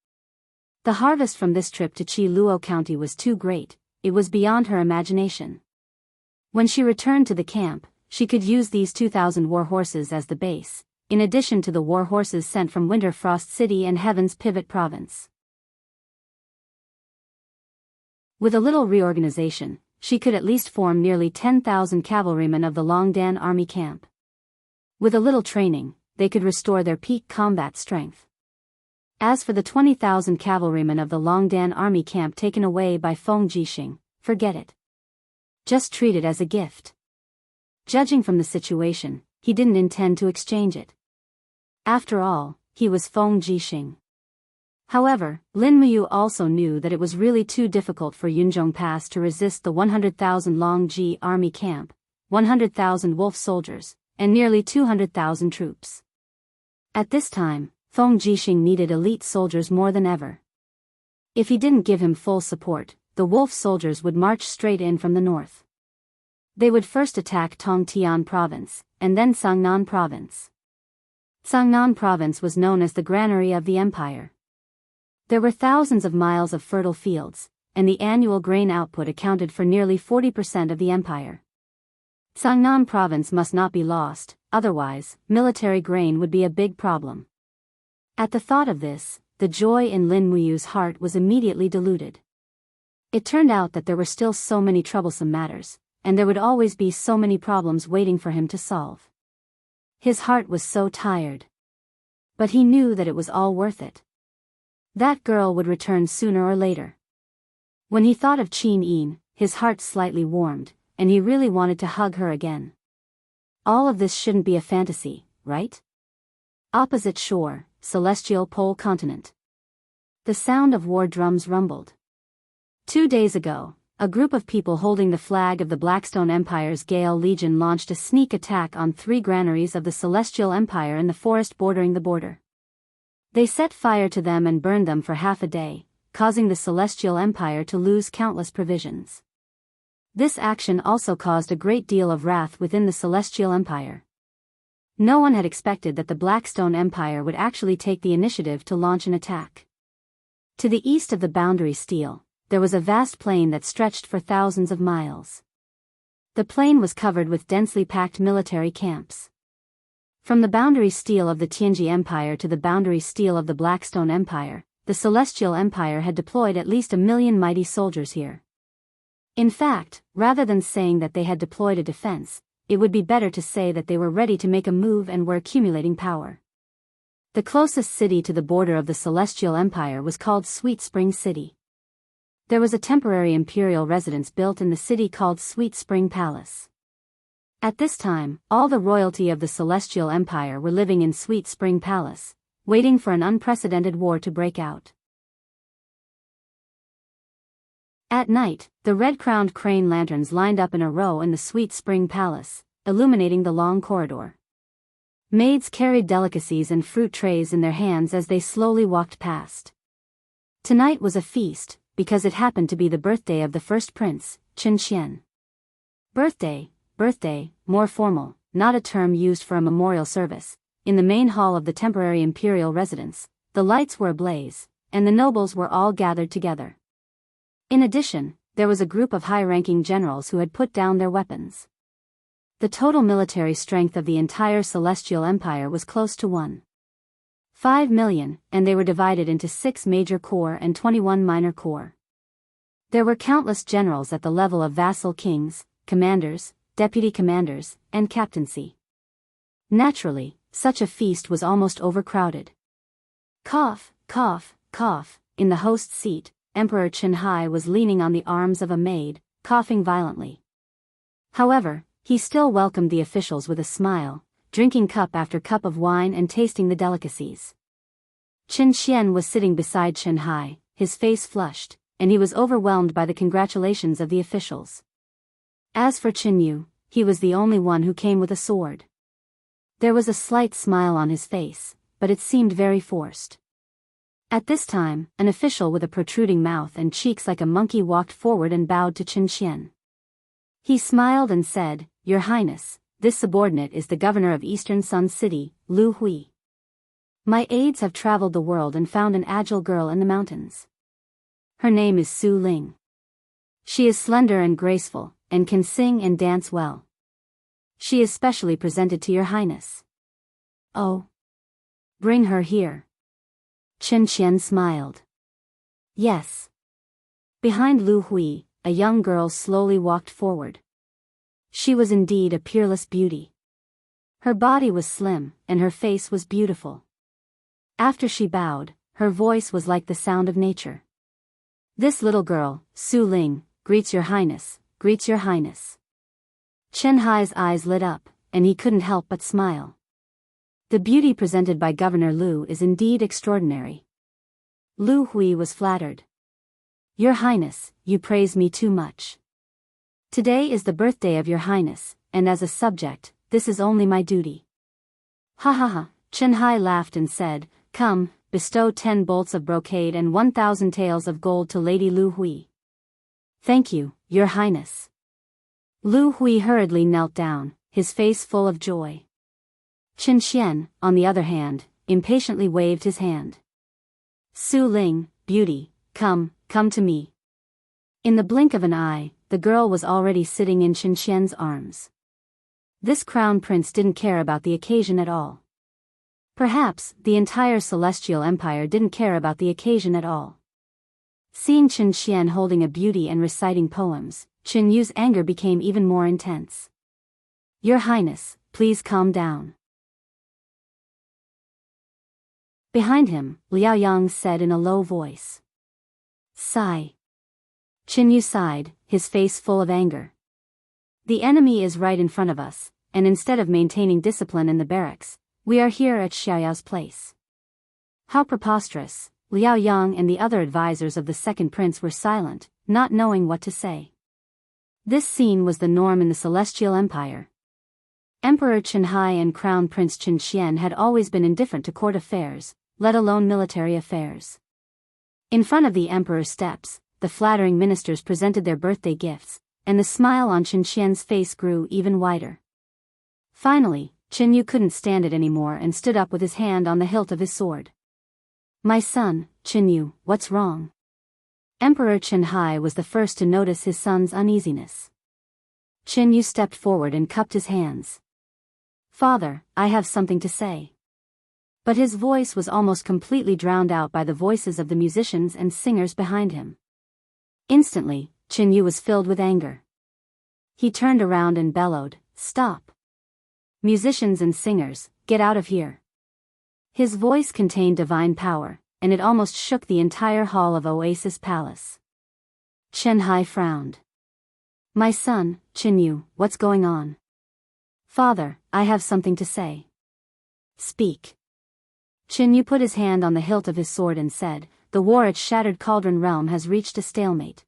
The harvest from this trip to Chi Luo County was too great, it was beyond her imagination. When she returned to the camp, she could use these 2,000 war horses as the base, in addition to the war horses sent from Winterfrost City and Heaven's Pivot Province. With a little reorganization, she could at least form nearly 10,000 cavalrymen of the Longdan army camp. With a little training, they could restore their peak combat strength. As for the 20,000 cavalrymen of the Longdan army camp taken away by Feng Jixing, forget it. Just treat it as a gift. Judging from the situation, he didn't intend to exchange it. After all, he was Feng Jixing. However, Lin Muyu also knew that it was really too difficult for Yunzhong Pass to resist the 100,000 Longji army camp, 100,000 wolf soldiers, and nearly 200,000 troops. At this time, Feng Jixing needed elite soldiers more than ever. If he didn't give him full support, the wolf soldiers would march straight in from the north. They would first attack Tongtian Province, and then Sangnan Province. Sangnan Province was known as the granary of the empire. There were thousands of miles of fertile fields, and the annual grain output accounted for nearly 40% of the empire. Sangnan Province must not be lost, otherwise, military grain would be a big problem. At the thought of this, the joy in Lin Muyu's heart was immediately diluted. It turned out that there were still so many troublesome matters, and there would always be so many problems waiting for him to solve. His heart was so tired. But he knew that it was all worth it. That girl would return sooner or later. When he thought of Qin Yin, his heart slightly warmed, and he really wanted to hug her again. All of this shouldn't be a fantasy, right? Opposite shore, celestial pole continent. The sound of war drums rumbled. 2 days ago, a group of people holding the flag of the Blackstone Empire's Gale Legion launched a sneak attack on 3 granaries of the Celestial Empire in the forest bordering the border. They set fire to them and burned them for half a day, causing the Celestial Empire to lose countless provisions. This action also caused a great deal of wrath within the Celestial Empire. No one had expected that the Blackstone Empire would actually take the initiative to launch an attack. To the east of the boundary steel, there was a vast plain that stretched for thousands of miles. The plain was covered with densely packed military camps. From the boundary steel of the Tianji Empire to the boundary steel of the Blackstone Empire, the Celestial Empire had deployed at least 1 million mighty soldiers here. In fact, rather than saying that they had deployed a defense, it would be better to say that they were ready to make a move and were accumulating power. The closest city to the border of the Celestial Empire was called Sweet Spring City. There was a temporary imperial residence built in the city called Sweet Spring Palace. At this time, all the royalty of the Celestial Empire were living in Sweet Spring Palace, waiting for an unprecedented war to break out. At night, the red-crowned crane lanterns lined up in a row in the Sweet Spring Palace, illuminating the long corridor. Maids carried delicacies and fruit trays in their hands as they slowly walked past. Tonight was a feast, because it happened to be the birthday of the first prince, Chen Qian. Birthday, more formal, not a term used for a memorial service. In the main hall of the temporary imperial residence, the lights were ablaze, and the nobles were all gathered together. In addition, there was a group of high-ranking generals who had put down their weapons. The total military strength of the entire Celestial Empire was close to 1.5 million, and they were divided into 6 major corps and 21 minor corps. There were countless generals at the level of vassal kings, commanders, deputy commanders, and captaincy. Naturally, such a feast was almost overcrowded. Cough, cough, cough. In the host's seat, Emperor Qianhai was leaning on the arms of a maid, coughing violently. However, he still welcomed the officials with a smile, drinking cup after cup of wine and tasting the delicacies. Qin Xian was sitting beside Qianhai, his face flushed, and he was overwhelmed by the congratulations of the officials. As for Qin Yu, he was the only one who came with a sword. There was a slight smile on his face, but it seemed very forced. At this time, an official with a protruding mouth and cheeks like a monkey walked forward and bowed to Qin Xian. He smiled and said, "Your Highness, this subordinate is the governor of Eastern Sun City, Lu Hui. My aides have traveled the world and found an agile girl in the mountains. Her name is Su Ling. She is slender and graceful, and can sing and dance well. She is specially presented to your Highness." "Oh. Bring her here." Qin Xian smiled. "Yes." Behind Lu Hui, a young girl slowly walked forward. She was indeed a peerless beauty. Her body was slim, and her face was beautiful. After she bowed, her voice was like the sound of nature. "This little girl, Su Ling, greets your Highness, greets your Highness." Qianhai's eyes lit up, and he couldn't help but smile. The beauty presented by Governor Lu is indeed extraordinary. Lu Hui was flattered. "Your Highness, you praise me too much. Today is the birthday of your Highness, and as a subject, this is only my duty." "Ha ha ha," Qianhai laughed and said, "Come, bestow 10 bolts of brocade and 1,000 taels of gold to Lady Lu Hui." "Thank you, your Highness." Lu Hui hurriedly knelt down, his face full of joy. Qin Xian, on the other hand, impatiently waved his hand. "Su Ling, beauty, come to me." In the blink of an eye, the girl was already sitting in Qin Xian's arms. This crown prince didn't care about the occasion at all. Perhaps, the entire Celestial Empire didn't care about the occasion at all. Seeing Qin Xian holding a beauty and reciting poems, Qin Yu's anger became even more intense. "Your Highness, please calm down." Behind him, Liao Yang said in a low voice. "Sigh." Qin Yu sighed, his face full of anger. "The enemy is right in front of us, and instead of maintaining discipline in the barracks, we are here at Xiaoyao's place." How preposterous! Liao Yang and the other advisors of the second prince were silent, not knowing what to say. This scene was the norm in the Celestial Empire. Emperor Qianhai and Crown Prince Qin Xian had always been indifferent to court affairs, let alone military affairs. In front of the emperor's steps, the flattering ministers presented their birthday gifts, and the smile on Qin Xian's face grew even wider. Finally, Qin Yu couldn't stand it anymore and stood up with his hand on the hilt of his sword. "My son, Qin Yu, what's wrong?" Emperor Qianhai was the first to notice his son's uneasiness. Qin Yu stepped forward and cupped his hands. "Father, I have something to say." But his voice was almost completely drowned out by the voices of the musicians and singers behind him. Instantly, Qin Yu was filled with anger. He turned around and bellowed, "Stop! Musicians and singers, get out of here." His voice contained divine power, and it almost shook the entire hall of Oasis Palace. Qianhai frowned. "My son, Qin Yu, what's going on?" "Father, I have something to say." "Speak." Qin Yu put his hand on the hilt of his sword and said, "The war at Shattered Cauldron Realm has reached a stalemate.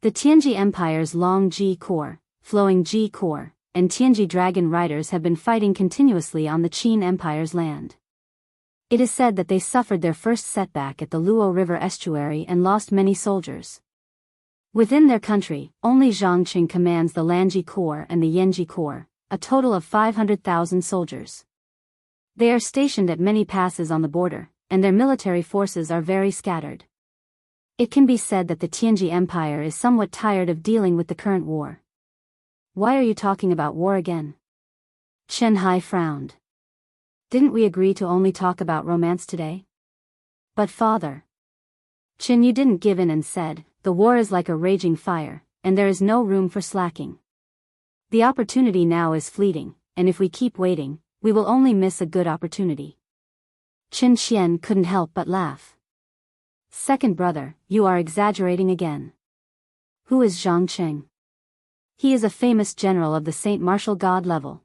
The Tianji Empire's Long Ji Corps, Flowing Ji Corps, and Tianji Dragon Riders have been fighting continuously on the Qin Empire's land. It is said that they suffered their first setback at the Luo River estuary and lost many soldiers. Within their country, only Zhangqing commands the Lanji Corps and the Yanji Corps, a total of 500,000 soldiers. They are stationed at many passes on the border, and their military forces are very scattered. It can be said that the Tianji Empire is somewhat tired of dealing with the current war. Why are you talking about war again? Chen Hai frowned. Didn't we agree to only talk about romance today? But father. Chen Yu didn't give in and said, the war is like a raging fire, and there is no room for slacking. The opportunity now is fleeting, and if we keep waiting, we will only miss a good opportunity. Qin Xian couldn't help but laugh. Second brother, you are exaggerating again. Who is Zhang Cheng? He is a famous general of the Saint Martial God level.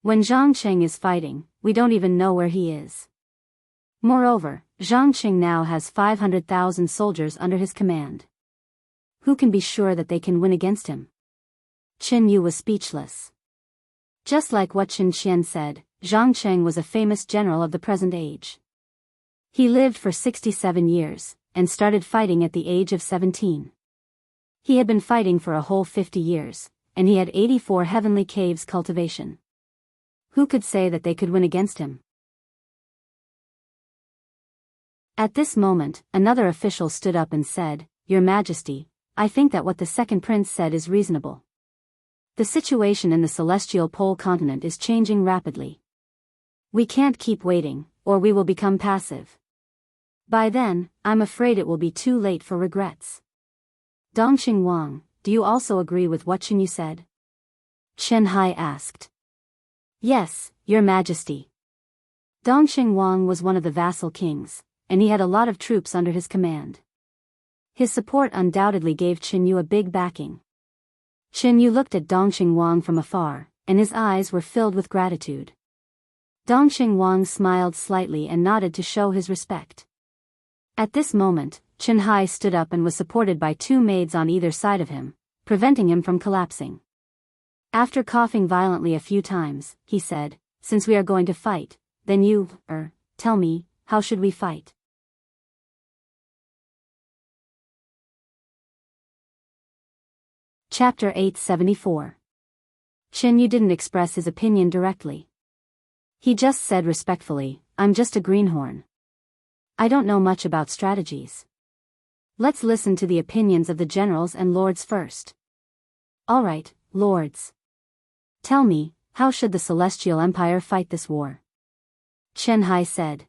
When Zhang Cheng is fighting, we don't even know where he is. Moreover, Zhang Cheng now has 500,000 soldiers under his command. Who can be sure that they can win against him? Qin Yu was speechless. Just like what Qin Xian said, Zhang Cheng was a famous general of the present age. He lived for 67 years, and started fighting at the age of 17. He had been fighting for a whole 50 years, and he had 84 heavenly caves cultivation. Who could say that they could win against him? At this moment, another official stood up and said, Your Majesty, I think that what the second prince said is reasonable. The situation in the celestial pole continent is changing rapidly. We can't keep waiting, or we will become passive. By then, I'm afraid it will be too late for regrets. Dongqing Wang, do you also agree with what Qin Yu said? Chen Hai asked. Yes, Your Majesty. Dongqing Wang was one of the vassal kings, and he had a lot of troops under his command. His support undoubtedly gave Qin Yu a big backing. Qin Yu looked at Dongqing Wang from afar, and his eyes were filled with gratitude. Dongqing Wang smiled slightly and nodded to show his respect. At this moment, Chen Hai stood up and was supported by two maids on either side of him, preventing him from collapsing. After coughing violently a few times, he said, Since we are going to fight, then you, tell me, how should we fight? Chapter 874. Qin Yu didn't express his opinion directly. He just said respectfully, I'm just a greenhorn. I don't know much about strategies. Let's listen to the opinions of the generals and lords first. All right, lords. Tell me, how should the Celestial Empire fight this war? Chen Hai said.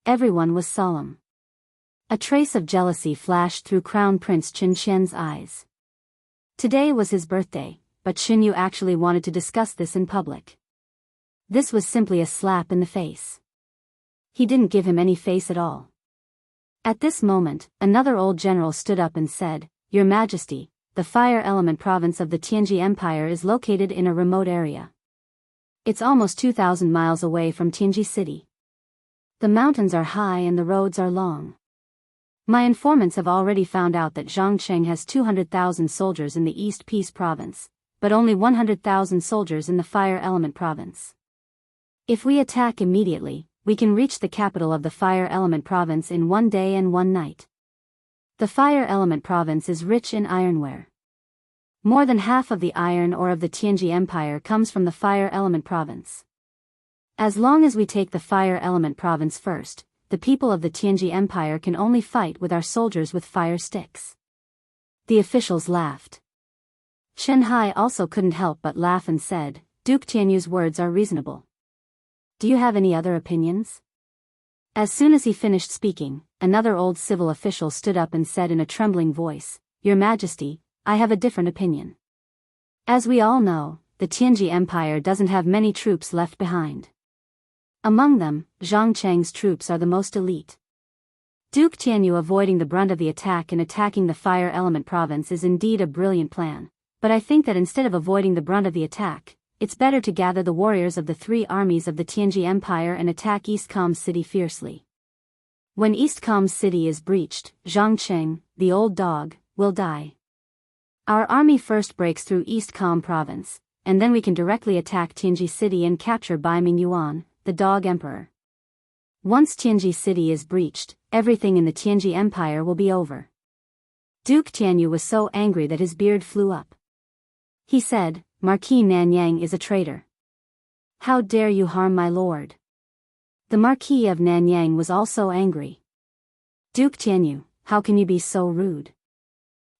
Everyone was solemn. A trace of jealousy flashed through Crown Prince Qin Qian's eyes. Today was his birthday, but Qin Yu actually wanted to discuss this in public. This was simply a slap in the face. He didn't give him any face at all. At this moment, another old general stood up and said, Your Majesty, the fire element province of the Tianji Empire is located in a remote area. It's almost 2,000 miles away from Tianji City. The mountains are high and the roads are long. My informants have already found out that Zhang Cheng has 200,000 soldiers in the East Peace province, but only 100,000 soldiers in the fire element province. If we attack immediately, we can reach the capital of the fire element province in 1 day and 1 night. The fire element province is rich in ironware. More than half of the iron ore of the Tianji Empire comes from the fire element province. As long as we take the fire element province first, the people of the Tianji Empire can only fight with our soldiers with fire sticks. The officials laughed. Chen Hai also couldn't help but laugh and said, Duke Tianyu's words are reasonable. Do you have any other opinions? As soon as he finished speaking, another old civil official stood up and said in a trembling voice, Your Majesty, I have a different opinion. As we all know, the Tianji Empire doesn't have many troops left behind. Among them, Zhang Cheng's troops are the most elite. Duke Tianyu avoiding the brunt of the attack and attacking the fire element province is indeed a brilliant plan, but I think that instead of avoiding the brunt of the attack, it's better to gather the warriors of the 3 armies of the Tianji Empire and attack Eastcom City fiercely. When Eastcom City is breached, Zhang Cheng, the old dog, will die. Our army first breaks through Eastcom province, and then we can directly attack Tianji City and capture Bai Mingyuan, the dog emperor. Once Tianji City is breached, everything in the Tianji Empire will be over. Duke Tianyu was so angry that his beard flew up. He said, Marquis Nanyang is a traitor. How dare you harm my lord? The Marquis of Nanyang was also angry. Duke Tianyu, how can you be so rude?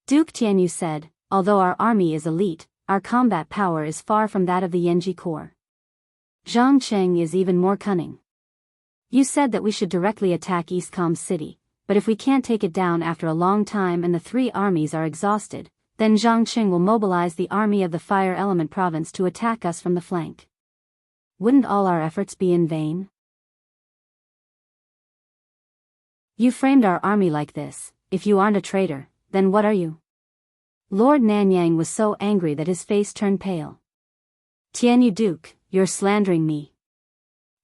Duke Tianyu said, although our army is elite, our combat power is far from that of the Yanji Corps. Zhang Cheng is even more cunning. You said that we should directly attack Eastcom City, but if we can't take it down after a long time and the three armies are exhausted, then Zhang Cheng will mobilize the army of the Fire Element Province to attack us from the flank. Wouldn't all our efforts be in vain? You framed our army like this. If you aren't a traitor, then what are you? Lord Nanyang was so angry that his face turned pale. Tianyu Duke, you're slandering me.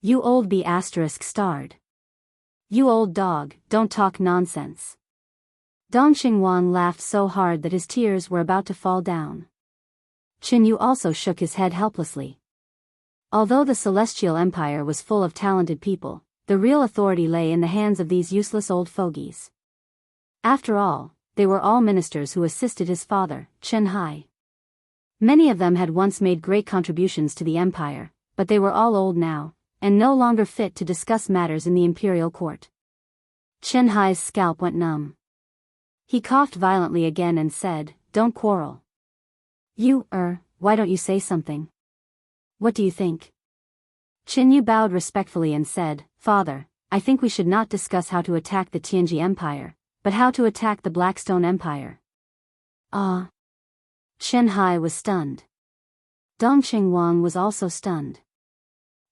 You old B***starred. You old dog, don't talk nonsense. Dong Xingguang laughed so hard that his tears were about to fall down. Qin Yu also shook his head helplessly. Although the Celestial Empire was full of talented people, the real authority lay in the hands of these useless old fogies. After all, they were all ministers who assisted his father, Chen Hai. Many of them had once made great contributions to the empire, but they were all old now, and no longer fit to discuss matters in the imperial court. Chen Hai's scalp went numb. He coughed violently again and said, "Don't quarrel. Why don't you say something? What do you think?" Qin Yu bowed respectfully and said, "Father, I think we should not discuss how to attack the Tianji Empire, but how to attack the Blackstone Empire." Ah. Chen Hai was stunned. Dong Xingguang was also stunned.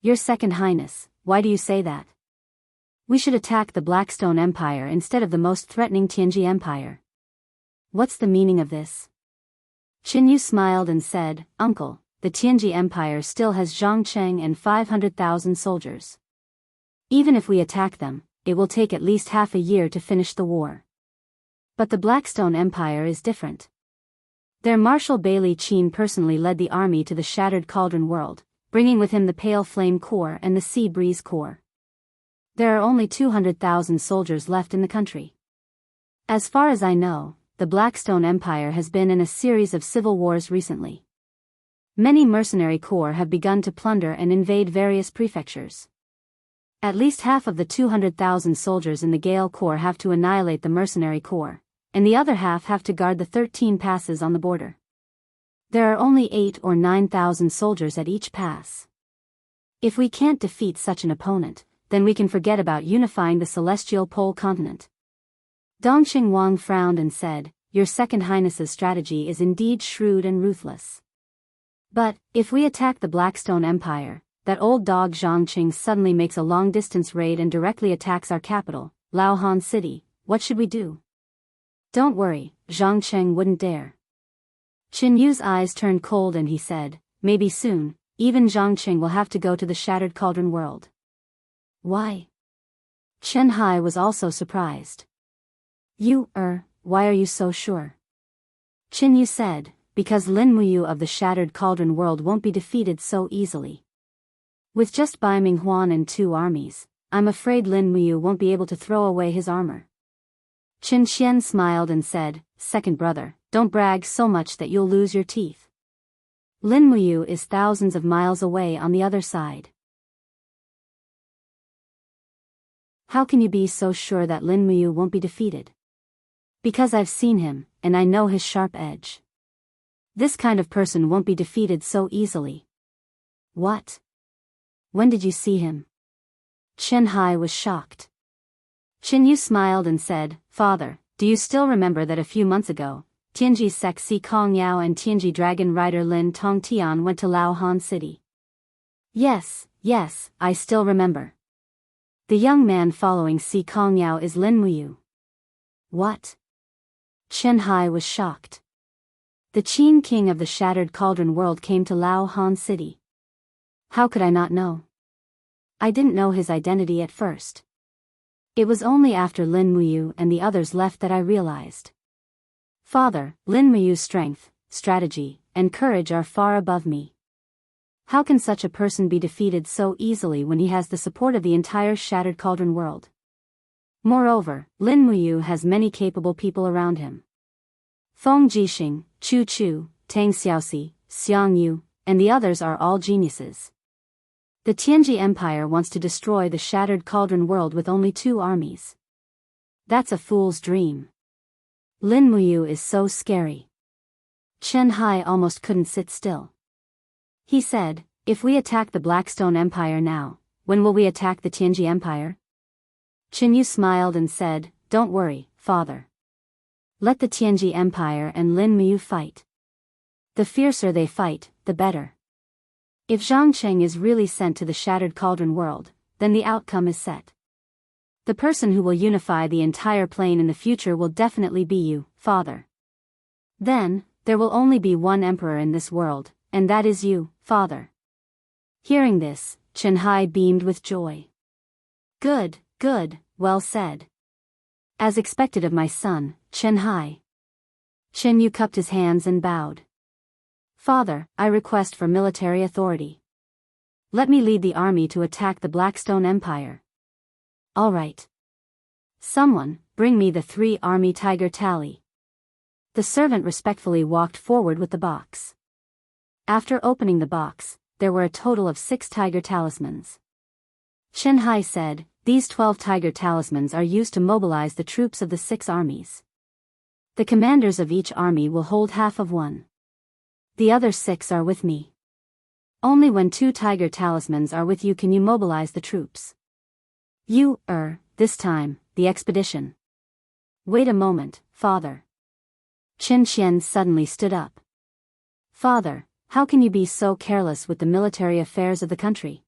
"Your Second Highness, why do you say that? We should attack the Blackstone Empire instead of the most threatening Tianji Empire. What's the meaning of this?" Qin Yu smiled and said, "Uncle, the Tianji Empire still has Zhang Cheng and 500,000 soldiers. Even if we attack them, it will take at least half a year to finish the war. But the Blackstone Empire is different. Their Marshal Bailey Qin personally led the army to the Shattered Cauldron world, bringing with him the Pale Flame Corps and the Sea Breeze Corps. There are only 200,000 soldiers left in the country. As far as I know, the Blackstone Empire has been in a series of civil wars recently. Many mercenary corps have begun to plunder and invade various prefectures. At least half of the 200,000 soldiers in the Gale Corps have to annihilate the mercenary corps, and the other half have to guard the 13 passes on the border. There are only 8 or 9,000 soldiers at each pass. If we can't defeat such an opponent, then we can forget about unifying the celestial pole continent." Dong Xingguang frowned and said, "Your Second Highness's strategy is indeed shrewd and ruthless. But, if we attack the Blackstone Empire, that old dog Zhang Qing suddenly makes a long-distance raid and directly attacks our capital, Laohan City, what should we do?" "Don't worry, Zhang Cheng wouldn't dare." Qin Yu's eyes turned cold and he said, "Maybe soon, even Zhang Qing will have to go to the Shattered Cauldron world." "Why?" Chen Hai was also surprised. Why are you so sure?" Qin Yu said, "Because Lin Muyu of the Shattered Cauldron world won't be defeated so easily. With just Bai Minghuan and 2 armies, I'm afraid Lin Muyu won't be able to throw away his armor." Qin Xian smiled and said, "Second brother, don't brag so much that you'll lose your teeth. Lin Muyu is thousands of miles away on the other side." "How can you be so sure that Lin Muyu won't be defeated?" "Because I've seen him, and I know his sharp edge. This kind of person won't be defeated so easily." "What? When did you see him?" Chen Hai was shocked. Qin Yu smiled and said, "Father, do you still remember that a few months ago, Tianji Sec Si Kong Yao and Tianji Dragon Rider Lin Tong Tian went to Laohan City?" Yes, I still remember. The young man following Si Kong Yao is Lin Muyu." "What?" Chen Hai was shocked. The Qin king of the Shattered Cauldron world came to Laohan City. How could I not know? I didn't know his identity at first. It was only after Lin Muyu and the others left that I realized. Father, Lin Muyu's strength, strategy, and courage are far above me. How can such a person be defeated so easily when he has the support of the entire Shattered Cauldron world? Moreover, Lin Muyu has many capable people around him. Feng Jixing, Chu Chu, Tang Xiaoxi, Xiang Yu, and the others are all geniuses. The Tianji Empire wants to destroy the Shattered Cauldron world with only 2 armies. That's a fool's dream. Lin Muyu is so scary. Chen Hai almost couldn't sit still. He said, if we attack the Blackstone Empire now, when will we attack the Tianji Empire? Chen Yu smiled and said, don't worry, father. Let the Tianji Empire and Lin Muyu fight. The fiercer they fight, the better. If Zhang Cheng is really sent to the Shattered Cauldron world, then the outcome is set. The person who will unify the entire plane in the future will definitely be you, father. Then, there will only be one emperor in this world, and that is you, father. Hearing this, Chen Hai beamed with joy. Good, good, well said. As expected of my son, Chen Hai. Chen Yu cupped his hands and bowed. Father, I request for military authority. Let me lead the army to attack the Blackstone Empire. All right. Someone, bring me the 3 army tiger tally. The servant respectfully walked forward with the box. After opening the box, there were a total of 6 tiger talismans. Chen Hai said, these 12 tiger talismans are used to mobilize the troops of the 6 armies. The commanders of each army will hold half of one. The other 6 are with me. Only when 2 tiger talismans are with you can you mobilize the troops. This time, the expedition. Wait a moment, father. Chen Qian suddenly stood up. Father, how can you be so careless with the military affairs of the country?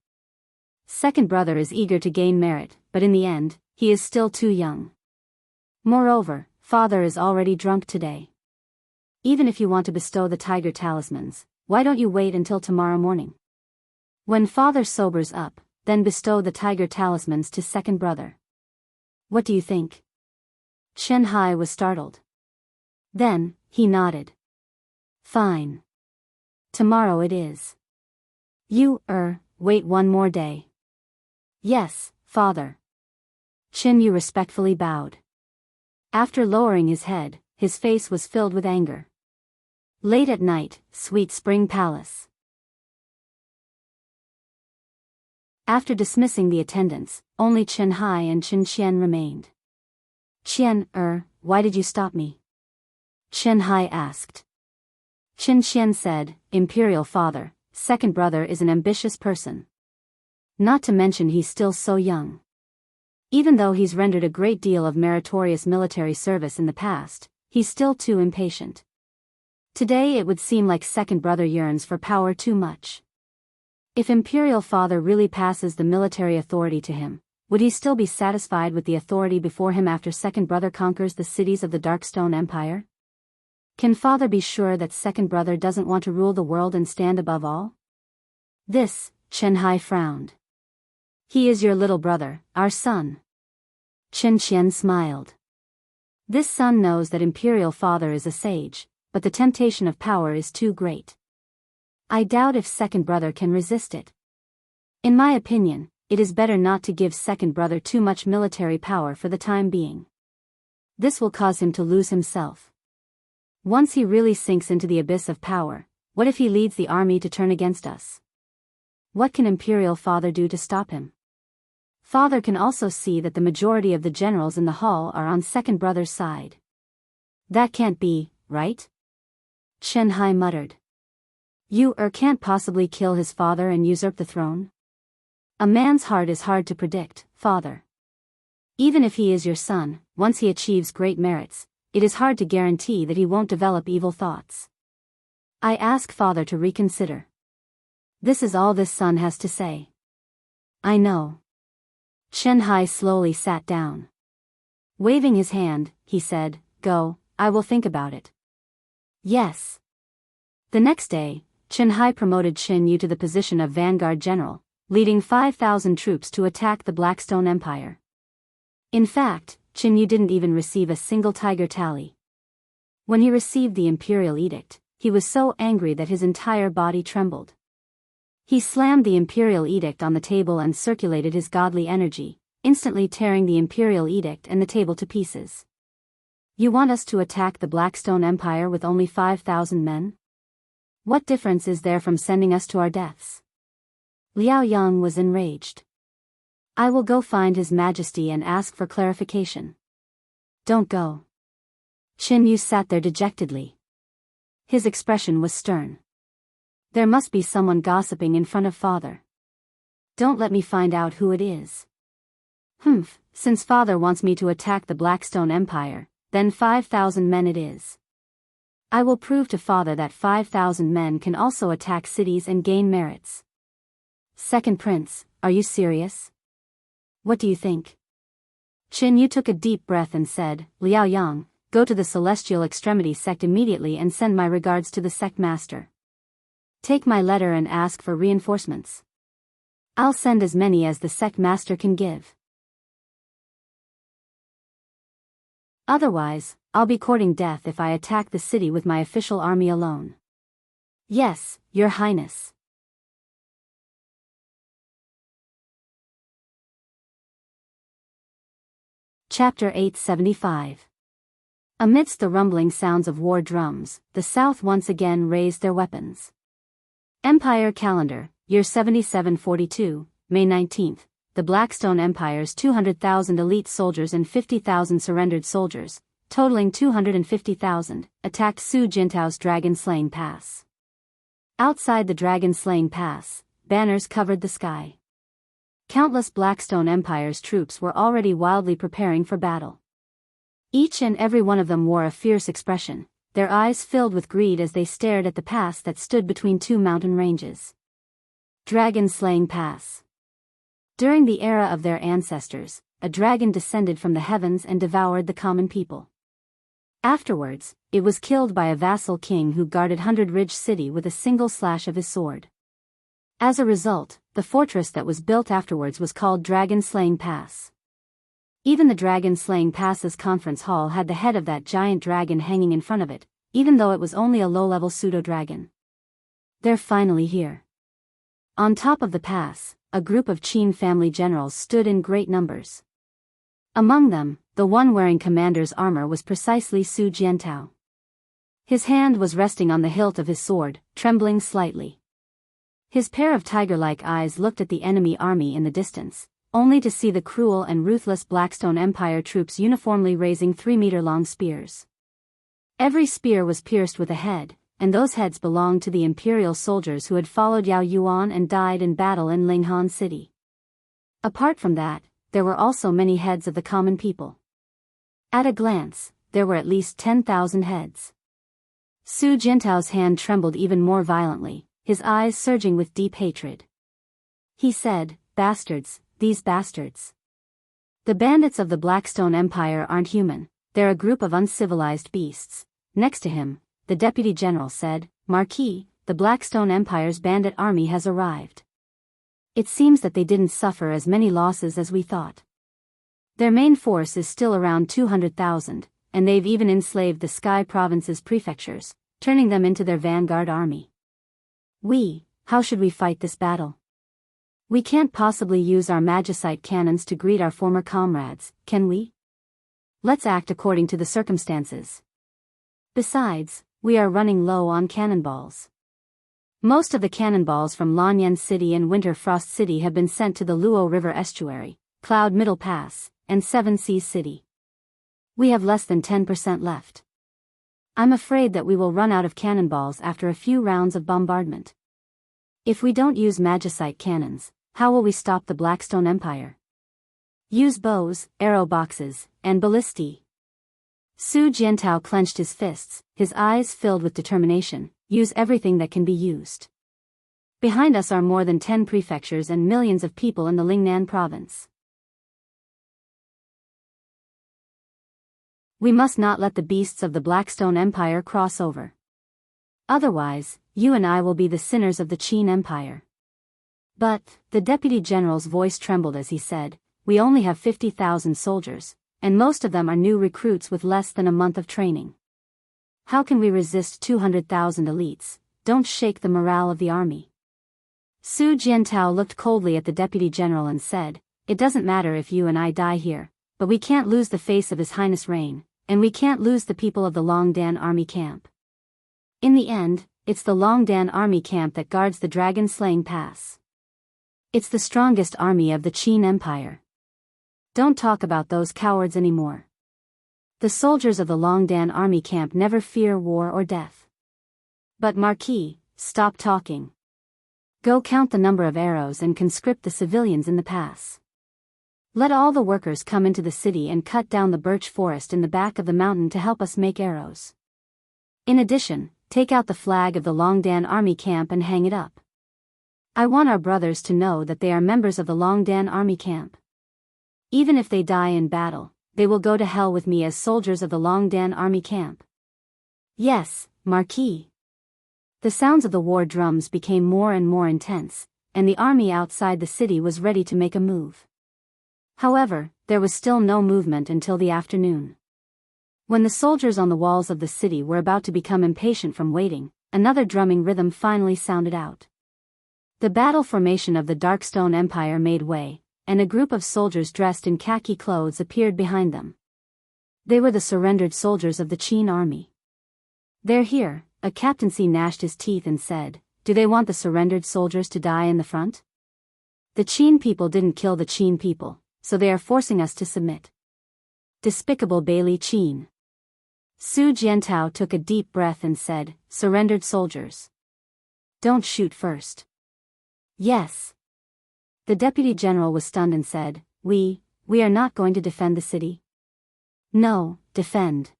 Second brother is eager to gain merit, but in the end, he is still too young. Moreover, father is already drunk today. Even if you want to bestow the tiger talismans, why don't you wait until tomorrow morning? When father sobers up, then bestow the tiger talismans to second brother. What do you think? Chen Hai was startled. Then, he nodded. Fine. Tomorrow it is. Wait one more day. Yes, father. Chen Yu respectfully bowed. After lowering his head, his face was filled with anger. Late at night, Sweet Spring Palace. After dismissing the attendants, only Chen Hai and Chen Qian remained. Qian, why did you stop me? Chen Hai asked. Chen Qian said, Imperial father, second brother is an ambitious person. Not to mention he's still so young. Even though he's rendered a great deal of meritorious military service in the past, he's still too impatient. Today it would seem like second brother yearns for power too much. If Imperial Father really passes the military authority to him, would he still be satisfied with the authority before him after second brother conquers the cities of the Darkstone Empire? Can Father be sure that second brother doesn't want to rule the world and stand above all? This, Chen Hai frowned. He is your little brother, our son. Chen Qian smiled. This son knows that Imperial Father is a sage, but the temptation of power is too great. I doubt if second brother can resist it. In my opinion, it is better not to give second brother too much military power for the time being. This will cause him to lose himself. Once he really sinks into the abyss of power, what if he leads the army to turn against us? What can Imperial Father do to stop him? Father can also see that the majority of the generals in the hall are on second brother's side. That can't be, right? Chen Hai muttered. You can't possibly kill his father and usurp the throne? A man's heart is hard to predict, father. Even if he is your son, once he achieves great merits, it is hard to guarantee that he won't develop evil thoughts. I ask father to reconsider. This is all this son has to say. I know. Chen Hai slowly sat down. Waving his hand, he said, Go, I will think about it. Yes. The next day, Chen Hai promoted Chen Yu to the position of Vanguard General, leading 5,000 troops to attack the Blackstone Empire. In fact, Chen Yu didn't even receive a single tiger tally. When he received the imperial edict, he was so angry that his entire body trembled. He slammed the imperial edict on the table and circulated his godly energy, instantly tearing the imperial edict and the table to pieces. You want us to attack the Blackstone Empire with only 5,000 men? What difference is there from sending us to our deaths? Liao Yang was enraged. I will go find His Majesty and ask for clarification. Don't go. Qin Yu sat there dejectedly. His expression was stern. There must be someone gossiping in front of father. Don't let me find out who it is. Humph, since father wants me to attack the Blackstone Empire, then 5,000 men it is. I will prove to father that 5,000 men can also attack cities and gain merits. Second Prince, are you serious? What do you think? Qin Yu took a deep breath and said, Liao Yang, go to the Celestial Extremity sect immediately and send my regards to the sect master. Take my letter and ask for reinforcements. I'll send as many as the sect master can give. Otherwise, I'll be courting death if I attack the city with my official army alone. Yes, Your Highness. Chapter 875. Amidst the rumbling sounds of war drums, the South once again raised their weapons. Empire Calendar, Year 7742, May 19th. The Blackstone Empire's 200,000 elite soldiers and 50,000 surrendered soldiers, totaling 250,000, attacked Su Jintao's Dragon-Slaying Pass. Outside the Dragon-Slaying Pass, banners covered the sky. Countless Blackstone Empire's troops were already wildly preparing for battle. Each and every one of them wore a fierce expression, their eyes filled with greed as they stared at the pass that stood between two mountain ranges. Dragon-Slaying Pass. During the era of their ancestors, a dragon descended from the heavens and devoured the common people. Afterwards, it was killed by a vassal king who guarded Hundred Ridge City with a single slash of his sword. As a result, the fortress that was built afterwards was called Dragon-Slaying Pass. Even the Dragon-Slaying Pass's conference hall had the head of that giant dragon hanging in front of it, even though it was only a low-level pseudo-dragon. They're finally here. On top of the pass, a group of Qin family generals stood in great numbers. Among them, the one wearing commander's armor was precisely Su Jiantao. His hand was resting on the hilt of his sword, trembling slightly. His pair of tiger-like eyes looked at the enemy army in the distance, only to see the cruel and ruthless Blackstone Empire troops uniformly raising 3-meter-long spears. Every spear was pierced with a head, and those heads belonged to the imperial soldiers who had followed Yao Yuan and died in battle in Linghan City. Apart from that, there were also many heads of the common people. At a glance, there were at least 10,000 heads. Su Jintao's hand trembled even more violently, his eyes surging with deep hatred. He said, "Bastards, these bastards. The bandits of the Blackstone Empire aren't human, they're a group of uncivilized beasts." Next to him, the deputy general said, "Marquis, the Blackstone Empire's bandit army has arrived. It seems that they didn't suffer as many losses as we thought. Their main force is still around 200,000, and they've even enslaved the Sky Province's prefectures, turning them into their vanguard army. How should we fight this battle? We can't possibly use our magicite cannons to greet our former comrades, can we? Let's act according to the circumstances. Besides, we are running low on cannonballs. Most of the cannonballs from Lanyan City and Winter Frost City have been sent to the Luo River Estuary, Cloud Middle Pass, and Seven Seas City. We have less than 10% left. I'm afraid that we will run out of cannonballs after a few rounds of bombardment. If we don't use magicite cannons, how will we stop the Blackstone Empire? Use bows, arrow boxes, and ballistae." Su Jiantao clenched his fists, his eyes filled with determination. "Use everything that can be used. Behind us are more than 10 prefectures and millions of people in the Lingnan province. We must not let the beasts of the Blackstone Empire cross over. Otherwise, you and I will be the sinners of the Qin Empire." But, the deputy general's voice trembled as he said, "We only have 50,000 soldiers, and most of them are new recruits with less than a month of training. How can we resist 200,000 elites? Don't shake the morale of the army." Su Jiantao looked coldly at the deputy general and said, "It doesn't matter if you and I die here, but we can't lose the face of His Highness' reign, and we can't lose the people of the Longdan army camp. In the end, it's the Longdan army camp that guards the Dragon-Slaying Pass. It's the strongest army of the Qin Empire. Don't talk about those cowards anymore. The soldiers of the Longdan army camp never fear war or death. But Marquis, stop talking. Go count the number of arrows and conscript the civilians in the pass. Let all the workers come into the city and cut down the birch forest in the back of the mountain to help us make arrows. In addition, take out the flag of the Longdan army camp and hang it up. I want our brothers to know that they are members of the Longdan army camp. Even if they die in battle, they will go to hell with me as soldiers of the Longdan army camp. Yes, Marquis. The sounds of the war drums became more and more intense, and the army outside the city was ready to make a move. However, there was still no movement until the afternoon. When the soldiers on the walls of the city were about to become impatient from waiting, another drumming rhythm finally sounded out. The battle formation of the Darkstone Empire made way, and a group of soldiers dressed in khaki clothes appeared behind them. They were the surrendered soldiers of the Qin army. They're here, a captaincy gnashed his teeth and said, do they want the surrendered soldiers to die in the front? The Qin people didn't kill the Qin people, so they are forcing us to submit. Despicable Bailey Qin. Su Jiantao took a deep breath and said, surrendered soldiers. Don't shoot first. Yes. The deputy general was stunned and said, we are not going to defend the city. No, defend.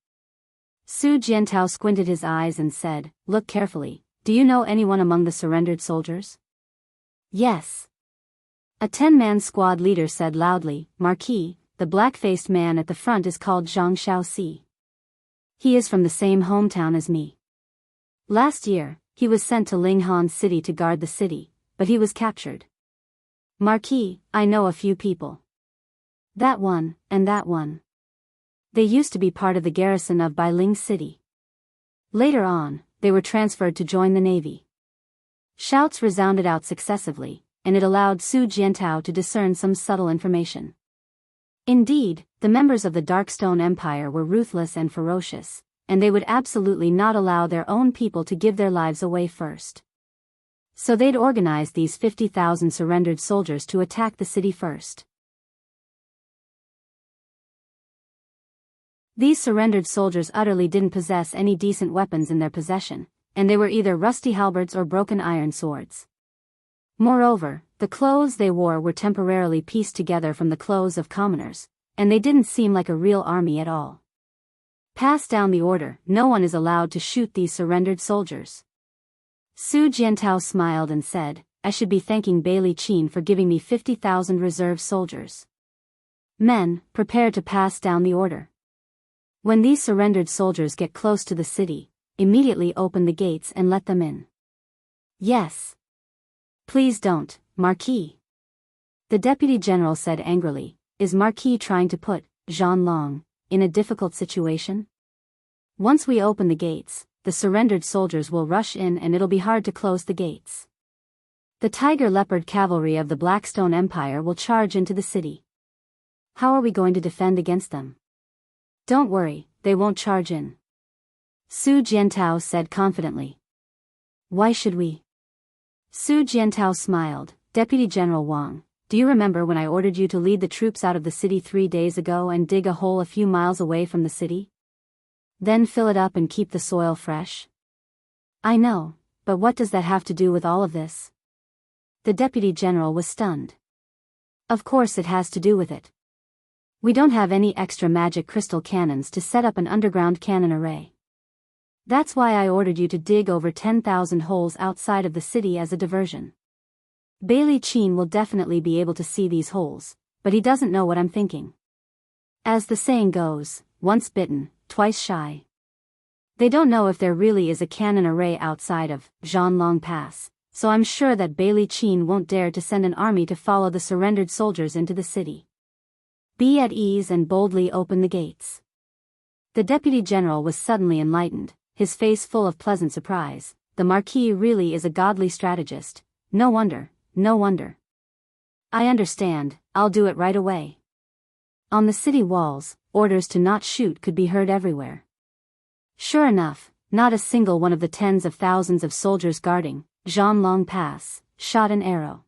Su Jiantao squinted his eyes and said, look carefully, do you know anyone among the surrendered soldiers? Yes. A 10-man squad leader said loudly, Marquis, the black-faced man at the front is called Zhang Shaoxi. He is from the same hometown as me. Last year, he was sent to Linghan City to guard the city, but he was captured. Marquis, I know a few people. That one, and that one. They used to be part of the garrison of Bailing City. Later on, they were transferred to join the navy. Shouts resounded out successively, and it allowed Su Jiantao to discern some subtle information. Indeed, the members of the Darkstone Empire were ruthless and ferocious, and they would absolutely not allow their own people to give their lives away first. So they'd organized these 50,000 surrendered soldiers to attack the city first. These surrendered soldiers utterly didn't possess any decent weapons in their possession, and they were either rusty halberds or broken iron swords. Moreover, the clothes they wore were temporarily pieced together from the clothes of commoners, and they didn't seem like a real army at all. Pass down the order, no one is allowed to shoot these surrendered soldiers. Su Jiantao smiled and said, I should be thanking Bailey Qin for giving me 50,000 reserve soldiers. Men, prepare to pass down the order. When these surrendered soldiers get close to the city, immediately open the gates and let them in. Yes. Please don't, Marquis. The deputy general said angrily, is Marquis trying to put Zhan Long in a difficult situation? Once we open the gates, the surrendered soldiers will rush in and it'll be hard to close the gates. The tiger leopard cavalry of the Blackstone Empire will charge into the city. How are we going to defend against them? Don't worry, they won't charge in. Su Jiantao said confidently. Why should we? Su Jiantao smiled, Deputy General Wang, do you remember when I ordered you to lead the troops out of the city 3 days ago and dig a hole a few miles away from the city? Then fill it up and keep the soil fresh? I know, but what does that have to do with all of this? The Deputy General was stunned. Of course it has to do with it. We don't have any extra magic crystal cannons to set up an underground cannon array. That's why I ordered you to dig over 10,000 holes outside of the city as a diversion. Bailey Qin will definitely be able to see these holes, but he doesn't know what I'm thinking. As the saying goes, once bitten, twice shy. They don't know if there really is a cannon array outside of Zhanlong Pass, so I'm sure that Bailey Qin won't dare to send an army to follow the surrendered soldiers into the city. Be at ease and boldly open the gates. The Deputy General was suddenly enlightened, his face full of pleasant surprise. The Marquis really is a godly strategist. No wonder, no wonder. I understand, I'll do it right away. On the city walls, orders to not shoot could be heard everywhere. Sure enough, not a single one of the tens of thousands of soldiers guarding Zhanlong Pass shot an arrow.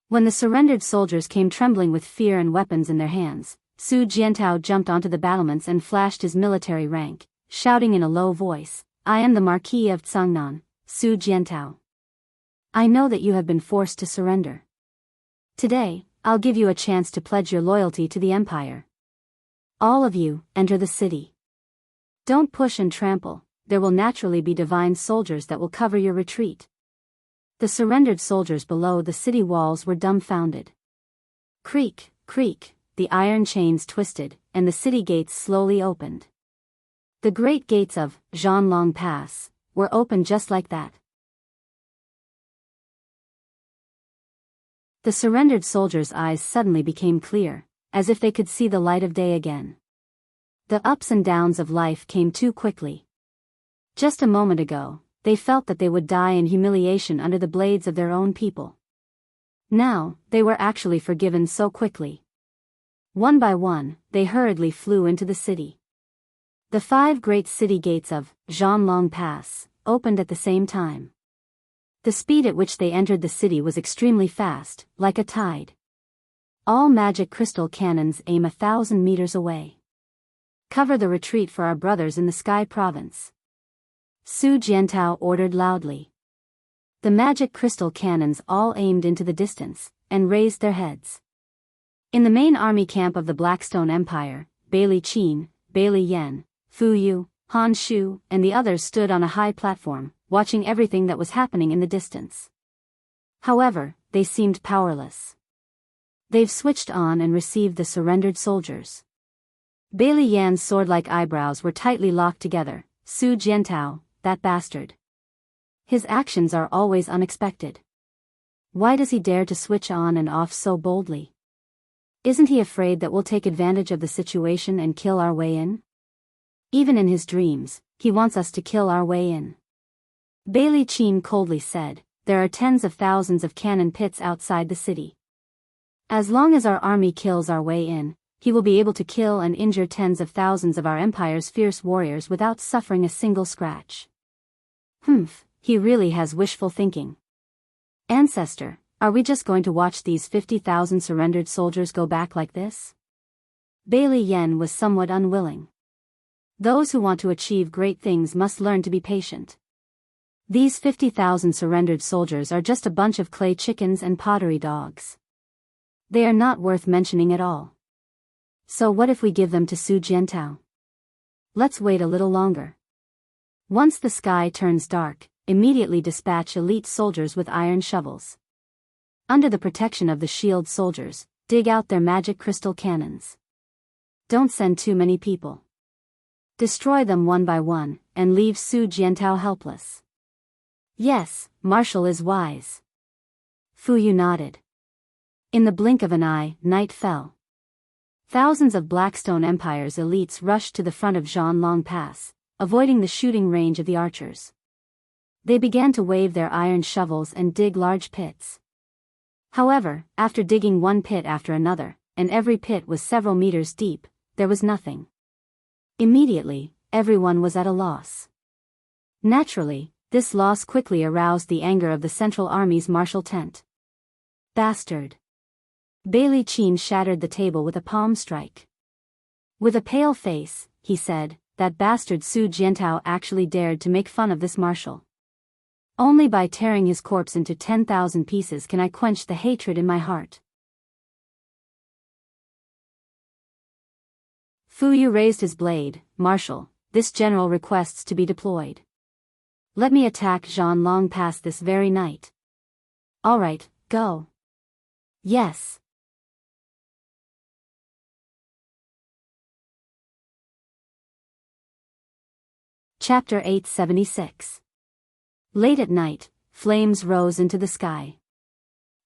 When the surrendered soldiers came trembling with fear and weapons in their hands, Su Jiantao jumped onto the battlements and flashed his military rank, shouting in a low voice, "I am the Marquis of Tsangnan, Su Jiantao. I know that you have been forced to surrender. Today, I'll give you a chance to pledge your loyalty to the empire. All of you, enter the city. Don't push and trample, there will naturally be divine soldiers that will cover your retreat." The surrendered soldiers below the city walls were dumbfounded. Creak, creak, the iron chains twisted, and the city gates slowly opened. The great gates of Zhanlong Pass were opened just like that. The surrendered soldiers' eyes suddenly became clear, as if they could see the light of day again. The ups and downs of life came too quickly. Just a moment ago, they felt that they would die in humiliation under the blades of their own people. Now, they were actually forgiven so quickly. One by one, they hurriedly flew into the city. The 5 great city gates of Zhanlong Pass opened at the same time. The speed at which they entered the city was extremely fast, like a tide. All magic crystal cannons aim 1,000 meters away. Cover the retreat for our brothers in the Sky Province. Su Jiantao ordered loudly. The magic crystal cannons all aimed into the distance, and raised their heads. In the main army camp of the Blackstone Empire, Bailey Qin, Bailey Yan, Fu Yu, Han Shu, and the others stood on a high platform, watching everything that was happening in the distance. However, they seemed powerless. They've switched on and received the surrendered soldiers. Bailey Yan's sword-like eyebrows were tightly locked together. Su Jiantao, that bastard. His actions are always unexpected. Why does he dare to switch on and off so boldly? Isn't he afraid that we'll take advantage of the situation and kill our way in? Even in his dreams, he wants us to kill our way in. Bailey Qin coldly said, "There are tens of thousands of cannon pits outside the city. As long as our army kills our way in, he will be able to kill and injure tens of thousands of our empire's fierce warriors without suffering a single scratch." He really has wishful thinking. Ancestor, are we just going to watch these 50,000 surrendered soldiers go back like this? Bailey Yan was somewhat unwilling. Those who want to achieve great things must learn to be patient. These 50,000 surrendered soldiers are just a bunch of clay chickens and pottery dogs. They are not worth mentioning at all. So what if we give them to Su Jiantao? Let's wait a little longer. Once the sky turns dark, immediately dispatch elite soldiers with iron shovels. Under the protection of the shield soldiers, dig out their magic crystal cannons. Don't send too many people. Destroy them one by one, and leave Su Jiantao helpless. Yes, Marshal is wise. Fu Yu nodded. In the blink of an eye, night fell. Thousands of Blackstone Empire's elites rushed to the front of Zhanlong Pass, avoiding the shooting range of the archers. They began to wave their iron shovels and dig large pits. However, after digging one pit after another, and every pit was several meters deep, there was nothing. Immediately, everyone was at a loss. Naturally, this loss quickly aroused the anger of the Central Army's martial tent. Bastard! Bailey Qin shattered the table with a palm strike. With a pale face, he said, "That bastard Su Jiantao actually dared to make fun of this marshal. Only by tearing his corpse into 10,000 pieces can I quench the hatred in my heart." Fu Yu raised his blade. "Marshal, this general requests to be deployed. Let me attack Zhanlong Pass this very night." "All right, go." "Yes." Chapter 876. Late at night, flames rose into the sky.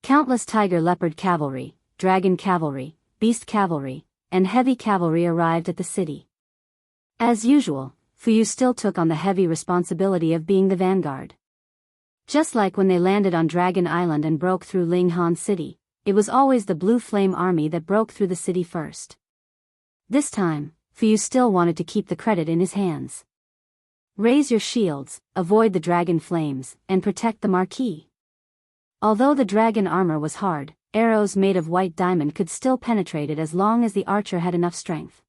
Countless tiger leopard cavalry, dragon cavalry, beast cavalry, and heavy cavalry arrived at the city. As usual, Fu Yu still took on the heavy responsibility of being the vanguard. Just like when they landed on Dragon Island and broke through Linghan City, it was always the Blue Flame Army that broke through the city first. This time, Fu Yu still wanted to keep the credit in his hands. Raise your shields, avoid the dragon flames, and protect the marquis. Although the dragon armor was hard, arrows made of white diamond could still penetrate it as long as the archer had enough strength.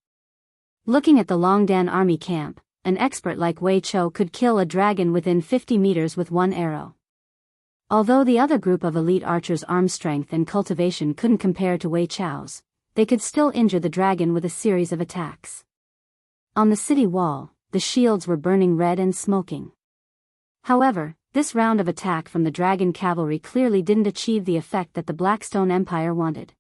Looking at the Longdan army camp, an expert like Wei Chou could kill a dragon within 50 meters with one arrow. Although the other group of elite archers' arm strength and cultivation couldn't compare to Wei Chou's, they could still injure the dragon with a series of attacks. On the city wall, the shields were burning red and smoking. However, this round of attack from the dragon cavalry clearly didn't achieve the effect that the Blackstone Empire wanted.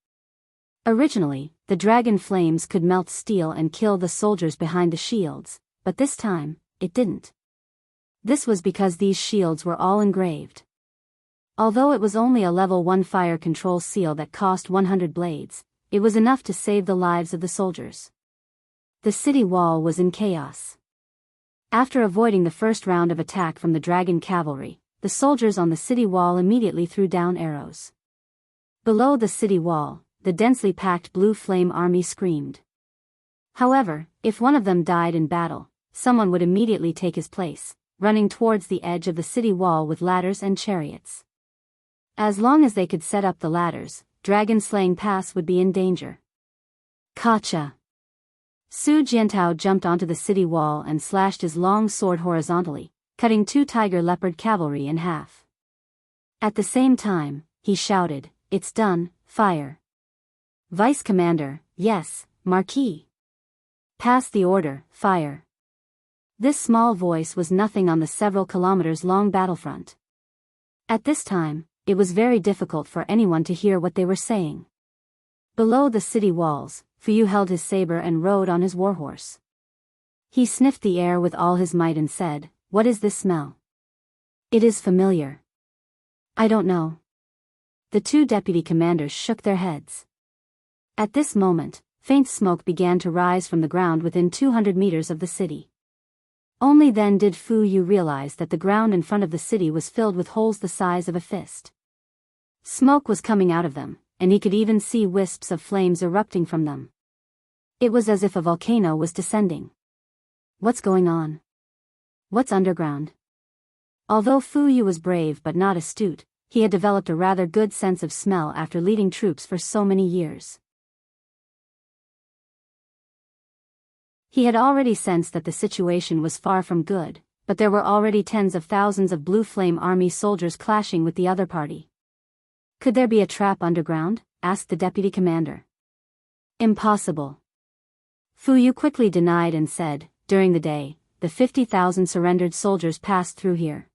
Originally, the dragon flames could melt steel and kill the soldiers behind the shields, but this time, it didn't. This was because these shields were all engraved. Although it was only a level 1 fire control seal that cost 100 blades, it was enough to save the lives of the soldiers. The city wall was in chaos. After avoiding the first round of attack from the dragon cavalry, the soldiers on the city wall immediately threw down arrows. Below the city wall, the densely packed blue flame army screamed. However, if one of them died in battle, someone would immediately take his place, running towards the edge of the city wall with ladders and chariots. As long as they could set up the ladders, dragon-slaying paths would be in danger. Gotcha! Su Jiantao jumped onto the city wall and slashed his long sword horizontally, cutting 2 tiger leopard cavalry in half. At the same time, he shouted, "It's done, fire!" Vice Commander, yes, Marquis. Pass the order, fire. This small voice was nothing on the several kilometers long battlefront. At this time, it was very difficult for anyone to hear what they were saying. Below the city walls, Fuyu held his saber and rode on his warhorse. He sniffed the air with all his might and said, "What is this smell? It is familiar." "I don't know." The 2 deputy commanders shook their heads. At this moment, faint smoke began to rise from the ground within 200 meters of the city. Only then did Fu Yu realize that the ground in front of the city was filled with holes the size of a fist. Smoke was coming out of them, and he could even see wisps of flames erupting from them. It was as if a volcano was descending. What's going on? What's underground? Although Fu Yu was brave but not astute, he had developed a rather good sense of smell after leading troops for so many years. He had already sensed that the situation was far from good, but there were already tens of thousands of Blue Flame Army soldiers clashing with the other party. "Could there be a trap underground?" asked the deputy commander. "Impossible." Fu Yu quickly denied and said, "During the day, the 50,000 surrendered soldiers passed through here.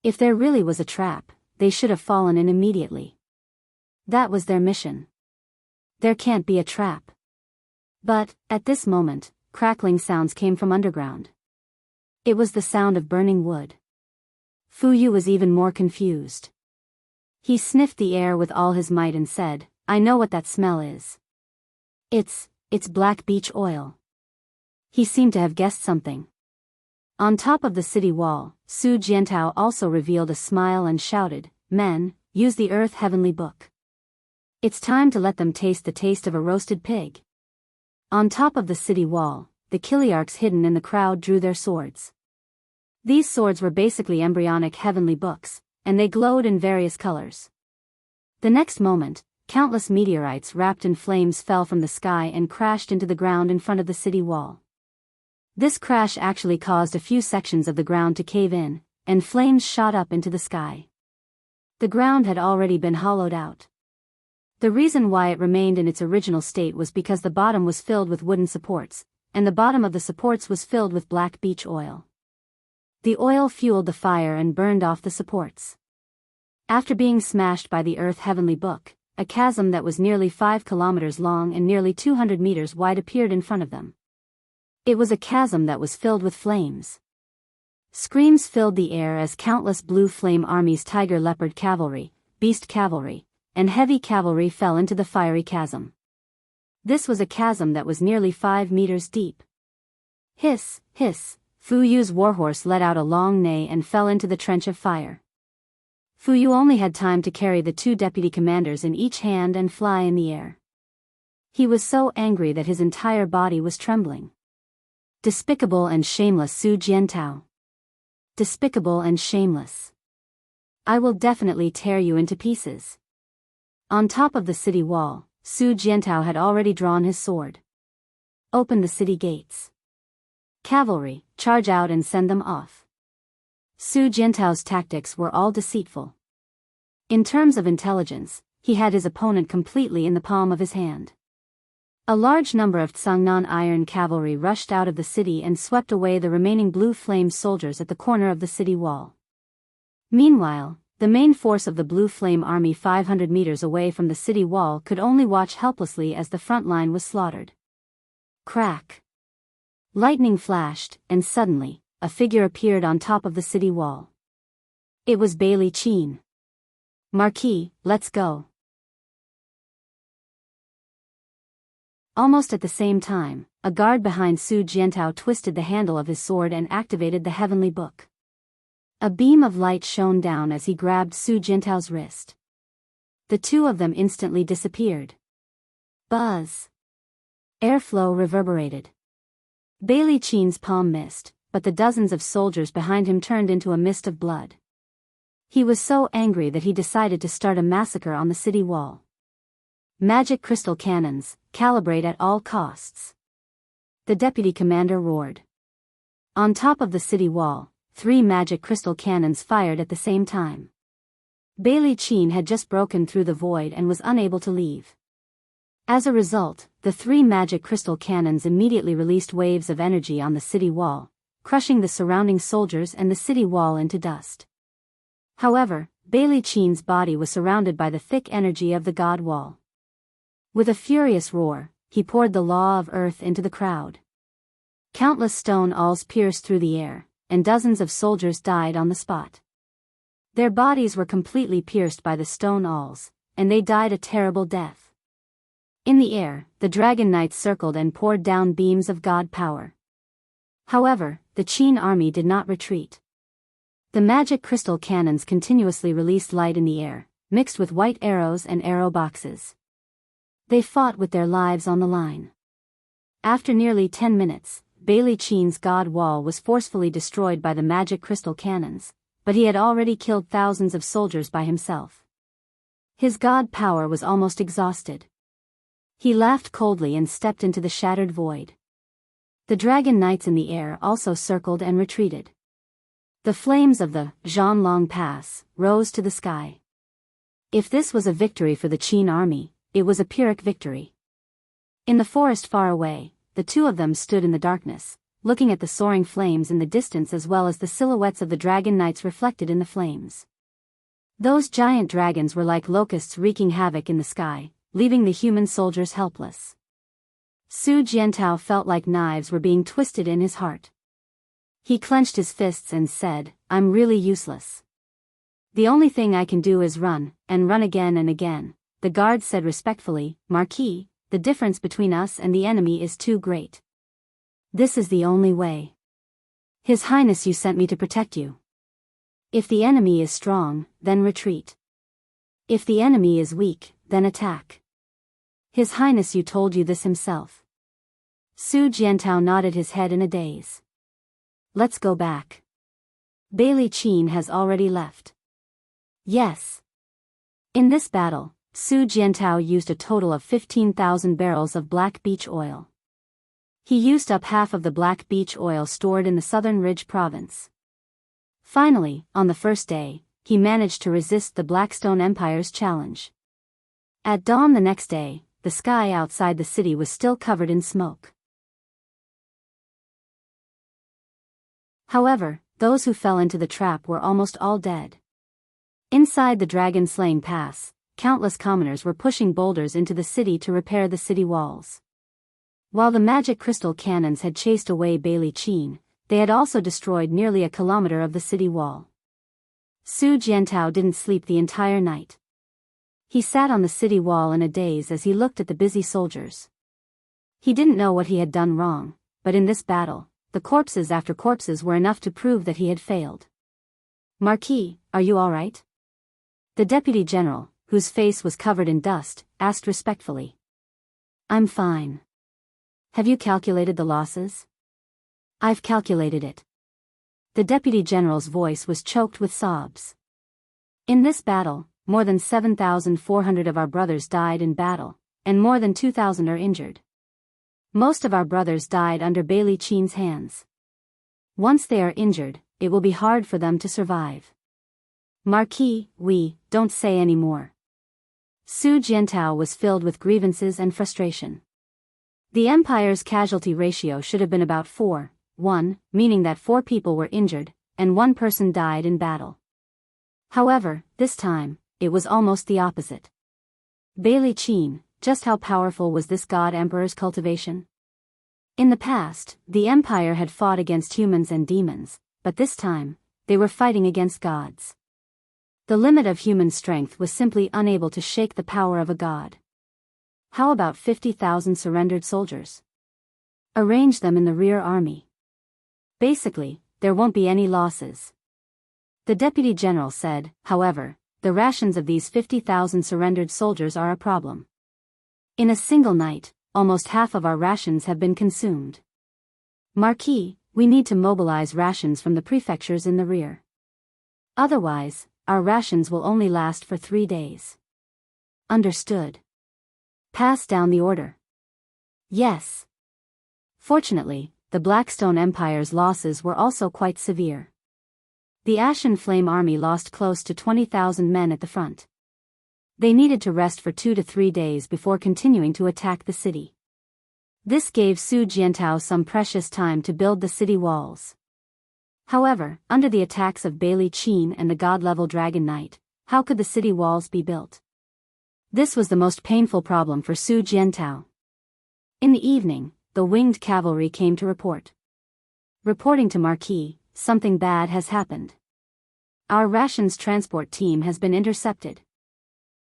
If there really was a trap, they should have fallen in immediately. That was their mission. There can't be a trap." But, at this moment, crackling sounds came from underground. It was the sound of burning wood. Fu Yu was even more confused. He sniffed the air with all his might and said, "I know what that smell is. It's black beech oil." He seemed to have guessed something. On top of the city wall, Su Jiantao also revealed a smile and shouted, "Men, use the Earth Heavenly Book. It's time to let them taste the taste of a roasted pig." On top of the city wall, the Kiliarchs hidden in the crowd drew their swords. These swords were basically embryonic heavenly books, and they glowed in various colors. The next moment, countless meteorites wrapped in flames fell from the sky and crashed into the ground in front of the city wall. This crash actually caused a few sections of the ground to cave in, and flames shot up into the sky. The ground had already been hollowed out. The reason why it remained in its original state was because the bottom was filled with wooden supports, and the bottom of the supports was filled with black beech oil. The oil fueled the fire and burned off the supports. After being smashed by the Earth Heavenly Book, a chasm that was nearly 5 kilometers long and nearly 200 meters wide appeared in front of them. It was a chasm that was filled with flames. Screams filled the air as countless Blue Flame Army's Tiger Leopard Cavalry, Beast Cavalry, and Heavy Cavalry fell into the fiery chasm. This was a chasm that was nearly 5 meters deep. Hiss, hiss, Fu Yu's warhorse let out a long neigh and fell into the trench of fire. Fu Yu only had time to carry the 2 deputy commanders in each hand and fly in the air. He was so angry that his entire body was trembling. Despicable and shameless Su Jiantao. Despicable and shameless. I will definitely tear you into pieces. On top of the city wall, Su Jiantao had already drawn his sword. Open the city gates. Cavalry, charge out and send them off. Su Jiantao's tactics were all deceitful. In terms of intelligence, he had his opponent completely in the palm of his hand. A large number of Tsangnan iron cavalry rushed out of the city and swept away the remaining blue flame soldiers at the corner of the city wall. Meanwhile, the main force of the Blue Flame Army 500 meters away from the city wall could only watch helplessly as the front line was slaughtered. Crack! Lightning flashed, and suddenly, a figure appeared on top of the city wall. It was Bailey Qin. Marquis, let's go. Almost at the same time, a guard behind Su Jiantao twisted the handle of his sword and activated the heavenly book. A beam of light shone down as he grabbed Su Jiantao's wrist. The two of them instantly disappeared. Buzz! Airflow reverberated. Bailey Qin's palm missed, but the dozens of soldiers behind him turned into a mist of blood. He was so angry that he decided to start a massacre on the city wall. Magic crystal cannons, calibrate at all costs. The deputy commander roared. On top of the city wall, 3 magic crystal cannons fired at the same time. Bailey Qin had just broken through the void and was unable to leave. As a result, the 3 magic crystal cannons immediately released waves of energy on the city wall, crushing the surrounding soldiers and the city wall into dust. However, Bailey Qin's body was surrounded by the thick energy of the god wall. With a furious roar, he poured the law of earth into the crowd. Countless stone awls pierced through the air, and dozens of soldiers died on the spot. Their bodies were completely pierced by the stone awls, and they died a terrible death. In the air, the dragon knights circled and poured down beams of god power. However, the Qin army did not retreat. The magic crystal cannons continuously released light in the air, mixed with white arrows and arrow boxes. They fought with their lives on the line. After nearly 10 minutes, Bailey Qin's god wall was forcefully destroyed by the magic crystal cannons, but he had already killed thousands of soldiers by himself. His god power was almost exhausted. He laughed coldly and stepped into the shattered void. The dragon knights in the air also circled and retreated. The flames of the Zhanlong Pass rose to the sky. If this was a victory for the Qin army, it was a Pyrrhic victory. In the forest far away, the two of them stood in the darkness, looking at the soaring flames in the distance as well as the silhouettes of the dragon knights reflected in the flames. Those giant dragons were like locusts wreaking havoc in the sky, leaving the human soldiers helpless. Su Jiantao felt like knives were being twisted in his heart. He clenched his fists and said, "I'm really useless. The only thing I can do is run, and run again and again." The guard said respectfully, "Marquis, the difference between us and the enemy is too great. This is the only way. His Highness, you sent me to protect you. If the enemy is strong, then retreat. If the enemy is weak, then attack. His Highness, you told you this himself." Su Jiantao nodded his head in a daze. "Let's go back. Bailey Qin has already left." "Yes." In this battle, Su Jiantao used a total of 15,000 barrels of black beech oil. He used up half of the black beech oil stored in the southern Ridge province. Finally, on the first day, he managed to resist the Blackstone Empire's challenge. At dawn the next day, the sky outside the city was still covered in smoke. However, those who fell into the trap were almost all dead. Inside the dragon-slaying pass, countless commoners were pushing boulders into the city to repair the city walls. While the magic crystal cannons had chased away Bailey Qin, they had also destroyed nearly a kilometer of the city wall. Su Jiantao didn't sleep the entire night. He sat on the city wall in a daze as he looked at the busy soldiers. He didn't know what he had done wrong, but in this battle, the corpses after corpses were enough to prove that he had failed. "Marquis, are you all right?" The deputy general, whose face was covered in dust, asked respectfully. "I'm fine. Have you calculated the losses?" "I've calculated it." The deputy general's voice was choked with sobs. In this battle, more than 7,400 of our brothers died in battle, and more than 2,000 are injured. Most of our brothers died under Bailey Chin's hands. Once they are injured, it will be hard for them to survive. Marquis, don't say any more. Su Jiantao was filled with grievances and frustration. The empire's casualty ratio should have been about 4:1, meaning that 4 people were injured, and 1 person died in battle. However, this time, it was almost the opposite. Bailey Qin, just how powerful was this god emperor's cultivation? In the past, the empire had fought against humans and demons, but this time, they were fighting against gods. The limit of human strength was simply unable to shake the power of a god. How about 50,000 surrendered soldiers? Arrange them in the rear army. Basically, there won't be any losses. The deputy general said, however, the rations of these 50,000 surrendered soldiers are a problem. In a single night, almost half of our rations have been consumed. Marquis, we need to mobilize rations from the prefectures in the rear. Otherwise, our rations will only last for 3 days. Understood. Pass down the order. Yes. Fortunately, the Blackstone Empire's losses were also quite severe. The Ashen Flame Army lost close to 20,000 men at the front. They needed to rest for 2 to 3 days before continuing to attack the city. This gave Su Jiantao some precious time to build the city walls. However, under the attacks of Bailey Qin and the god-level Dragon Knight, how could the city walls be built? This was the most painful problem for Su Jiantao. In the evening, the winged cavalry came to report. Reporting to Marquis, something bad has happened. Our rations transport team has been intercepted.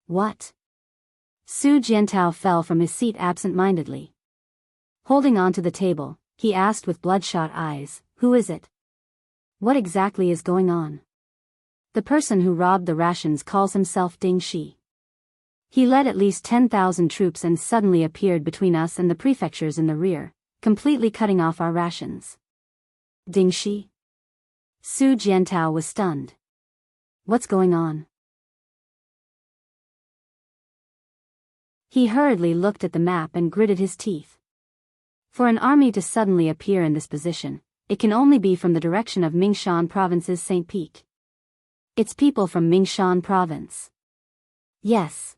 What? Su Jiantao fell from his seat absent-mindedly. Holding on to the table, he asked with bloodshot eyes, "Who is it? What exactly is going on?" The person who robbed the rations calls himself Ding Shi. He led at least 10,000 troops and suddenly appeared between us and the prefectures in the rear, completely cutting off our rations. Ding Shi? Su Jiantao was stunned. What's going on? He hurriedly looked at the map and gritted his teeth. For an army to suddenly appear in this position, it can only be from the direction of Mingshan Province's St. Peak. It's people from Mingshan Province. Yes.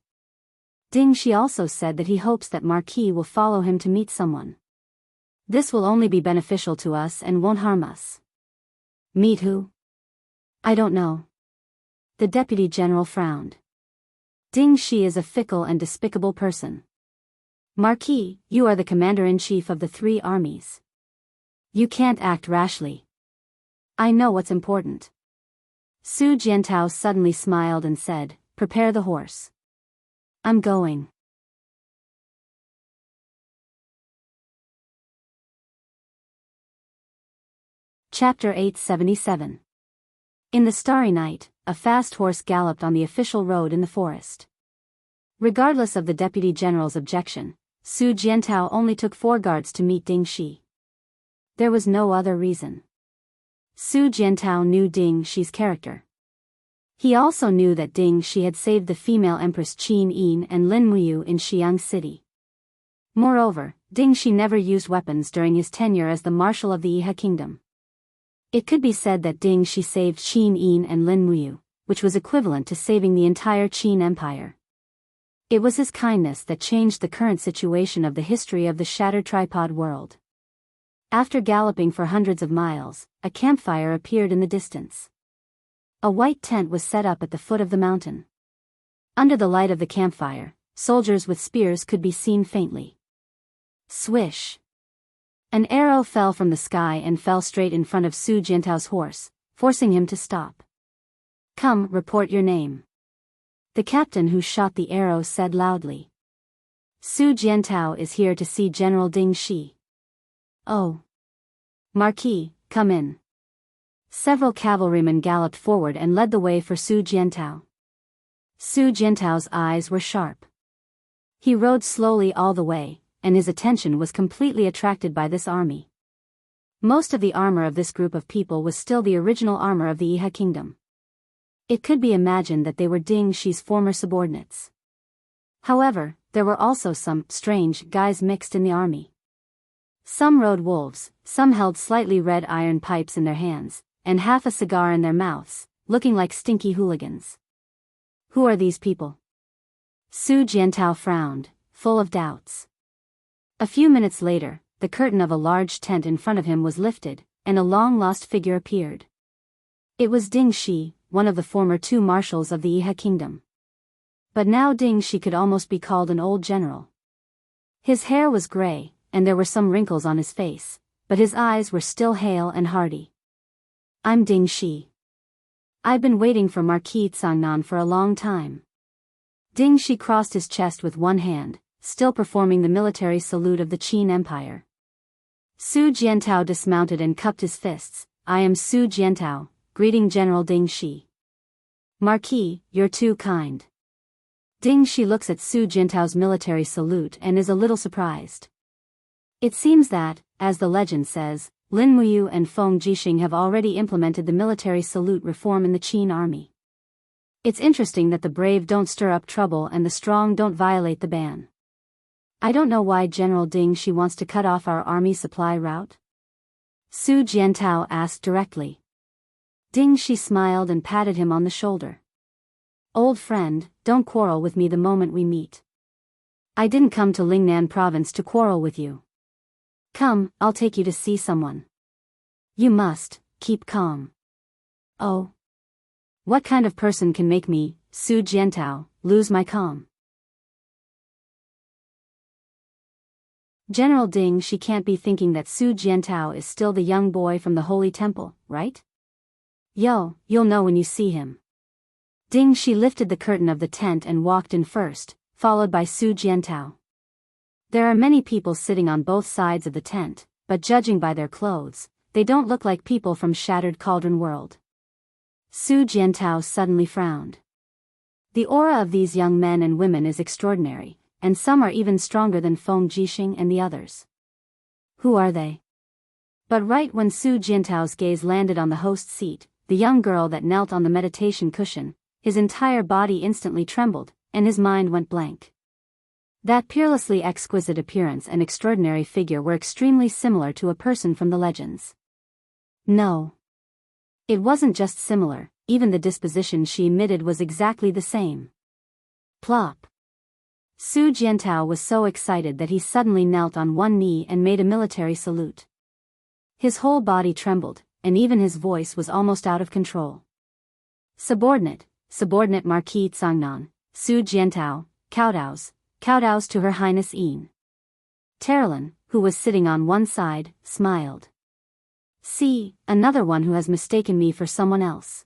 Ding Shi also said that he hopes that Marquis will follow him to meet someone. This will only be beneficial to us and won't harm us. Meet who? I don't know. The deputy general frowned. Ding Shi is a fickle and despicable person. Marquis, you are the commander-in-chief of the 3 armies. You can't act rashly. I know what's important. Su Jiantao suddenly smiled and said, "Prepare the horse. I'm going." Chapter 877. In the starry night, a fast horse galloped on the official road in the forest. Regardless of the deputy general's objection, Su Jiantao only took 4 guards to meet Ding Shi. There was no other reason. Su Jiantao knew Ding Shi's character. He also knew that Ding Shi had saved the female Empress Qin Yin and Lin Muyu in Xiang City. Moreover, Ding Shi never used weapons during his tenure as the Marshal of the Iha Kingdom. It could be said that Ding Shi saved Qin Yin and Lin Muyu, which was equivalent to saving the entire Qin Empire. It was his kindness that changed the current situation of the history of the shattered tripod world. After galloping for hundreds of miles, a campfire appeared in the distance. A white tent was set up at the foot of the mountain. Under the light of the campfire, soldiers with spears could be seen faintly. Swish! An arrow fell from the sky and fell straight in front of Su Jiantao's horse, forcing him to stop. "Come, report your name." The captain who shot the arrow said loudly. "Su Jiantao is here to see General Ding Shi." "Oh. Marquis, come in." Several cavalrymen galloped forward and led the way for Su Jiantao. Su Jiantao's eyes were sharp. He rode slowly all the way, and his attention was completely attracted by this army. Most of the armor of this group of people was still the original armor of the Iha Kingdom. It could be imagined that they were Ding Shi's former subordinates. However, there were also some strange guys mixed in the army. Some rode wolves, some held slightly red iron pipes in their hands, and half a cigar in their mouths, looking like stinky hooligans. Who are these people? Su Jiantao frowned, full of doubts. A few minutes later, the curtain of a large tent in front of him was lifted, and a long-lost figure appeared. It was Ding Shi, one of the former two marshals of the Iha kingdom. But now Ding Shi could almost be called an old general. His hair was gray, and there were some wrinkles on his face, but his eyes were still hale and hearty. I'm Ding Shi. I've been waiting for Marquis Tsangnan for a long time. Ding Shi crossed his chest with one hand, still performing the military salute of the Qin Empire. Su Jiantao dismounted and cupped his fists. I am Su Jiantao, greeting General Ding Shi. Marquis, you're too kind. Ding Shi looks at Su Jiantao's military salute and is a little surprised. It seems that, as the legend says, Lin Muyu and Feng Jixing have already implemented the military salute reform in the Qin army. It's interesting that the brave don't stir up trouble and the strong don't violate the ban. I don't know why General Ding Shi wants to cut off our army supply route. Su Jiantao asked directly. Ding Shi smiled and patted him on the shoulder. Old friend, don't quarrel with me the moment we meet. I didn't come to Lingnan province to quarrel with you. Come, I'll take you to see someone. You must keep calm. Oh. What kind of person can make me, Su Jiantao, lose my calm? General Ding Shi can't be thinking that Su Jiantao is still the young boy from the Holy Temple, right? Yo, you'll know when you see him. Ding Shi lifted the curtain of the tent and walked in first, followed by Su Jiantao. There are many people sitting on both sides of the tent, but judging by their clothes, they don't look like people from Shattered Cauldron World. Su Jiantao suddenly frowned. The aura of these young men and women is extraordinary, and some are even stronger than Feng Jixing and the others. Who are they? But right when Su Jiantao's gaze landed on the host's seat, the young girl that knelt on the meditation cushion, his entire body instantly trembled, and his mind went blank. That peerlessly exquisite appearance and extraordinary figure were extremely similar to a person from the legends. No. It wasn't just similar, even the disposition she emitted was exactly the same. Plop. Su Jiantao was so excited that he suddenly knelt on one knee and made a military salute. His whole body trembled, and even his voice was almost out of control. Subordinate Marquis Tsangnan, Su Jiantao, Kowtows to Her Highness Een. Terlin, who was sitting on one side, smiled. See, another one who has mistaken me for someone else.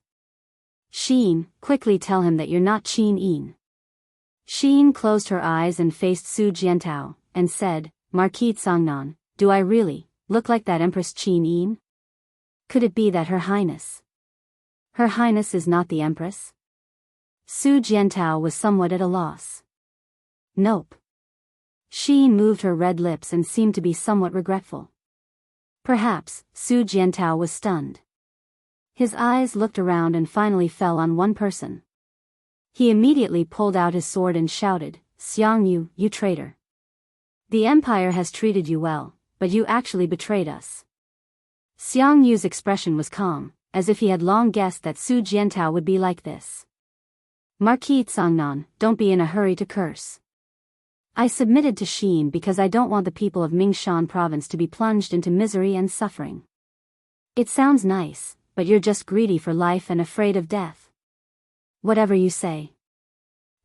Sheen, quickly tell him that you're not Qin Een. Sheen closed her eyes and faced Su Jiantao, and said, Marquis Tsangnan, do I really look like that Empress Qin Een? Could it be that Her Highness is not the Empress? Su Jiantao was somewhat at a loss. Nope. Sheen moved her red lips and seemed to be somewhat regretful. Perhaps, Su Jiantao was stunned. His eyes looked around and finally fell on one person. He immediately pulled out his sword and shouted, Xiang Yu, you traitor. The Empire has treated you well, but you actually betrayed us. Xiang Yu's expression was calm, as if he had long guessed that Su Jiantao would be like this. Marquis Tsangnan, don't be in a hurry to curse. I submitted to Sheen because I don't want the people of Mingshan province to be plunged into misery and suffering. It sounds nice, but you're just greedy for life and afraid of death. Whatever you say.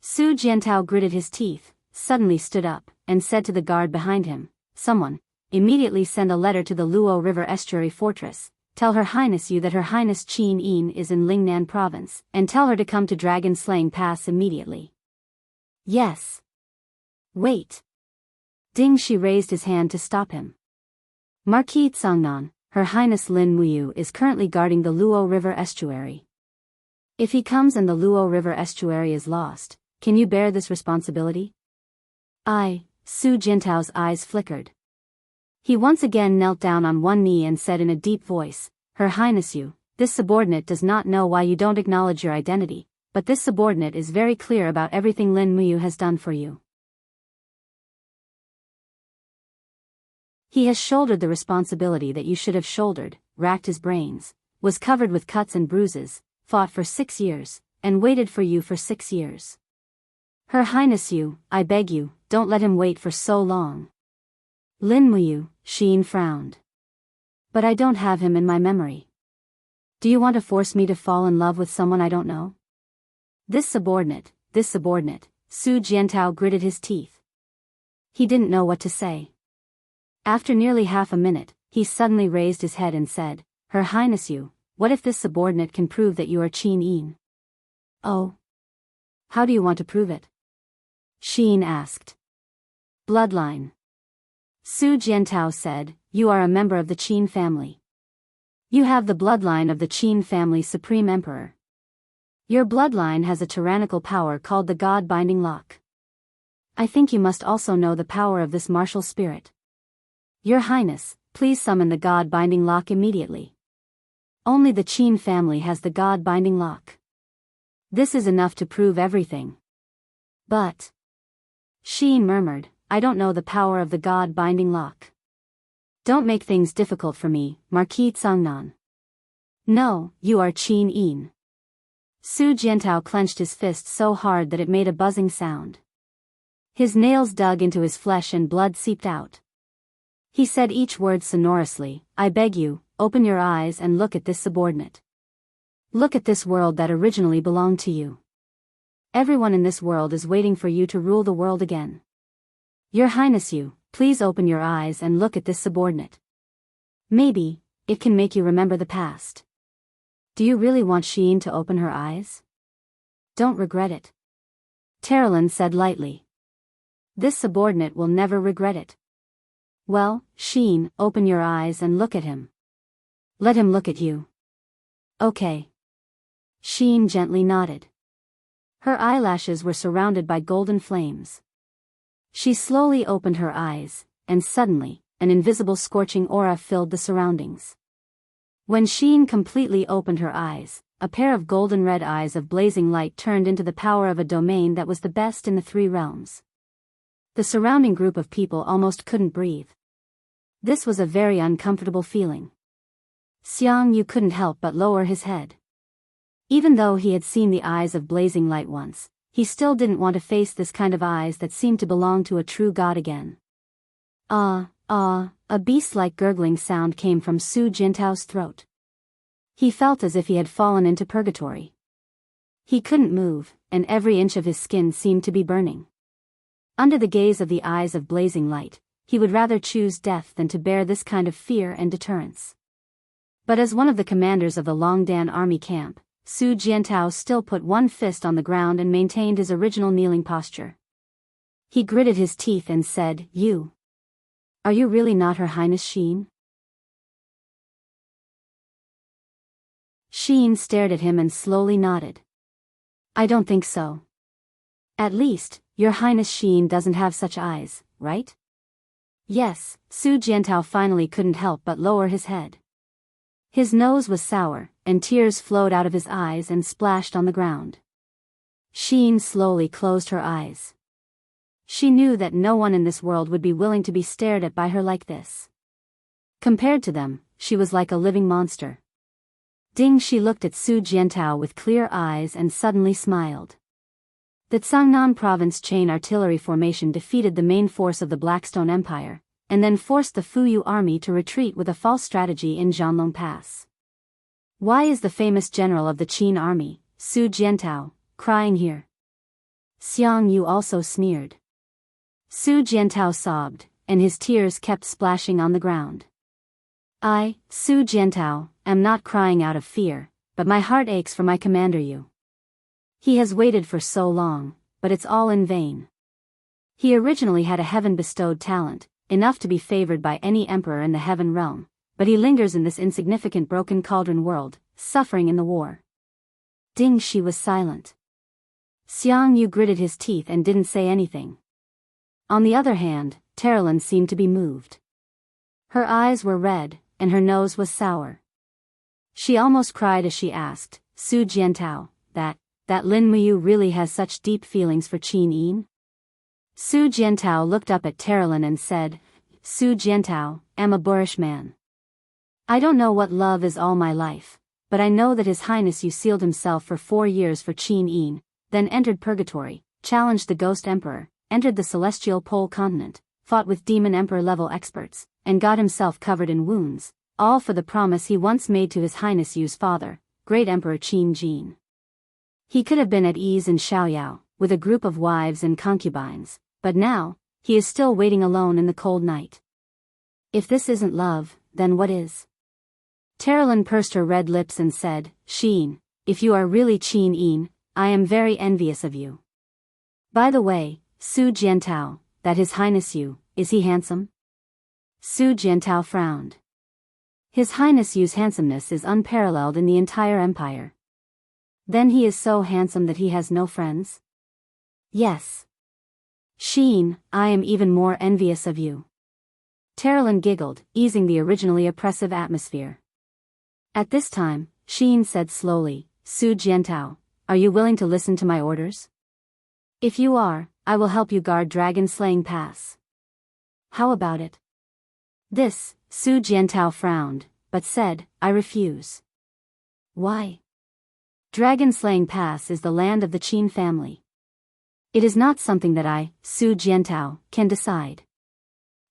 Su Jiantao gritted his teeth, suddenly stood up, and said to the guard behind him, Someone, immediately send a letter to the Luo River Estuary Fortress, tell Her Highness you that Her Highness Qin Een is in Lingnan province, and tell her to come to Dragon Slaying Pass immediately. Yes. Wait. Ding Shi raised his hand to stop him. Marquis Tsangnan, Her Highness Lin Muyu is currently guarding the Luo River Estuary. If he comes and the Luo River Estuary is lost, can you bear this responsibility? Su Jiantao's eyes flickered. He once again knelt down on one knee and said in a deep voice, Her Highness you, this subordinate does not know why you don't acknowledge your identity, but this subordinate is very clear about everything Lin Muyu has done for you. He has shouldered the responsibility that you should have shouldered, racked his brains, was covered with cuts and bruises, fought for 6 years, and waited for you for 6 years. Her Highness you, I beg you, don't let him wait for so long. Lin Muyu, Sheen frowned. But I don't have him in my memory. Do you want to force me to fall in love with someone I don't know? This subordinate, Su Jiantao gritted his teeth. He didn't know what to say. After nearly half a minute, he suddenly raised his head and said, Her Highness you, what if this subordinate can prove that you are Qin Yin? Oh. How do you want to prove it? Sheen asked. Bloodline. Su Jiantao said, You are a member of the Qin family. You have the bloodline of the Qin family Supreme Emperor. Your bloodline has a tyrannical power called the God-binding lock. I think you must also know the power of this martial spirit. Your Highness, please summon the God-binding lock immediately. Only the Qin family has the God-binding lock. This is enough to prove everything. But... Sheen murmured, I don't know the power of the God-binding lock. Don't make things difficult for me, Marquis Tsangnan. No, you are Qin Yin. Su Jiantao clenched his fist so hard that it made a buzzing sound. His nails dug into his flesh and blood seeped out. He said each word sonorously, I beg you, open your eyes and look at this subordinate. Look at this world that originally belonged to you. Everyone in this world is waiting for you to rule the world again. Your Highness you, please open your eyes and look at this subordinate. Maybe, it can make you remember the past. Do you really want Sheen to open her eyes? Don't regret it. Terrelin said lightly. This subordinate will never regret it. Well, Sheen, open your eyes and look at him. Let him look at you. Okay. Sheen gently nodded. Her eyelashes were surrounded by golden flames. She slowly opened her eyes, and suddenly, an invisible scorching aura filled the surroundings. When Sheen completely opened her eyes, a pair of golden red eyes of blazing light turned into the power of a domain that was the best in the 3 realms. The surrounding group of people almost couldn't breathe. This was a very uncomfortable feeling. Xiang Yu couldn't help but lower his head. Even though he had seen the eyes of blazing light once, he still didn't want to face this kind of eyes that seemed to belong to a true god again. A beast-like gurgling sound came from Su Jiantao's throat. He felt as if he had fallen into purgatory. He couldn't move, and every inch of his skin seemed to be burning. Under the gaze of the eyes of blazing light, he would rather choose death than to bear this kind of fear and deterrence. But as one of the commanders of the Longdan army camp, Su Jiantao still put one fist on the ground and maintained his original kneeling posture. He gritted his teeth and said, You. Are you really not Her Highness Sheen? Sheen stared at him and slowly nodded. I don't think so. At least, Your Highness Sheen doesn't have such eyes, right? Yes, Su Jiantao finally couldn't help but lower his head. His nose was sour, and tears flowed out of his eyes and splashed on the ground. Sheen slowly closed her eyes. She knew that no one in this world would be willing to be stared at by her like this. Compared to them, she was like a living monster. Ding, she looked at Su Jiantao with clear eyes and suddenly smiled. The Tsangnan province chain artillery formation defeated the main force of the Blackstone Empire, and then forced the Fuyu army to retreat with a false strategy in Zhanlong Pass. Why is the famous general of the Qin army, Su Jiantao, crying here? Xiang Yu also sneered. Su Jiantao sobbed, and his tears kept splashing on the ground. I, Su Jiantao, am not crying out of fear, but my heart aches for my commander Yu. He has waited for so long, but it's all in vain. He originally had a heaven-bestowed talent, enough to be favored by any emperor in the heaven realm, but he lingers in this insignificant broken cauldron world, suffering in the war. Ding, she was silent. Xiang Yu gritted his teeth and didn't say anything. On the other hand, Terrelin seemed to be moved. Her eyes were red, and her nose was sour. She almost cried as she asked, Su Jiantao, that Lin Muyu really has such deep feelings for Qin Yin? Su Jiantao looked up at Terralin and said, Su Jiantao, am a boorish man. I don't know what love is all my life, but I know that His Highness Yu sealed himself for 4 years for Qin Yin, then entered purgatory, challenged the Ghost Emperor, entered the celestial pole continent, fought with Demon Emperor level experts, and got himself covered in wounds, all for the promise he once made to His Highness Yu's father, Great Emperor Qin Jin. He could have been at ease in Xiaoyao, with a group of wives and concubines, but now, he is still waiting alone in the cold night. If this isn't love, then what is? Terralin pursed her red lips and said, Sheen, if you are really Qin Yin, I am very envious of you. By the way, Su Jiantao, that His Highness Yu, is he handsome? Su Jiantao frowned. His Highness Yu's handsomeness is unparalleled in the entire empire. Then he is so handsome that he has no friends? Yes. Sheen, I am even more envious of you. Terralin giggled, easing the originally oppressive atmosphere. At this time, Sheen said slowly, Su Jiantao, are you willing to listen to my orders? If you are, I will help you guard Dragon Slaying Pass. How about it? This, Su Jiantao frowned, but said, I refuse. Why? Dragon Slaying Pass is the land of the Qin family. It is not something that I, Su Jiantao, can decide.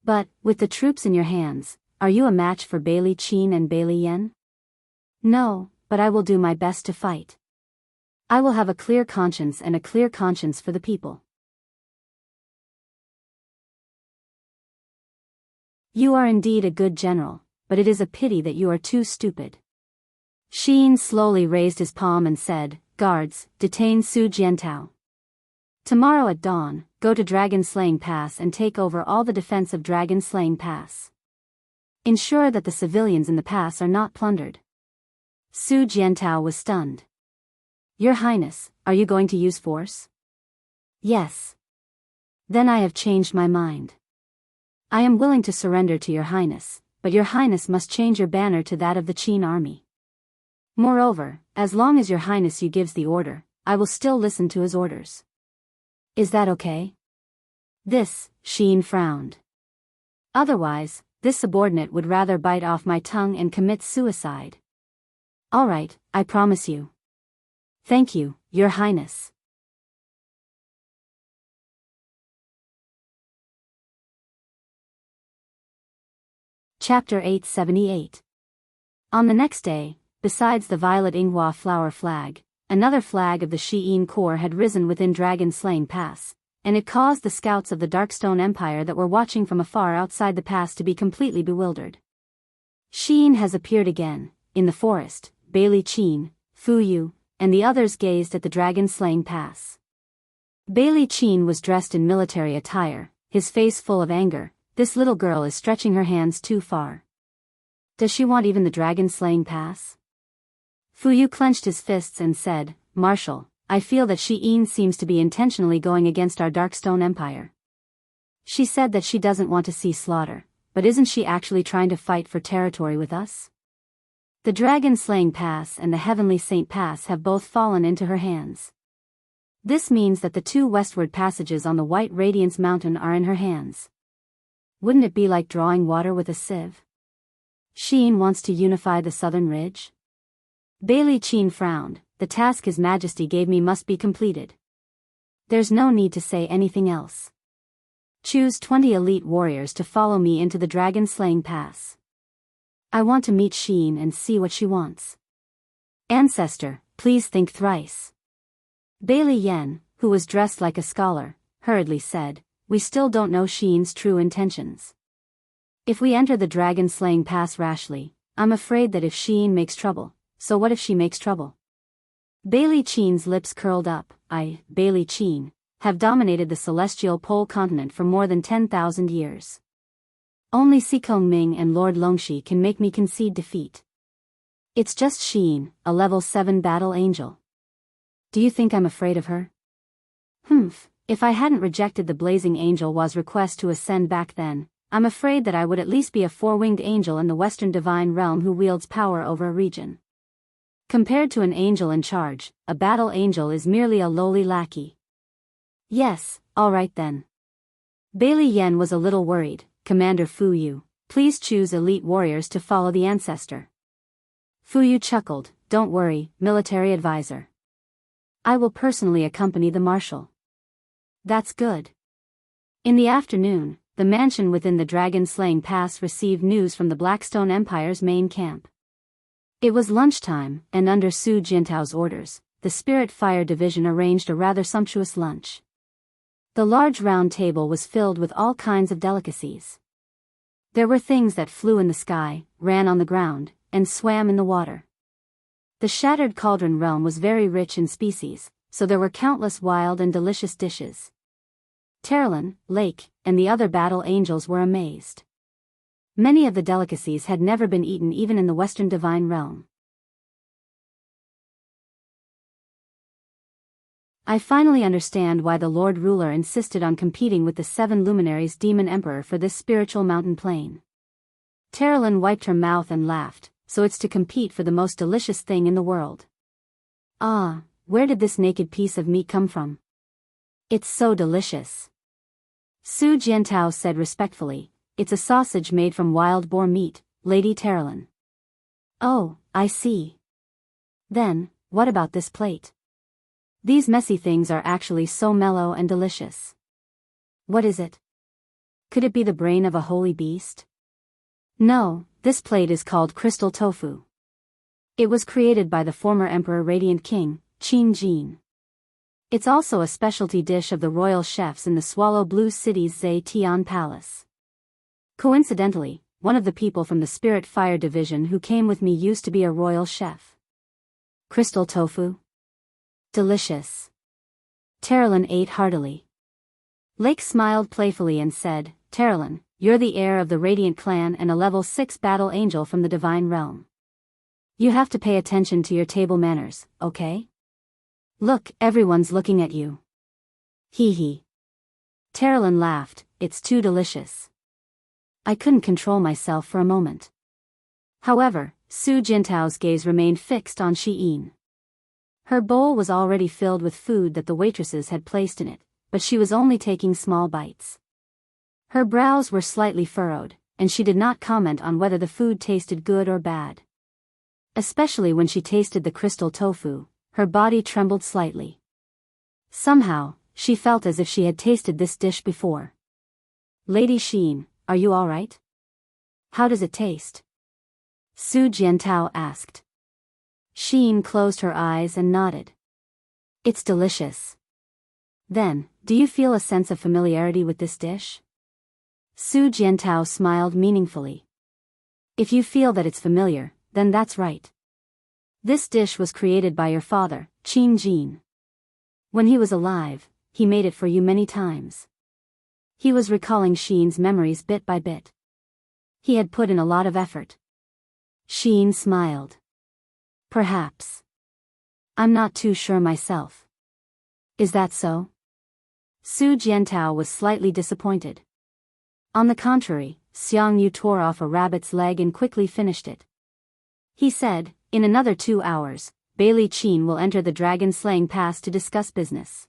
But, with the troops in your hands, are you a match for Bailey Qin and Bailey Yen? No, but I will do my best to fight. I will have a clear conscience and a clear conscience for the people. You are indeed a good general, but it is a pity that you are too stupid. Sheen slowly raised his palm and said, Guards, detain Su Jiantao. Tomorrow at dawn, go to Dragon Slaying Pass and take over all the defense of Dragon Slaying Pass. Ensure that the civilians in the pass are not plundered. Su Jiantao was stunned. Your Highness, are you going to use force? Yes. Then I have changed my mind. I am willing to surrender to your Highness, but your Highness must change your banner to that of the Qin army. Moreover, as long as your Highness Yu gives the order, I will still listen to his orders. Is that okay? This, Sheen frowned. Otherwise, this subordinate would rather bite off my tongue and commit suicide. All right, I promise you. Thank you, Your Highness. Chapter 878. On the next day, besides the violet Inghua flower flag, another flag of the Shi'in Corps had risen within Dragon Slaying Pass, and it caused the scouts of the Darkstone Empire that were watching from afar outside the pass to be completely bewildered. Shi'in has appeared again, in the forest. Bailey Qin, Fu Yu, and the others gazed at the Dragon Slaying Pass. Bailey Qin was dressed in military attire, his face full of anger. This little girl is stretching her hands too far. Does she want even the Dragon Slaying Pass? Fu Yu clenched his fists and said, Marshal, I feel that Shi'in seems to be intentionally going against our Darkstone Empire. She said that she doesn't want to see slaughter, but isn't she actually trying to fight for territory with us? The Dragon Slaying Pass and the Heavenly Saint Pass have both fallen into her hands. This means that the 2 westward passages on the White Radiance Mountain are in her hands. Wouldn't it be like drawing water with a sieve? Sheen wants to unify the southern ridge? Bailey Qin frowned. The task His Majesty gave me must be completed. There's no need to say anything else. Choose 20 elite warriors to follow me into the Dragon Slaying Pass. I want to meet Sheen and see what she wants. Ancestor, please think thrice. Bailey Yen, who was dressed like a scholar, hurriedly said, We still don't know Sheen's true intentions. If we enter the Dragon Slaying Pass rashly, I'm afraid that if Sheen makes trouble, so what if she makes trouble? Bailey Qin's lips curled up. Bailey Qin, have dominated the celestial pole continent for more than 10,000 years. Only Sikong Ming and Lord Longxi can make me concede defeat. It's just Sheen, a level 7 battle angel. Do you think I'm afraid of her? If I hadn't rejected the Blazing Angel Wa's request to ascend back then, I'm afraid that I would at least be a 4-winged angel in the Western Divine Realm who wields power over a region. Compared to an angel in charge, a battle angel is merely a lowly lackey. Yes, all right then. Bailey Yen was a little worried. Commander Fu Yu, please choose elite warriors to follow the ancestor. Fu Yu chuckled, don't worry, military advisor. I will personally accompany the marshal. That's good. In the afternoon, the mansion within the dragon-slaying pass received news from the Blackstone Empire's main camp. It was lunchtime, and under Su Jintao's orders, the Spirit Fire Division arranged a rather sumptuous lunch. The large round table was filled with all kinds of delicacies. There were things that flew in the sky, ran on the ground, and swam in the water. The Shattered Cauldron realm was very rich in species, so there were countless wild and delicious dishes. Terlin, Lake, and the other battle angels were amazed. Many of the delicacies had never been eaten even in the Western Divine Realm. I finally understand why the Lord Ruler insisted on competing with the 7 luminaries Demon Emperor for this spiritual mountain plain. Terlin wiped her mouth and laughed, so it's to compete for the most delicious thing in the world. Ah, where did this naked piece of meat come from? It's so delicious. Su Jiantao said respectfully, it's a sausage made from wild boar meat, Lady Terlin. Oh, I see. Then, what about this plate? These messy things are actually so mellow and delicious. What is it? Could it be the brain of a holy beast? No, this plate is called crystal tofu. It was created by the former Emperor Radiant King, Qin Jin. It's also a specialty dish of the royal chefs in the Swallow Blue City's Zetian Palace. Coincidentally, one of the people from the Spirit Fire Division who came with me used to be a royal chef. Crystal tofu? Delicious. Terlin ate heartily. Lake smiled playfully and said, Terlin, you're the heir of the Radiant clan and a level 6 battle angel from the Divine Realm. You have to pay attention to your table manners, okay? Look, everyone's looking at you. Hee hee. Terlin laughed, it's too delicious. I couldn't control myself for a moment. However, Su Jintao's gaze remained fixed on Shi'in. Her bowl was already filled with food that the waitresses had placed in it, but she was only taking small bites. Her brows were slightly furrowed, and she did not comment on whether the food tasted good or bad. Especially when she tasted the crystal tofu, her body trembled slightly. Somehow, she felt as if she had tasted this dish before. Lady Shi'in, are you all right? How does it taste? Su Jiantao asked. Shi'in closed her eyes and nodded. It's delicious. Then, do you feel a sense of familiarity with this dish? Su Jiantao smiled meaningfully. If you feel that it's familiar, then that's right. This dish was created by your father, Qin Jin. When he was alive, he made it for you many times. He was recalling Shi'in's memories bit by bit. He had put in a lot of effort. Shi'in smiled. Perhaps. I'm not too sure myself. Is that so? Su Jiantao was slightly disappointed. On the contrary, Xiang Yu tore off a rabbit's leg and quickly finished it. He said, in another 2 hours, Bailey Qin will enter the dragon-slaying pass to discuss business.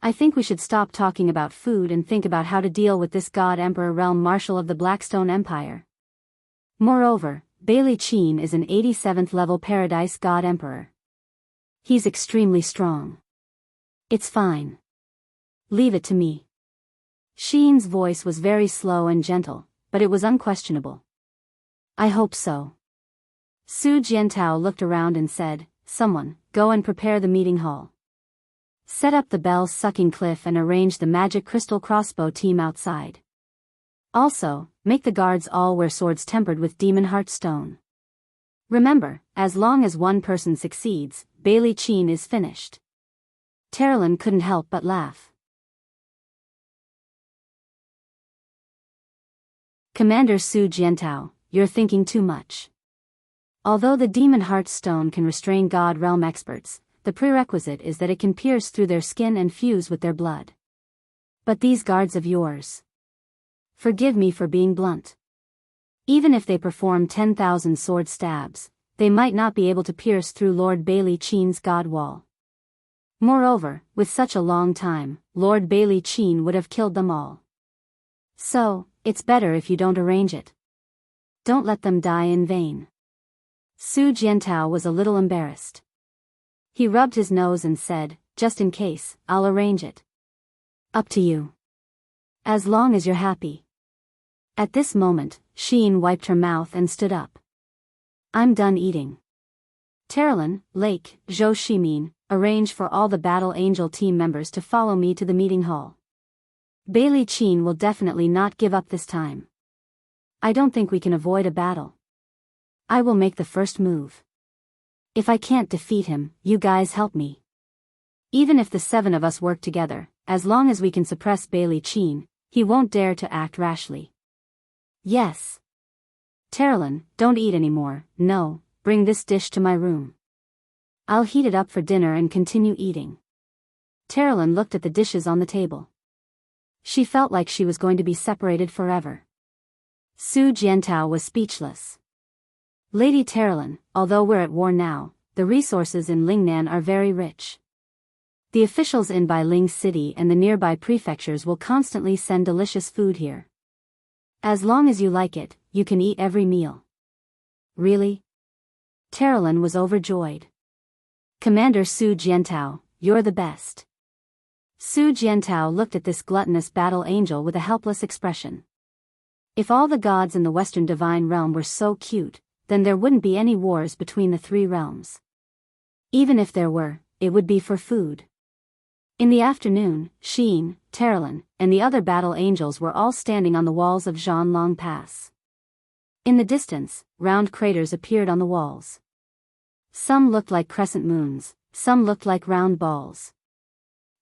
I think we should stop talking about food and think about how to deal with this God Emperor Realm Marshal of the Blackstone Empire. Moreover, Bailey Qin is an 87th level Paradise God Emperor. He's extremely strong. It's fine. Leave it to me. Shi'in's voice was very slow and gentle, but it was unquestionable. I hope so. Su Jiantao looked around and said, someone, go and prepare the meeting hall. Set up the bell-sucking cliff and arrange the magic crystal crossbow team outside. Also, make the guards all wear swords tempered with demon heart stone. Remember, as long as one person succeeds, Bailey Qin is finished. Terlin couldn't help but laugh. Commander Su Jiantao, you're thinking too much. Although the demon heart stone can restrain God realm experts, the prerequisite is that it can pierce through their skin and fuse with their blood. But these guards of yours. Forgive me for being blunt. Even if they perform 10,000 sword stabs, they might not be able to pierce through Lord Bailey Cheen's god wall. Moreover, with such a long time, Lord Bailey Cheen would have killed them all. So, it's better if you don't arrange it. Don't let them die in vain. Su Jiantao was a little embarrassed. He rubbed his nose and said, just in case, I'll arrange it. Up to you. As long as you're happy. At this moment, Sheen wiped her mouth and stood up. I'm done eating. Terilyn, Lake, Zhou Shimin, arrange for all the Battle Angel team members to follow me to the meeting hall. Bailey Cheen will definitely not give up this time. I don't think we can avoid a battle. I will make the first move. If I can't defeat him, you guys help me. Even if the 7 of us work together, as long as we can suppress Bailey Cheen, he won't dare to act rashly. Yes. Terilyn, don't eat anymore, no, bring this dish to my room. I'll heat it up for dinner and continue eating. Terilyn looked at the dishes on the table. She felt like she was going to be separated forever. Su Jiantao was speechless. Lady Terilyn, although we're at war now, the resources in Lingnan are very rich. The officials in Bailing City and the nearby prefectures will constantly send delicious food here. As long as you like it, you can eat every meal. Really? Terilyn was overjoyed. Commander Su Jiantao, you're the best. Su Jiantao looked at this gluttonous battle angel with a helpless expression. If all the gods in the Western Divine Realm were so cute, then there wouldn't be any wars between the 3 realms. Even if there were, it would be for food. In the afternoon, Sheen, Terilyn, and the other battle angels were all standing on the walls of Zhanlong Pass. In the distance, round craters appeared on the walls. Some looked like crescent moons, some looked like round balls.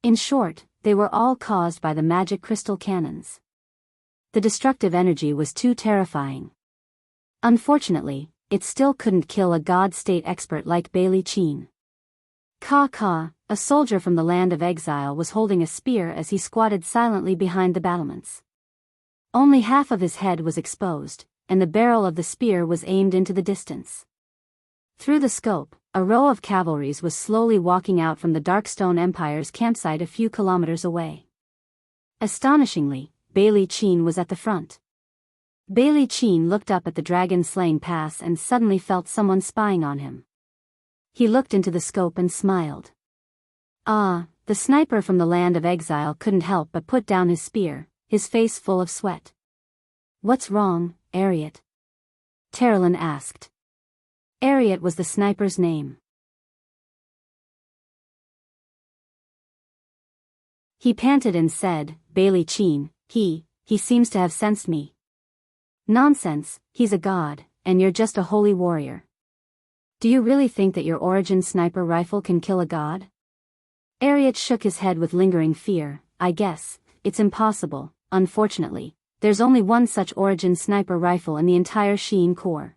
In short, they were all caused by the magic crystal cannons. The destructive energy was too terrifying. Unfortunately, it still couldn't kill a god-state expert like Bailey Cheen. Ka, a soldier from the land of exile, was holding a spear as he squatted silently behind the battlements. Only half of his head was exposed, and the barrel of the spear was aimed into the distance. Through the scope, a row of cavalries was slowly walking out from the Darkstone Empire's campsite a few kilometers away. Astonishingly, Bailey Cheen was at the front. Bailey Cheen looked up at the dragon-slaying pass and suddenly felt someone spying on him. He looked into the scope and smiled. Ah, the sniper from the land of exile couldn't help but put down his spear, his face full of sweat. What's wrong, Ariat? Terilyn asked. Ariat was the sniper's name. He panted and said, Bailey Cheen, he seems to have sensed me. Nonsense, he's a god, and you're just a holy warrior. Do you really think that your origin sniper rifle can kill a god? Ariat shook his head with lingering fear. I guess, it's impossible, unfortunately. There's only one such origin sniper rifle in the entire Sheen Corps.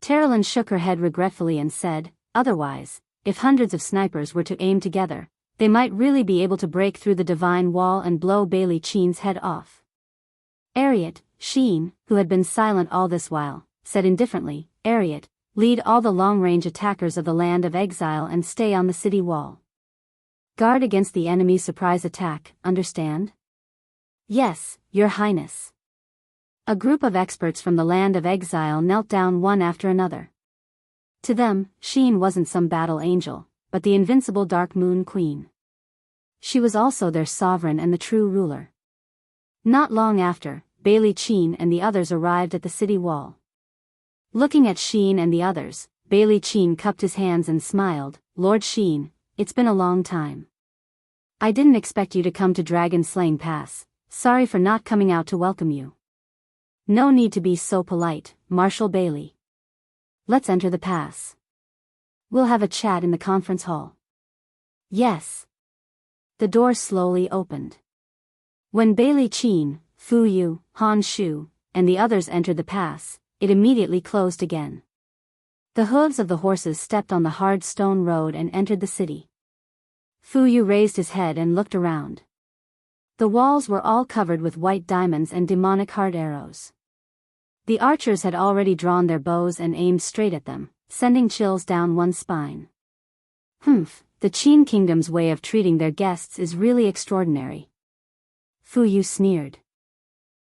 Terilyn shook her head regretfully and said, otherwise, if hundreds of snipers were to aim together, they might really be able to break through the divine wall and blow Bailey Cheen's head off. Ariat, Sheen, who had been silent all this while, said indifferently, Ariat, lead all the long-range attackers of the land of exile and stay on the city wall. Guard against the enemy's surprise attack, understand? Yes, Your Highness. A group of experts from the land of exile knelt down one after another. To them, Sheen wasn't some battle angel, but the invincible Dark Moon Queen. She was also their sovereign and the true ruler. Not long after, Bailey Cheen and the others arrived at the city wall. Looking at Sheen and the others, Bailey Cheen cupped his hands and smiled, Lord Sheen, it's been a long time. I didn't expect you to come to Dragon Slaying Pass, sorry for not coming out to welcome you. No need to be so polite, Marshal Bailey. Let's enter the pass. We'll have a chat in the conference hall. Yes. The door slowly opened. When Bailey Cheen, Fu Yu, Han Shu, and the others entered the pass, it immediately closed again. The hooves of the horses stepped on the hard stone road and entered the city. Fu Yu raised his head and looked around. The walls were all covered with white diamonds and demonic heart arrows. The archers had already drawn their bows and aimed straight at them, sending chills down one's spine. Humph, the Qin Kingdom's way of treating their guests is really extraordinary. Fu Yu sneered.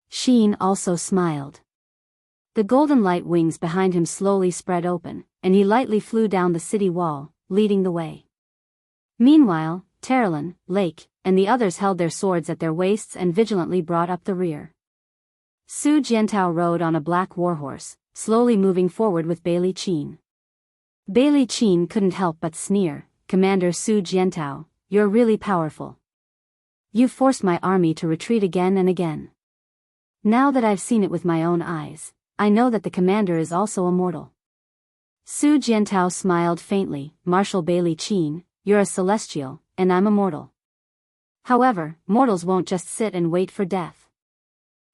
Sheen also smiled. The golden light wings behind him slowly spread open, and he lightly flew down the city wall, leading the way. Meanwhile, Terrelin, Lake, and the others held their swords at their waists and vigilantly brought up the rear. Su Jiantao rode on a black warhorse, slowly moving forward with Bailey Qin. Bailey Qin couldn't help but sneer, "Commander Su Jiantao, you're really powerful. You've forced my army to retreat again and again. Now that I've seen it with my own eyes, I know that the commander is also immortal." Su Jiantao smiled faintly. "Marshal Bailey Qin, you're a celestial, and I'm immortal. However, mortals won't just sit and wait for death.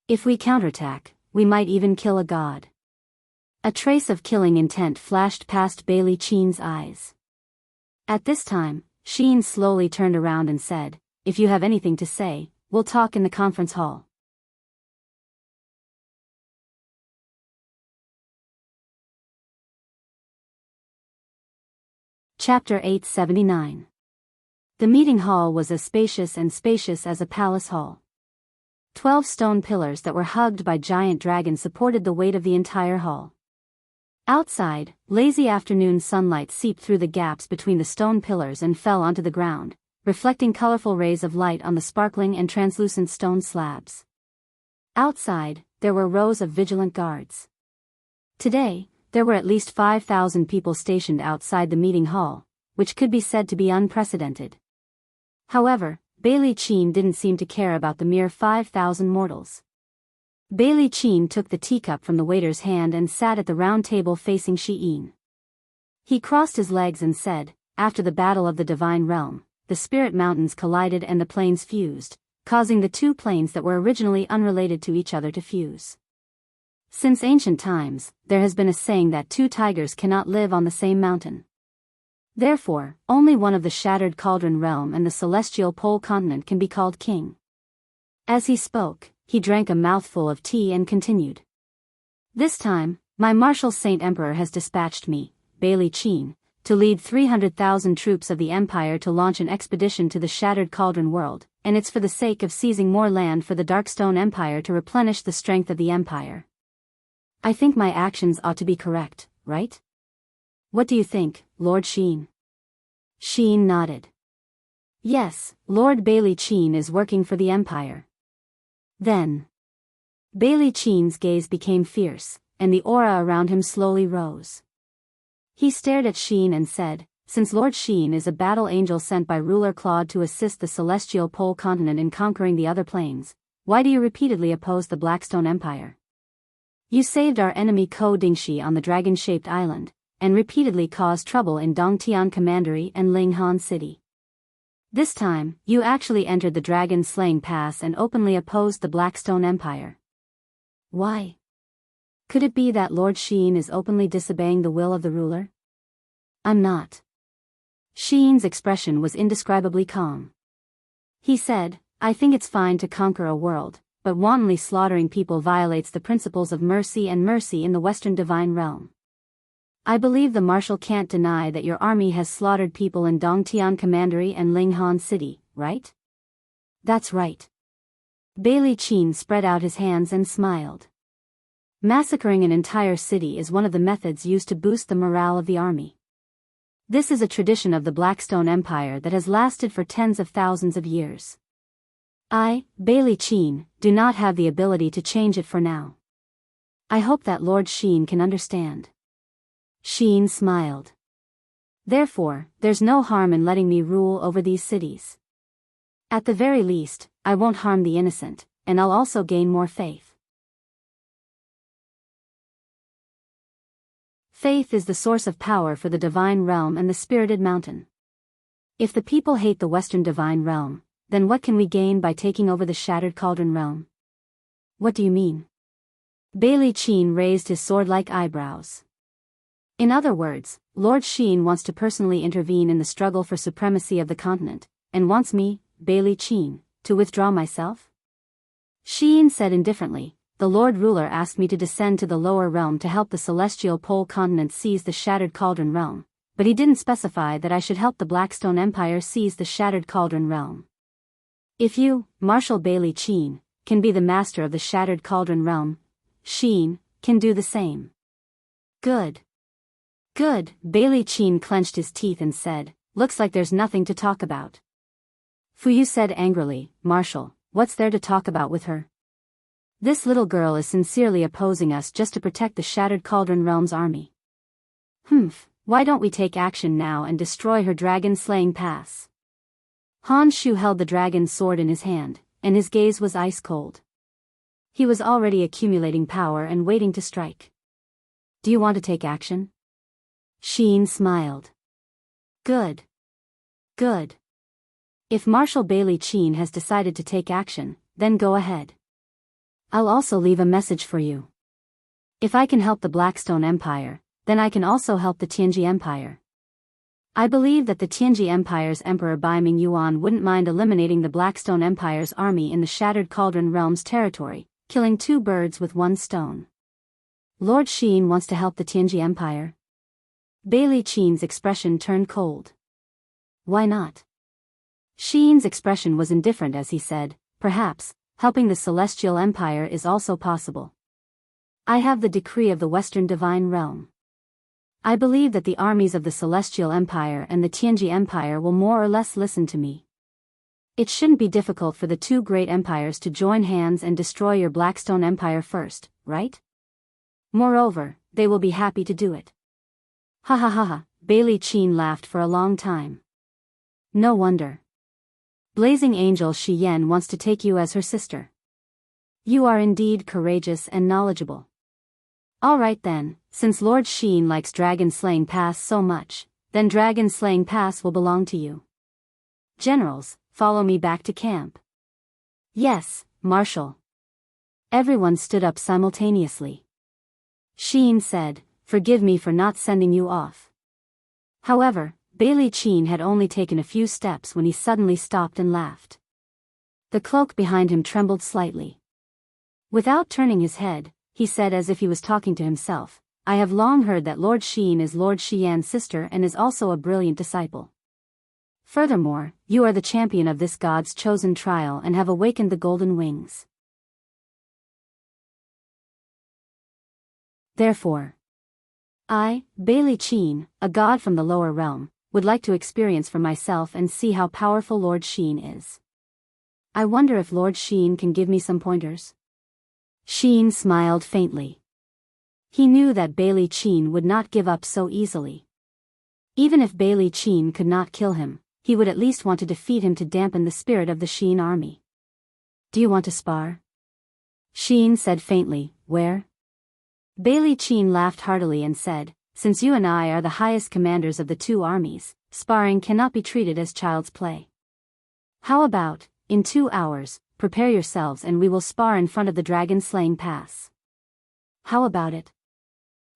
If we counterattack, we might even kill a god." A trace of killing intent flashed past Bailey Qin's eyes. At this time, Sheen slowly turned around and said, "If you have anything to say, we'll talk in the conference hall." Chapter 879. The meeting hall was as spacious as a palace hall. 12 stone pillars that were hugged by giant dragons supported the weight of the entire hall. Outside, lazy afternoon sunlight seeped through the gaps between the stone pillars and fell onto the ground, reflecting colorful rays of light on the sparkling and translucent stone slabs. Outside, there were rows of vigilant guards. Today, there were at least 5,000 people stationed outside the meeting hall, which could be said to be unprecedented. However, Bailey Qin didn't seem to care about the mere 5,000 mortals. Bailey Qin took the teacup from the waiter's hand and sat at the round table facing Sheen. He crossed his legs and said, "After the Battle of the Divine Realm, the spirit mountains collided and the planes fused, causing the two planes that were originally unrelated to each other to fuse. Since ancient times, there has been a saying that two tigers cannot live on the same mountain. Therefore, only one of the Shattered Cauldron Realm and the Celestial Pole Continent can be called king." As he spoke, he drank a mouthful of tea and continued. "This time, my Marshal Saint Emperor has dispatched me, Bailey Qin, to lead 300,000 troops of the Empire to launch an expedition to the Shattered Cauldron world, and it's for the sake of seizing more land for the Darkstone Empire to replenish the strength of the Empire. I think my actions ought to be correct, right? What do you think, Lord Sheen?" Sheen nodded. "Yes, Lord Bailey Qin is working for the Empire." Then, Bailey Qin's gaze became fierce, and the aura around him slowly rose. He stared at Sheen and said, "Since Lord Sheen is a battle angel sent by ruler Claude to assist the Celestial Pole Continent in conquering the other planes, why do you repeatedly oppose the Blackstone Empire? You saved our enemy Ko Dingxi on the dragon-shaped island, and repeatedly caused trouble in Dongtian Commandery and Linghan City. This time, you actually entered the dragon-slaying pass and openly opposed the Blackstone Empire. Why? Could it be that Lord Sheen is openly disobeying the will of the ruler?" "I'm not." Sheen's expression was indescribably calm. He said, "I think it's fine to conquer a world, but wantonly slaughtering people violates the principles of mercy and mercy in the Western Divine Realm. I believe the Marshal can't deny that your army has slaughtered people in Dongtian Commandery and Linghan City, right?" "That's right." Bailey Qin spread out his hands and smiled. "Massacring an entire city is one of the methods used to boost the morale of the army. This is a tradition of the Blackstone Empire that has lasted for tens of thousands of years. I, Bailey Qin, do not have the ability to change it for now. I hope that Lord Sheen can understand." Sheen smiled. "Therefore, there's no harm in letting me rule over these cities. At the very least, I won't harm the innocent, and I'll also gain more faith. Faith is the source of power for the Divine Realm and the Spirited Mountain. If the people hate the Western Divine Realm, then what can we gain by taking over the Shattered Cauldron Realm?" "What do you mean?" Bailey Qin raised his sword-like eyebrows. "In other words, Lord Sheen wants to personally intervene in the struggle for supremacy of the continent, and wants me, Bailey Qin, to withdraw myself?" Sheen said indifferently, the Lord Ruler asked me to descend to the lower realm to help the celestial pole continent seize the Shattered Cauldron realm, but he didn't specify that I should help the Blackstone Empire seize the Shattered Cauldron realm. If you, Marshal Bailey Cheen, can be the master of the Shattered Cauldron realm, Sheen can do the same. Good. Good, Bailey Cheen clenched his teeth and said, looks like there's nothing to talk about. Fuyu said angrily, Marshal, what's there to talk about with her? This little girl is sincerely opposing us just to protect the Shattered Cauldron Realm's army. Why don't we take action now and destroy her dragon-slaying pass? Han Shu held the dragon's sword in his hand, and his gaze was ice-cold. He was already accumulating power and waiting to strike. Do you want to take action? Sheen smiled. Good. Good. If Marshal Bailey Cheen has decided to take action, then go ahead. I'll also leave a message for you. If I can help the Blackstone Empire, then I can also help the Tianji Empire. I believe that the Tianji Empire's Emperor Bai Ming Yuan wouldn't mind eliminating the Blackstone Empire's army in the Shattered Cauldron Realm's territory, killing two birds with one stone. Lord Sheen wants to help the Tianji Empire. Bailey Cheen's expression turned cold. Why not? Sheen's expression was indifferent as he said, perhaps, helping the Celestial Empire is also possible. I have the decree of the Western Divine Realm. I believe that the armies of the Celestial Empire and the Tianji Empire will more or less listen to me. It shouldn't be difficult for the two great empires to join hands and destroy your Blackstone Empire first, right? Moreover, they will be happy to do it. Ha ha ha ha, Bailey Cheen laughed for a long time. No wonder. Blazing Angel Shi Yen wants to take you as her sister. You are indeed courageous and knowledgeable. Alright then, since Lord Sheen likes Dragon Slaying Pass so much, then Dragon Slaying Pass will belong to you. Generals, follow me back to camp. Yes, Marshal. Everyone stood up simultaneously. Sheen said, forgive me for not sending you off. However, Bailey Cheen had only taken a few steps when he suddenly stopped and laughed. The cloak behind him trembled slightly. Without turning his head, he said as if he was talking to himself, I have long heard that Lord Sheen is Lord Shiyan's sister and is also a brilliant disciple. Furthermore, you are the champion of this god's chosen trial and have awakened the golden wings. Therefore, I, Bailey Cheen, a god from the lower realm, would like to experience for myself and see how powerful Lord Sheen is. I wonder if Lord Sheen can give me some pointers. Sheen smiled faintly. He knew that Bailey Cheen would not give up so easily. Even if Bailey Cheen could not kill him, he would at least want to defeat him to dampen the spirit of the Sheen army. Do you want to spar? Sheen said faintly, where? Bailey Cheen laughed heartily and said, since you and I are the highest commanders of the two armies, sparring cannot be treated as child's play. How about, in 2 hours, prepare yourselves and we will spar in front of the dragon-slaying pass. How about it?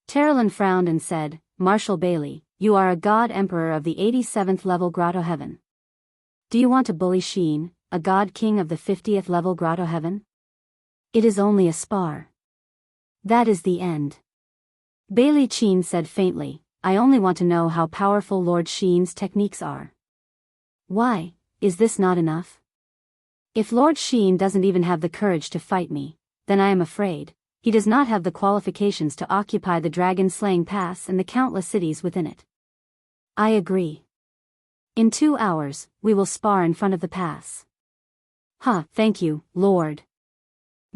Terilyn frowned and said, Marshal Bailey, you are a god emperor of the 87th level Grotto Heaven. Do you want to bully Sheen, a god king of the 50th level Grotto Heaven? It is only a spar. That is the end. Bailey Cheen said faintly, I only want to know how powerful Lord Sheen's techniques are. Why, is this not enough? If Lord Sheen doesn't even have the courage to fight me, then I am afraid he does not have the qualifications to occupy the dragon-slaying pass and the countless cities within it. I agree. In 2 hours, we will spar in front of the pass. Thank you, Lord.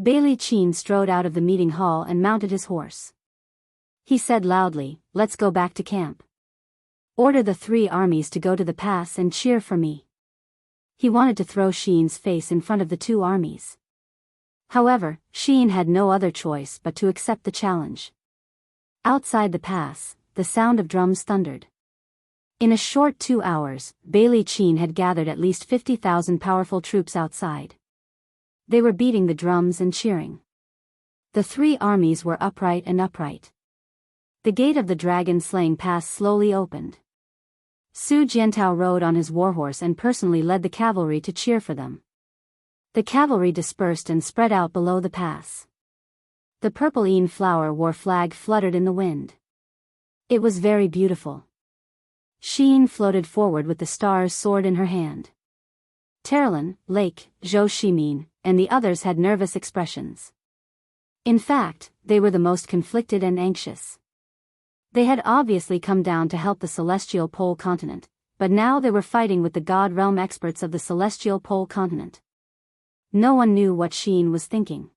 Bailey Cheen strode out of the meeting hall and mounted his horse. He said loudly, let's go back to camp. Order the 3 armies to go to the pass and cheer for me. He wanted to throw Sheen's face in front of the 2 armies. However, Sheen had no other choice but to accept the challenge. Outside the pass, the sound of drums thundered. In a short 2 hours, Bailey Cheen had gathered at least 50,000 powerful troops outside. They were beating the drums and cheering. The 3 armies were upright. The gate of the dragon-slaying pass slowly opened. Su Jiantao rode on his warhorse and personally led the cavalry to cheer for them. The cavalry dispersed and spread out below the pass. The purple Een flower war flag fluttered in the wind. It was very beautiful. Sheen floated forward with the star's sword in her hand. Terlin, Lake, Zhou Shimin, and the others had nervous expressions. In fact, they were the most conflicted and anxious. They had obviously come down to help the Celestial Pole Continent, but now they were fighting with the God Realm experts of the Celestial Pole Continent. No one knew what Sheen was thinking.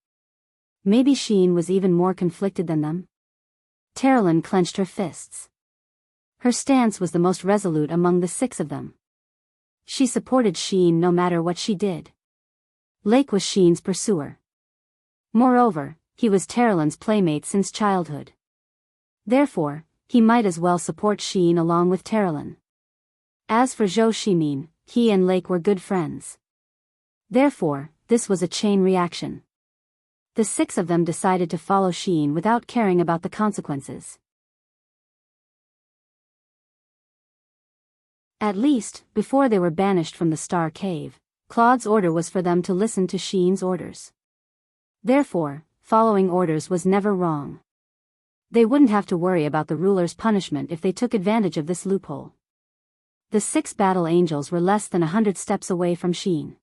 Maybe Sheen was even more conflicted than them. Terlin clenched her fists. Her stance was the most resolute among the 6 of them. She supported Sheen no matter what she did. Lake was Sheen's pursuer. Moreover, he was Terlin's playmate since childhood. Therefore, he might as well support Sheen along with Terlin. As for Zhou Shimin, he and Lake were good friends. Therefore, this was a chain reaction. The 6 of them decided to follow Sheen without caring about the consequences. At least, before they were banished from the Star Cave, Claude's order was for them to listen to Sheen's orders. Therefore, following orders was never wrong. They wouldn't have to worry about the ruler's punishment if they took advantage of this loophole. The 6 battle angels were less than 100 steps away from Sheen.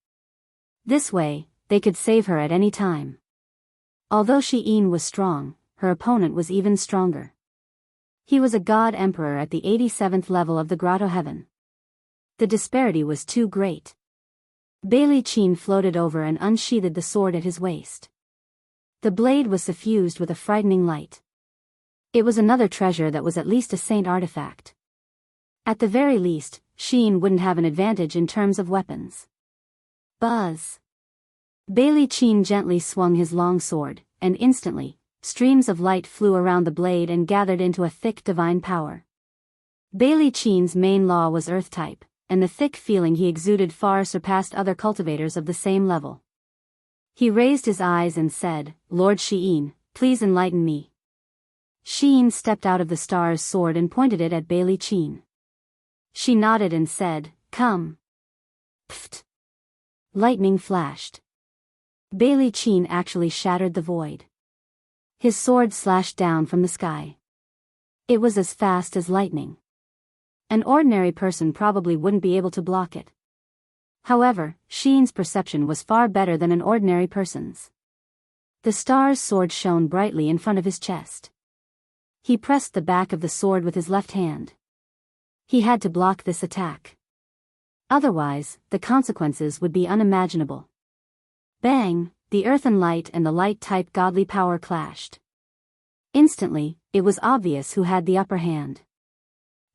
This way, they could save her at any time. Although Sheen was strong, her opponent was even stronger. He was a god emperor at the 87th level of the Grotto Heaven. The disparity was too great. Bailey Sheen floated over and unsheathed the sword at his waist. The blade was suffused with a frightening light. It was another treasure that was at least a saint artifact. At the very least, Sheen wouldn't have an advantage in terms of weapons. Buzz! Bailey Sheen gently swung his long sword, and instantly, streams of light flew around the blade and gathered into a thick divine power. Bailey Sheen's main law was earth type, and the thick feeling he exuded far surpassed other cultivators of the same level. He raised his eyes and said, "Lord Sheen, please enlighten me." Sheen stepped out of the star's sword and pointed it at Bailey Sheen. She nodded and said, "Come." Pfft! Lightning flashed. Bailey Sheen actually shattered the void. His sword slashed down from the sky. It was as fast as lightning. An ordinary person probably wouldn't be able to block it. However, Sheen's perception was far better than an ordinary person's. The star's sword shone brightly in front of his chest. He pressed the back of the sword with his left hand. He had to block this attack. Otherwise, the consequences would be unimaginable. Bang! The earthen light and the light-type godly power clashed. Instantly, it was obvious who had the upper hand.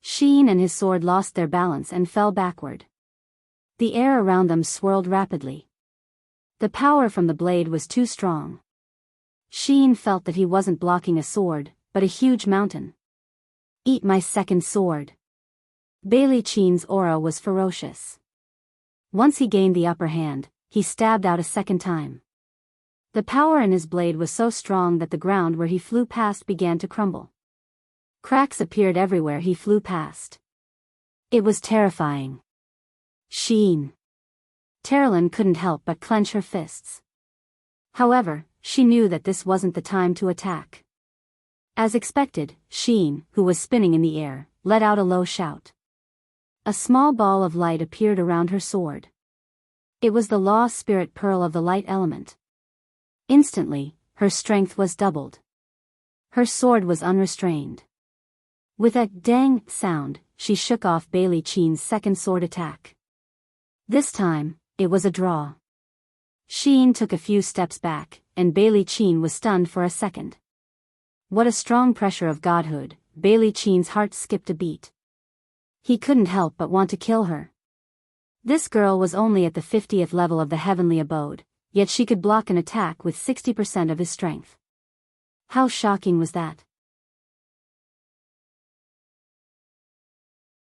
Sheen and his sword lost their balance and fell backward. The air around them swirled rapidly. The power from the blade was too strong. Sheen felt that he wasn't blocking a sword, but a huge mountain. "Eat my second sword." Bailey Sheen's aura was ferocious. Once he gained the upper hand, he stabbed out a second time. The power in his blade was so strong that the ground where he flew past began to crumble. Cracks appeared everywhere he flew past. It was terrifying. Sheen. Terlin couldn't help but clench her fists. However, she knew that this wasn't the time to attack. As expected, Sheen, who was spinning in the air, let out a low shout. A small ball of light appeared around her sword. It was the law spirit pearl of the light element. Instantly, her strength was doubled. Her sword was unrestrained. With a dang sound, she shook off Bailey Sheen's second sword attack. This time, it was a draw. Sheen took a few steps back, and Bailey Sheen was stunned for a second. What a strong pressure of godhood! Bailey Sheen's heart skipped a beat. He couldn't help but want to kill her. This girl was only at the 50th level of the heavenly abode, yet she could block an attack with 60% of his strength. How shocking was that?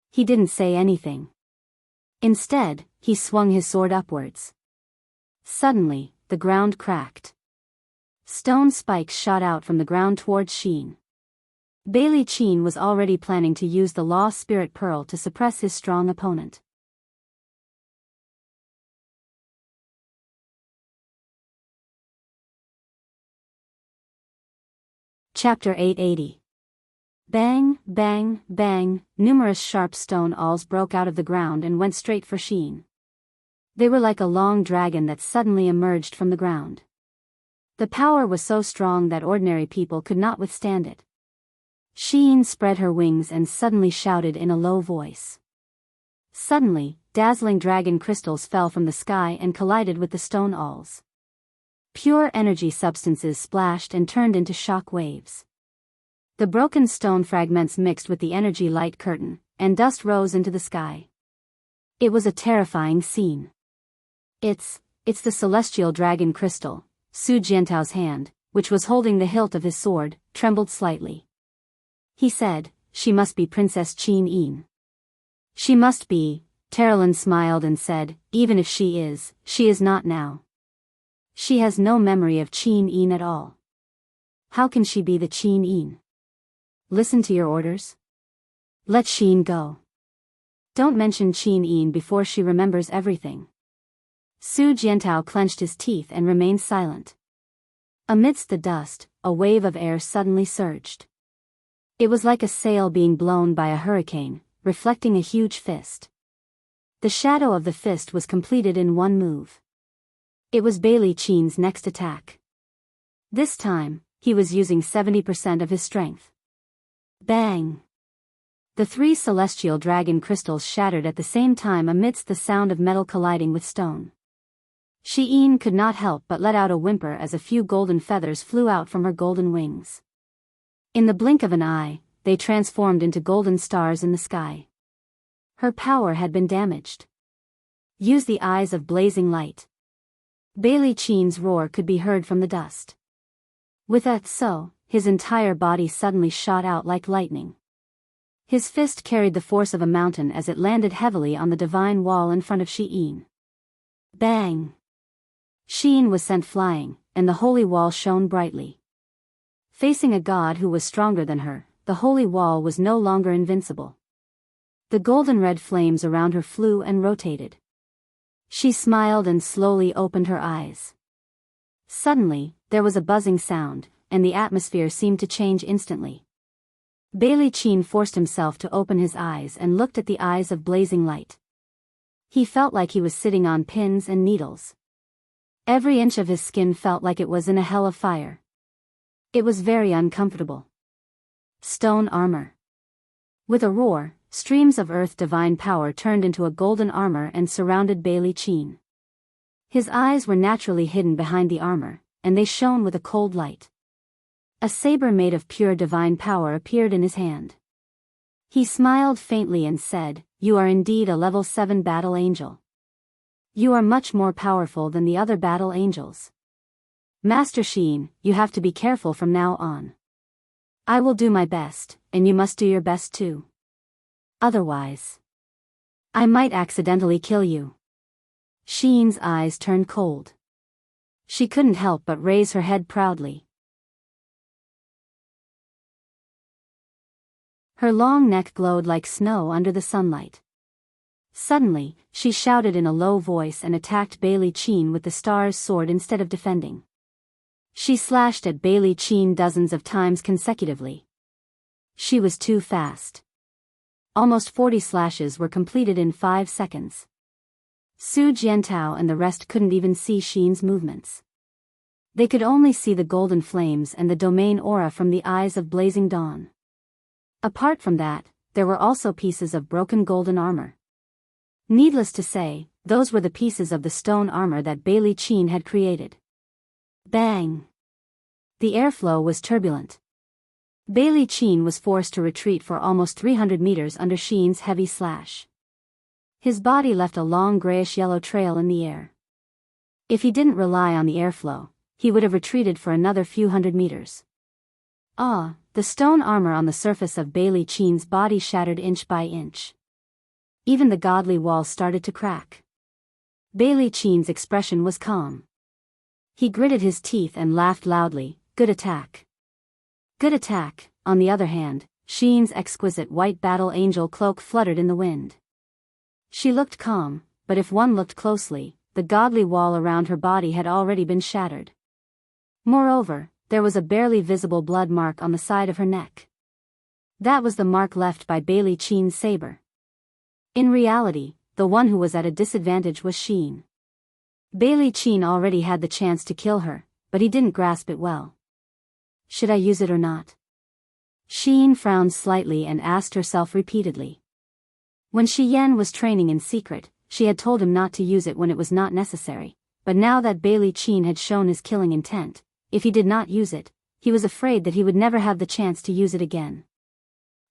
He didn't say anything. Instead, he swung his sword upwards. Suddenly, the ground cracked. Stone spikes shot out from the ground towards Sheen. Bailey Sheen was already planning to use the Law Spirit Pearl to suppress his strong opponent. Chapter 880. Bang, bang, bang, numerous sharp stone awls broke out of the ground and went straight for Sheen. They were like a long dragon that suddenly emerged from the ground. The power was so strong that ordinary people could not withstand it. Sheen spread her wings and suddenly shouted in a low voice. Suddenly, dazzling dragon crystals fell from the sky and collided with the stone awls. Pure energy substances splashed and turned into shock waves. The broken stone fragments mixed with the energy light curtain, and dust rose into the sky. It was a terrifying scene. It's the celestial dragon crystal. Su Jiantao's hand, which was holding the hilt of his sword, trembled slightly. He said, "She must be Princess Qin Yin." "She must be," Terralyn smiled and said, "even if she is not now. She has no memory of Qin Yin at all. How can she be the Qin Yin? Listen to your orders. Let Qin go. Don't mention Qin Yin before she remembers everything." Su Jiantao clenched his teeth and remained silent. Amidst the dust, a wave of air suddenly surged. It was like a sail being blown by a hurricane, reflecting a huge fist. The shadow of the fist was completed in one move. It was Bailey Qin's next attack. This time, he was using 70% of his strength. Bang! The three celestial dragon crystals shattered at the same time amidst the sound of metal colliding with stone. Yin could not help but let out a whimper as a few golden feathers flew out from her golden wings. In the blink of an eye, they transformed into golden stars in the sky. Her power had been damaged. Use the eyes of blazing light. Bailey Qin's roar could be heard from the dust. With that his entire body suddenly shot out like lightning. His fist carried the force of a mountain as it landed heavily on the divine wall in front of Yin. Bang! Yin was sent flying, and the holy wall shone brightly. Facing a god who was stronger than her, the holy wall was no longer invincible. The golden red flames around her flew and rotated. She smiled and slowly opened her eyes. Suddenly, there was a buzzing sound, and the atmosphere seemed to change instantly. Bailey Qin forced himself to open his eyes and looked at the eyes of blazing light. He felt like he was sitting on pins and needles. Every inch of his skin felt like it was in a hell of fire. It was very uncomfortable. Stone armor. With a roar, streams of earth divine power turned into a golden armor and surrounded Bailey Qin. His eyes were naturally hidden behind the armor, and they shone with a cold light. A saber made of pure divine power appeared in his hand. He smiled faintly and said, "You are indeed a level 7 battle angel. You are much more powerful than the other battle angels. Master Yin, you have to be careful from now on. I will do my best, and you must do your best too. Otherwise, I might accidentally kill you." Yin's eyes turned cold. She couldn't help but raise her head proudly. Her long neck glowed like snow under the sunlight. Suddenly, she shouted in a low voice and attacked Bailey Qin with the star's sword instead of defending. She slashed at Bailey Qin dozens of times consecutively. She was too fast. Almost 40 slashes were completed in 5 seconds. Su Jiantao and the rest couldn't even see Yin's movements. They could only see the golden flames and the domain aura from the eyes of blazing dawn. Apart from that, there were also pieces of broken golden armor. Needless to say, those were the pieces of the stone armor that Bailey Qin had created. Bang! The airflow was turbulent. Bailey Qin was forced to retreat for almost 300 meters under Yin's heavy slash. His body left a long grayish-yellow trail in the air. If he didn't rely on the airflow, he would have retreated for another few hundred meters. The stone armor on the surface of Bailey Qin's body shattered inch by inch. Even the godly wall started to crack. Bailey Qin's expression was calm. He gritted his teeth and laughed loudly. "Good attack." Good attack. On the other hand, Yin's exquisite white battle angel cloak fluttered in the wind. She looked calm, but if one looked closely, the godly wall around her body had already been shattered. Moreover, there was a barely visible blood mark on the side of her neck. That was the mark left by Bailey Cheen's saber. In reality, the one who was at a disadvantage was Sheen. Bailey Cheen already had the chance to kill her, but he didn't grasp it well. Should I use it or not? Sheen frowned slightly and asked herself repeatedly. When Shi Yan was training in secret, she had told him not to use it when it was not necessary, but now that Bailey Cheen had shown his killing intent, if he did not use it, he was afraid that he would never have the chance to use it again.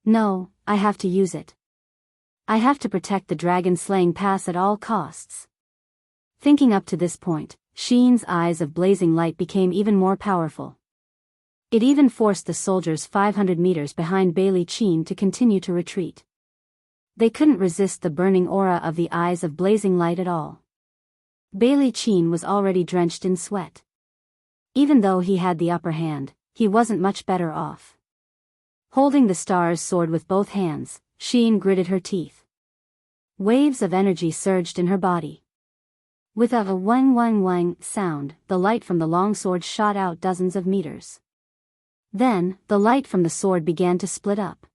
No, I have to use it. I have to protect the dragon-slaying pass at all costs. Thinking up to this point, Sheen's eyes of blazing light became even more powerful. It even forced the soldiers 500 meters behind Bailey Cheen to continue to retreat. They couldn't resist the burning aura of the eyes of blazing light at all. Bailey Cheen was already drenched in sweat. Even though he had the upper hand, he wasn't much better off. Holding the star's sword with both hands, Sheen gritted her teeth. Waves of energy surged in her body. With a wang wang wang sound, the light from the long sword shot out dozens of meters. Then, the light from the sword began to split up.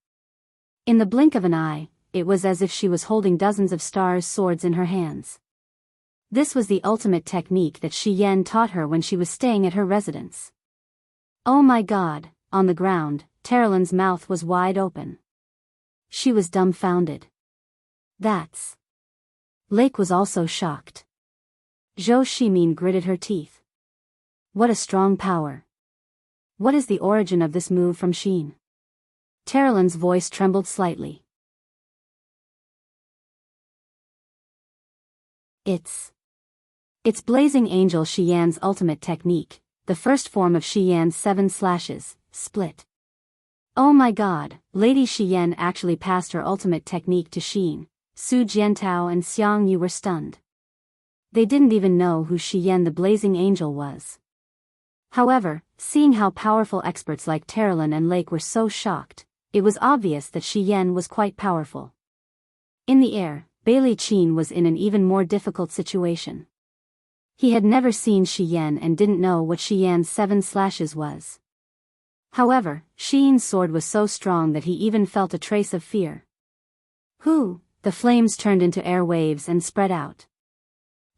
In the blink of an eye, it was as if she was holding dozens of stars' swords in her hands. This was the ultimate technique that Shi Yan taught her when she was staying at her residence. Oh my God, on the ground, Terrelyn's mouth was wide open. She was dumbfounded. That's... Lake was also shocked. Zhou Shimin gritted her teeth. What a strong power. What is the origin of this move from Sheen? Terrelyn's voice trembled slightly. It's Blazing Angel Shi Yan's ultimate technique, the first form of Shi Yan's 7 slashes, split. Oh my God, Lady Shi Yan actually passed her ultimate technique to Sheen. Su Jiantao and Xiang Yu were stunned. They didn't even know who Shi Yan the Blazing Angel was. However, seeing how powerful experts like Terrelyn and Lake were so shocked, it was obvious that Shi Yan was quite powerful. In the air, Bailey Cheen was in an even more difficult situation. He had never seen Shi Yan and didn't know what Shi Yan's 7 slashes was. However, Sheen's sword was so strong that he even felt a trace of fear. Who? The flames turned into air waves and spread out.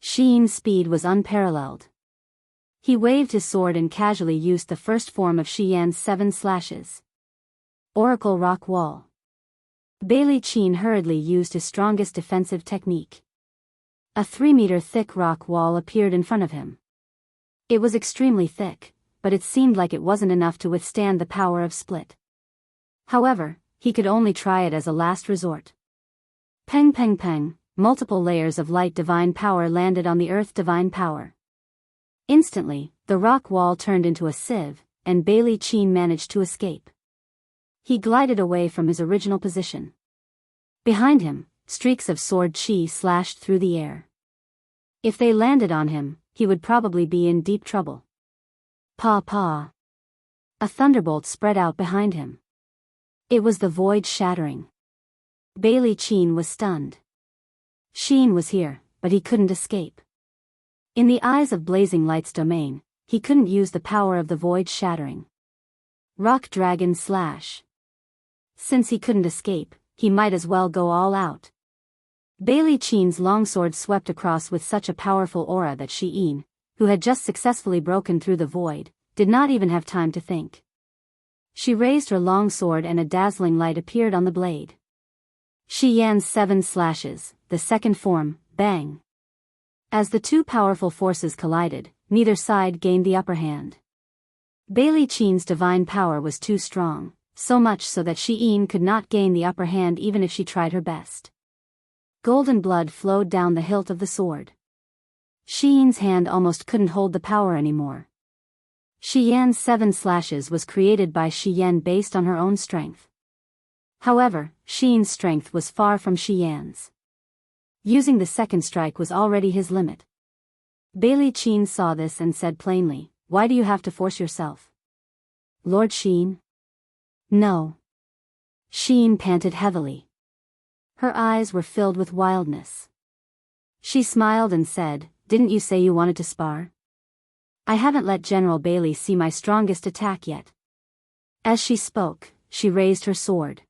Sheen's speed was unparalleled. He waved his sword and casually used the first form of Shi Yan's 7 slashes. Oracle Rock Wall. Bailey Cheen hurriedly used his strongest defensive technique. A 3-meter thick rock wall appeared in front of him. It was extremely thick, but it seemed like it wasn't enough to withstand the power of split. However, he could only try it as a last resort. Peng peng peng, multiple layers of light divine power landed on the earth divine power. Instantly, the rock wall turned into a sieve, and Bailey Cheen managed to escape. He glided away from his original position. Behind him, streaks of sword chi slashed through the air. If they landed on him, he would probably be in deep trouble. Pa pa. A thunderbolt spread out behind him. It was the void shattering. Bailey Cheen was stunned. Sheen was here, but he couldn't escape. In the eyes of Blazing Light's domain, he couldn't use the power of the void shattering. Rock Dragon Slash. Since he couldn't escape, he might as well go all out. Bailey Cheen's longsword swept across with such a powerful aura that Shi-in, who had just successfully broken through the void, did not even have time to think. She raised her longsword and a dazzling light appeared on the blade. Shi Yan's 7 slashes, the second form, bang. As the two powerful forces collided, neither side gained the upper hand. Bailey Cheen's divine power was too strong, so much so that Shi-in could not gain the upper hand even if she tried her best. Golden blood flowed down the hilt of the sword. Shi-in's hand almost couldn't hold the power anymore. Shi Yan's 7 slashes was created by Shi Yan based on her own strength. However, Shi-in's strength was far from Shi Yan's. Using the second strike was already his limit. Bailey Cheen saw this and said plainly, "Why do you have to force yourself?" "Lord Sheen?" "No." Sheen panted heavily. Her eyes were filled with wildness. She smiled and said, "Didn't you say you wanted to spar?" I haven't let General Bailey see my strongest attack yet. As she spoke, she raised her sword.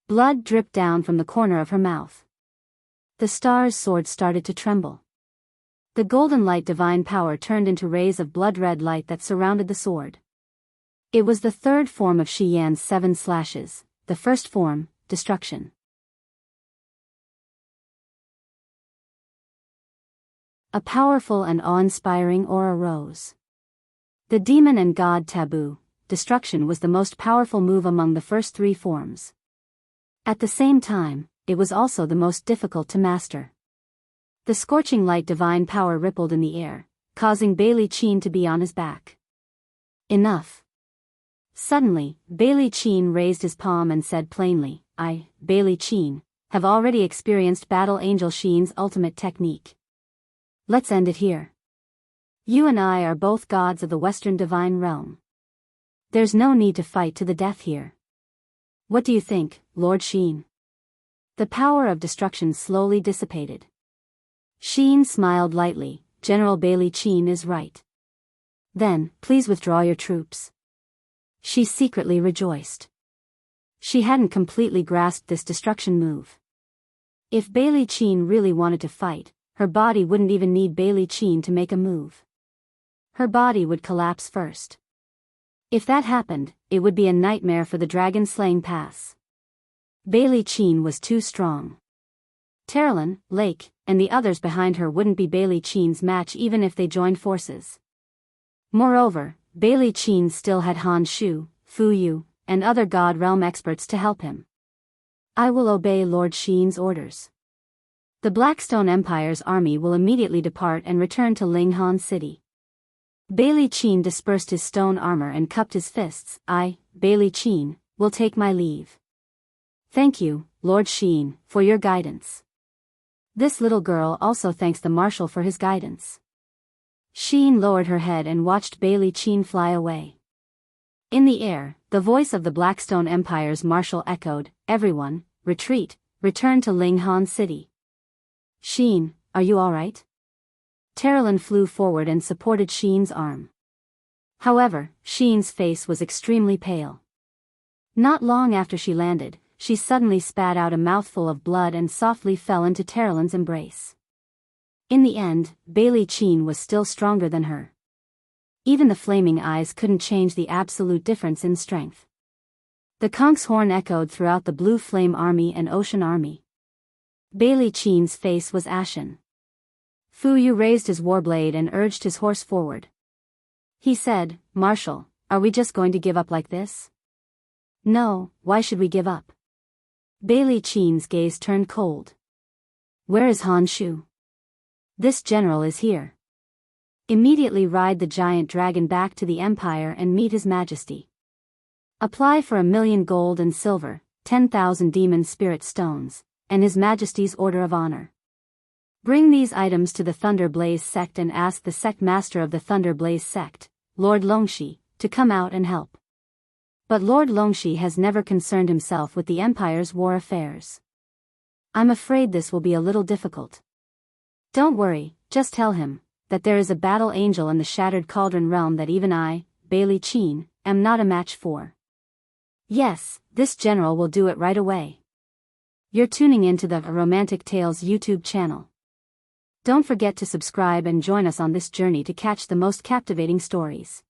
Blood dripped down from the corner of her mouth. The star's sword started to tremble. The golden light divine power turned into rays of blood-red light that surrounded the sword. It was the third form of Shi Yan's 7 slashes, the first form, destruction. A powerful and awe-inspiring aura rose. The demon and god taboo, destruction was the most powerful move among the first 3 forms. At the same time, it was also the most difficult to master. The scorching light divine power rippled in the air, causing Bailey Qin to be on his back. Enough. Suddenly, Bailey Qin raised his palm and said plainly, I, Bailey Qin, have already experienced Battle Angel Shin's ultimate technique. Let's end it here. You and I are both gods of the Western Divine Realm. There's no need to fight to the death here. What do you think, Lord Shin? The power of destruction slowly dissipated. Shin smiled lightly. General Bailey Qin is right. Then, please withdraw your troops. She secretly rejoiced. She hadn't completely grasped this destruction move. If Bailey Qin really wanted to fight, her body wouldn't even need Bailey Qin to make a move. Her body would collapse first. If that happened, it would be a nightmare for the dragon-slaying pass. Bailey Qin was too strong. Terilyn, Lake, and the others behind her wouldn't be Bailey Qin's match even if they joined forces. Moreover, Bailey Qin still had Han Shu, Fu Yu, and other God Realm experts to help him. I will obey Lord Shin's orders. The Blackstone Empire's army will immediately depart and return to Linghan City. Bailey Qin dispersed his stone armor and cupped his fists. I, Bailey Qin, will take my leave. Thank you, Lord Shin, for your guidance. This little girl also thanks the Marshal for his guidance. Shin lowered her head and watched Bailey Qin fly away. In the air, the voice of the Blackstone Empire's Marshal echoed, everyone, retreat, return to Linghan City. Shin, are you alright? Terilyn flew forward and supported Shin's arm. However, Shin's face was extremely pale. Not long after she landed, she suddenly spat out a mouthful of blood and softly fell into Terilyn's embrace. In the end, Bailey Qin was still stronger than her. Even the flaming eyes couldn't change the absolute difference in strength. The conch's horn echoed throughout the Blue Flame Army and Ocean Army. Bailey Qin's face was ashen. Fu Yu raised his warblade and urged his horse forward. He said, Marshal, are we just going to give up like this? No, why should we give up? Bailey Qin's gaze turned cold. Where is Han Shu? This general is here. Immediately ride the giant dragon back to the Empire and meet His Majesty. Apply for 1,000,000 gold and silver, 10,000 demon spirit stones, and His Majesty's Order of Honor. Bring these items to the Thunder Blaze sect and ask the sect master of the Thunder Blaze sect, Lord Longxi, to come out and help. But Lord Longxi has never concerned himself with the Empire's war affairs. I'm afraid this will be a little difficult. Don't worry, just tell him that there is a battle angel in the Shattered Cauldron realm that even I, Bailey Qin, am not a match for. Yes, this general will do it right away. You're tuning into the Romantic Tales YouTube channel. Don't forget to subscribe and join us on this journey to catch the most captivating stories.